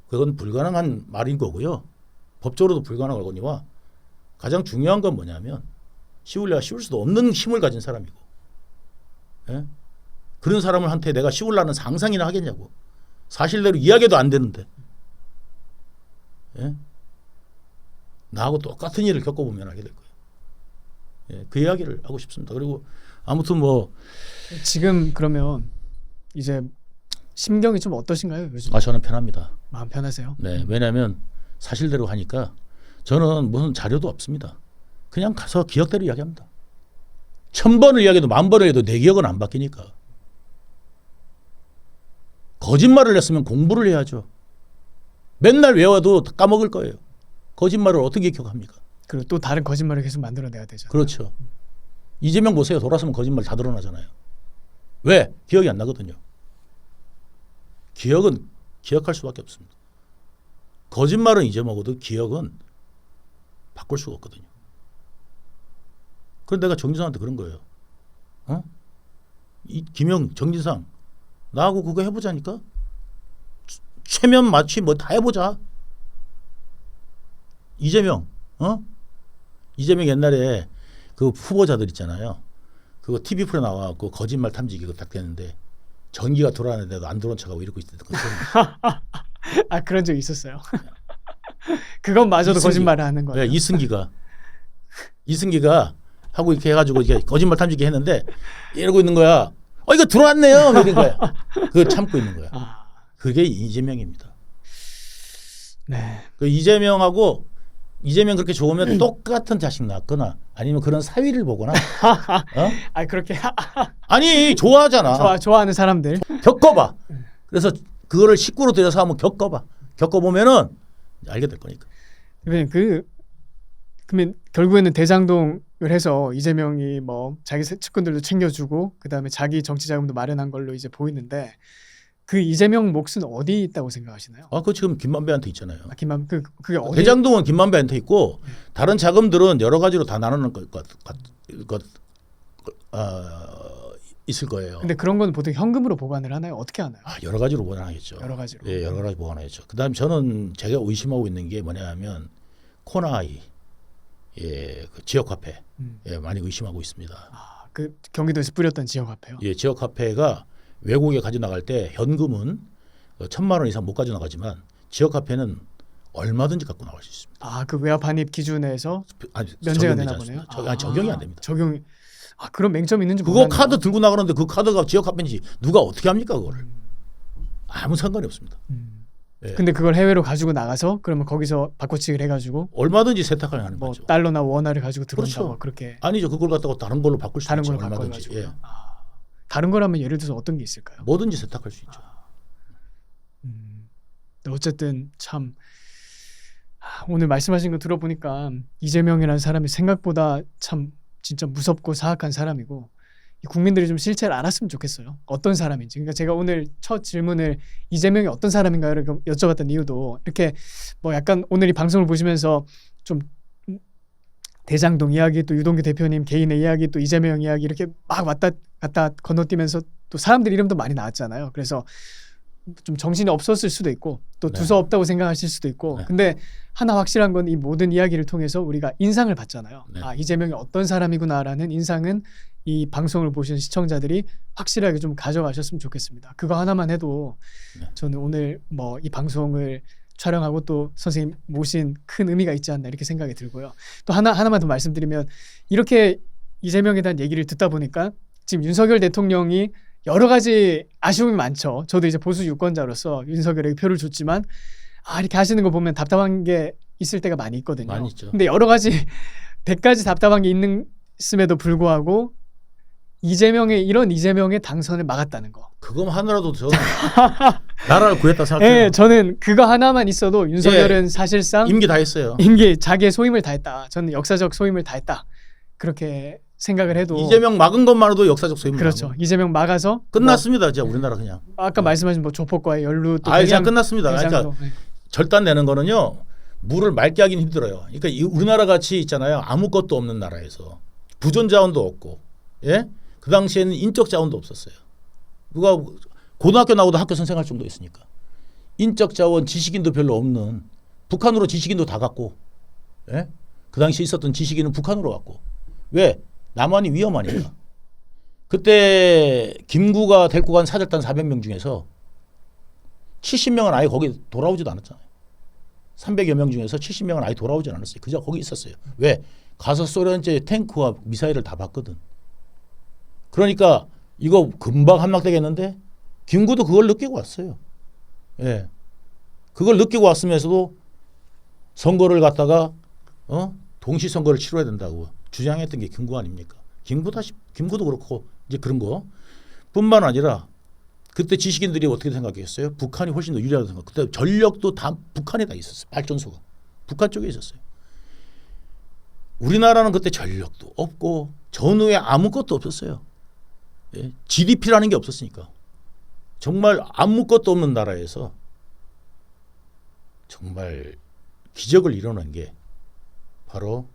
그건 불가능한 말인 거고요. 법적으로도 불가능한 거거니와 가장 중요한 건 뭐냐면 쉬울래야 쉬울 수도 없는 힘을 가진 사람이고 예? 그런 사람을 한테 내가 쉬울라는 상상이나 하겠냐고. 사실대로 이야기도 안 되는데 예? 나하고 똑같은 일을 겪어보면 알게 될 거예요. 예, 그 이야기를 하고 싶습니다. 그리고 아무튼 뭐 지금 그러면 이제 심경이 좀 어떠신가요? 요즘 저는 편합니다. 마음 편하세요? 네, 왜냐하면 사실대로 하니까 저는 무슨 자료도 없습니다. 그냥 가서 기억대로 이야기합니다. 1000번을 이야기해도 10,000번을 해도 내 기억은 안 바뀌니까. 거짓말을 했으면 공부를 해야죠. 맨날 외워도 까먹을 거예요. 거짓말을 어떻게 기억합니까? 그리고 또 다른 거짓말을 계속 만들어내야 되잖아요. 그렇죠. 이재명 보세요. 돌아서면 거짓말 다 드러나잖아요. 왜? 기억이 안 나거든요. 기억은 기억할 수밖에 없습니다. 거짓말은 잊어먹어도 기억은 바꿀 수가 없거든요. 그런데 내가 정진상한테 그런 거예요. 이 김영, 정진상 나하고 그거 해보자니까. 최면 마취 뭐 다 해보자. 이재명, 이재명 옛날에 그 후보자들 있잖아요. 그거 TV 프로 나와갖고 거짓말 탐지기 그거 딱 되는데 전기가 돌아가는데도 안 들어온 척하고 이러고 있었던 거. 아 그런 적 있었어요. 그건 마저도 거짓말을 하는 거예요. 네, 이승기가 하고 이렇게 해가지고 이게 거짓말 탐지기 했는데 이러고 있는 거야. 이거 들어왔네요. 뭐 이런 거야. 그걸 참고 있는 거야. 그게 이재명입니다. 네. 그 이재명 그렇게 좋으면 똑같은 자식 낳거나 아니면 그런 사위를 보거나 어? 아 그렇게 아니 좋아하잖아. 좋아하는 사람들. 겪어봐. 그래서 그거를 식구로 들여서 한번 겪어봐. 겪어보면은 알게 될 거니까. 그러면 결국에는 대장동을 해서 이재명이 뭐 자기 측근들도 챙겨주고 그다음에 자기 정치 자금도 마련한 걸로 이제 보이는데 그 이재명 몫은 어디 있다고 생각하시나요? 그거 지금 김만배한테 있잖아요. 그게 어디? 대장동은 김만배한테 있고 다른 자금들은 여러 가지로 다 나누는 있을 거예요. 근데 그런 건 보통 현금으로 보관을 하나요? 어떻게 하나요? 여러 가지로 보관하겠죠. 여러 가지로. 예, 여러 가지 보관하겠죠. 그다음 저는 제가 의심하고 있는 게 뭐냐면 코나이, 그 지역 화폐, 많이 의심하고 있습니다. 그 경기도에서 뿌렸던 지역 화폐요. 예, 지역 화폐가 외국에 가져 나갈 때 현금은 1,000만 원 이상 못 가져 나가지만 지역 화폐는 얼마든지 갖고 나갈 수 있습니다. 그 외화 반입 기준에서 아니, 면제가 적용되지 되나 않습니다. 보네요. 적용이 안 됩니다. 그런 맹점이 있는지 그거 몰랐네요. 카드 들고 나가는데 그 카드가 지역 화폐인지 누가 어떻게 합니까 그거를? 아무 상관이 없습니다. 예. 근데 그걸 해외로 가지고 나가서 그러면 거기서 바꿔치기를 해가지고 얼마든지 세탁을 하는 뭐 거죠. 달러나 원화를 가지고 들어온다 그렇죠. 뭐 그렇게 아니죠. 그걸 갖다가 다른 걸로 바꿀 수 다른 있죠. 걸로 얼마든지. 바꿔가지고. 예. 다른 거라면 예를 들어서 어떤 게 있을까요? 뭐든지 세탁할 수 있죠. 어쨌든 참 오늘 말씀하신 거 들어보니까 이재명이라는 사람이 생각보다 참 진짜 무섭고 사악한 사람이고 이 국민들이 좀 실체를 알았으면 좋겠어요. 어떤 사람인지. 그러니까 제가 오늘 첫 질문을 이재명이 어떤 사람인가를 여쭤봤던 이유도 이렇게 뭐 약간 오늘 이 방송을 보시면서 좀 대장동 이야기 또 유동규 대표님 개인의 이야기 또 이재명 이야기 이렇게 막 왔다 갔다 건너뛰면서 또 사람들 이름도 많이 나왔잖아요. 그래서 좀 정신이 없었을 수도 있고 또 네. 두서 없다고 생각하실 수도 있고 네. 근데 하나 확실한 건 이 모든 이야기를 통해서 우리가 인상을 받잖아요. 네. 이재명이 어떤 사람이구나라는 인상은 이 방송을 보시는 시청자들이 확실하게 좀 가져가셨으면 좋겠습니다. 그거 하나만 해도 네. 저는 오늘 뭐 이 방송을 촬영하고 또 선생님 모신 큰 의미가 있지 않나 이렇게 생각이 들고요. 또 하나만 더 말씀드리면 이렇게 이재명에 대한 얘기를 듣다 보니까 지금 윤석열 대통령이 여러 가지 아쉬움이 많죠. 저도 이제 보수 유권자로서 윤석열에게 표를 줬지만 이렇게 하시는 거 보면 답답한 게 있을 때가 많이 있거든요. 많이 있죠. 근데 여러 가지 100가지 답답한 게 있음에도 불구하고 이런 이재명의 당선을 막았다는 거. 그거 하나라도 저는 나라를 구했다 생각해요. 네, 저는 그거 하나만 있어도 윤석열은 사실상 임기 다 했어요. 자기의 소임을 다했다. 저는 역사적 소임을 다했다. 그렇게 생각을 해도 이재명 막은 것만으로도 역사적 소임을 그렇죠. 하고. 이재명 막아서 끝났습니다. 이제 우리나라 그냥. 아까 말씀하신 뭐 조폭과의 연루 또 그냥 끝났습니다. 대장도. 그러니까 절단 내는 거는요. 물을 맑게 하긴 힘들어요. 그러니까 우리나라 같이 있잖아요. 아무것도 없는 나라에서 부전 자원도 없고, 예? 그 당시에는 인적 자원도 없었어요. 누가 고등학교 나오도 학교 선생할 정도였으니까 인적 자원, 지식인도 별로 없는 북한으로 지식인도 다 갔고, 예? 그 당시에 있었던 지식인은 북한으로 갔고, 왜? 남한이 위험하니까. 그때 김구가 데리고 간 사절단 400명 중에서 70명은 아예 거기 돌아오지도 않았잖아요. 300여 명 중에서 70명은 아예 돌아오지 않았어요. 그저 거기 있었어요. 왜? 가서 소련제 탱크와 미사일을 다 봤거든. 그러니까 이거 금방 함락되겠는데 김구도 그걸 느끼고 왔어요. 예. 그걸 느끼고 왔으면서도 선거를 갖다가 동시 선거를 치러야 된다고 주장했던 게 김구 아닙니까? 김구도 그렇고 이제 그런 거 뿐만 아니라 그때 지식인들이 어떻게 생각했어요? 북한이 훨씬 더 유리하다고 생각. 그때 전력도 다 북한에 다 있었어요. 발전소가 북한 쪽에 있었어요. 우리나라는 그때 전력도 없고 전후에 아무것도 없었어요. 예? GDP라는 게 없었으니까 정말 아무것도 없는 나라에서 정말 기적을 이뤄낸 게 바로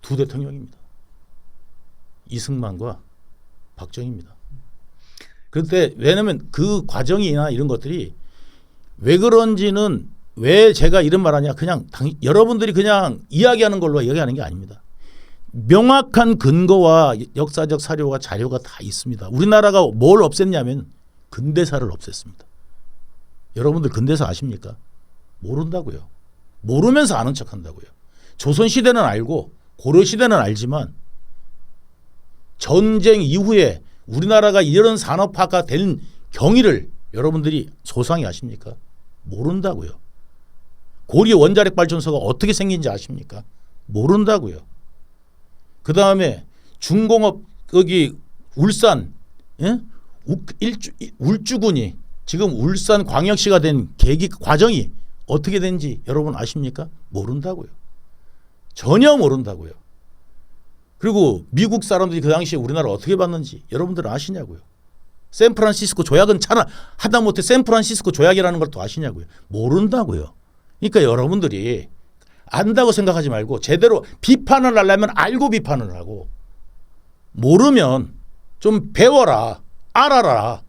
두 대통령입니다. 이승만과 박정희입니다. 그런데 왜냐하면 그 과정이나 이런 것들이 왜 그런지는 왜 제가 이런 말하냐 그냥 여러분들이 그냥 이야기하는 걸로 이야기하는 게 아닙니다. 명확한 근거와 역사적 사료와 자료가 다 있습니다. 우리나라가 뭘 없앴냐면 근대사를 없앴습니다. 여러분들 근대사 아십니까? 모른다고요. 모르면서 아는 척한다고요. 조선시대는 알고 고려시대는 알지만 전쟁 이후에 우리나라가 이런 산업화가 된 경위를 여러분들이 소상히 아십니까? 모른다고요. 고리 원자력 발전소가 어떻게 생긴지 아십니까? 모른다고요. 그 다음에 중공업 여기 울산 예? 울주군이 지금 울산 광역시가 된 계기 과정이 어떻게 된지 여러분 아십니까? 모른다고요. 전혀 모른다고요. 그리고 미국 사람들이 그 당시에 우리나라 어떻게 봤는지 여러분들은 아시냐고요. 샌프란시스코 조약은 하다못해 샌프란시스코 조약이라는 걸 또 아시냐고요. 모른다고요. 그러니까 여러분들이 안다고 생각하지 말고 제대로 비판을 하려면 알고 비판을 하고 모르면 좀 배워라, 알아라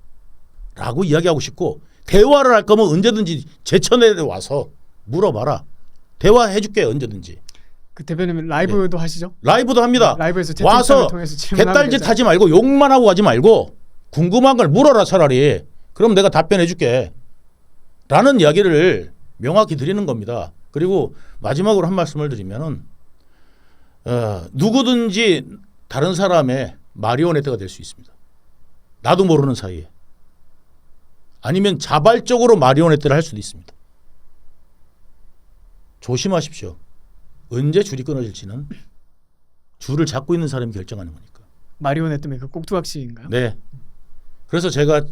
라고 이야기하고 싶고 대화를 할 거면 언제든지 제천에 와서 물어봐라. 대화해 줄게 언제든지. 그 대표님 라이브도 하시죠? 라이브도 합니다. 라이브에서 와서 채팅창을 통해서 질문하면 개딸짓 되잖아요. 하지 말고 욕만 하고 가지 말고 궁금한 걸 물어라 차라리. 그럼 내가 답변해 줄게. 라는 이야기를 명확히 드리는 겁니다. 그리고 마지막으로 한 말씀을 드리면은 누구든지 다른 사람의 마리오네트가 될 수 있습니다. 나도 모르는 사이에. 아니면 자발적으로 마리오네트를 할 수도 있습니다. 조심하십시오. 언제 줄이 끊어질지는 줄을 잡고 있는 사람이 결정하는 거니까. 마리오네트면 그 꼭두각시인가요? 네. 그래서 제가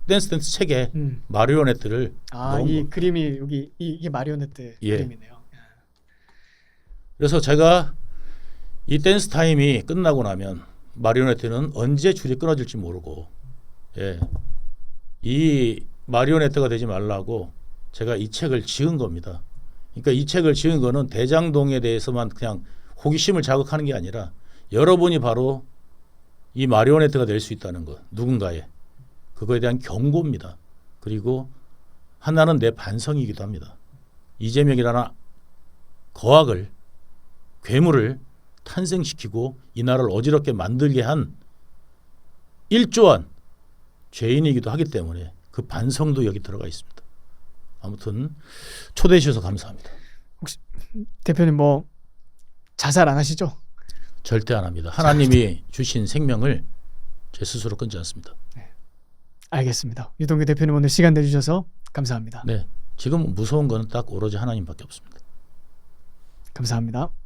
댄스 책에 마리오네트를 아, 넣은 이 겁니다. 그림이 여기 이게 마리오네트 예. 그림이네요. 그래서 제가 이 댄스 타임이 끝나고 나면 마리오네트는 언제 줄이 끊어질지 모르고 예. 이 마리오네트가 되지 말라고 제가 이 책을 지은 겁니다. 그러니까 이 책을 지은 거는 대장동에 대해서만 그냥 호기심을 자극하는 게 아니라 여러분이 바로 이 마리오네트가 될 수 있다는 것, 누군가의 그거에 대한 경고입니다. 그리고 하나는 내 반성이기도 합니다. 이재명이라는 거악을, 괴물을 탄생시키고 이 나라를 어지럽게 만들게 한 일조한 죄인이기도 하기 때문에 그 반성도 여기 들어가 있습니다. 아무튼 초대해 주셔서 감사합니다. 대표님 뭐 자살 안 하시죠? 절대 안 합니다. 하나님이 주신 생명을 제 스스로 끊지 않습니다. 알겠습니다. 유동규 대표님 오늘 시간 내주셔서 감사합니다. 네, 지금 무서운 거는 딱 오로지 하나님밖에 없습니다. 감사합니다.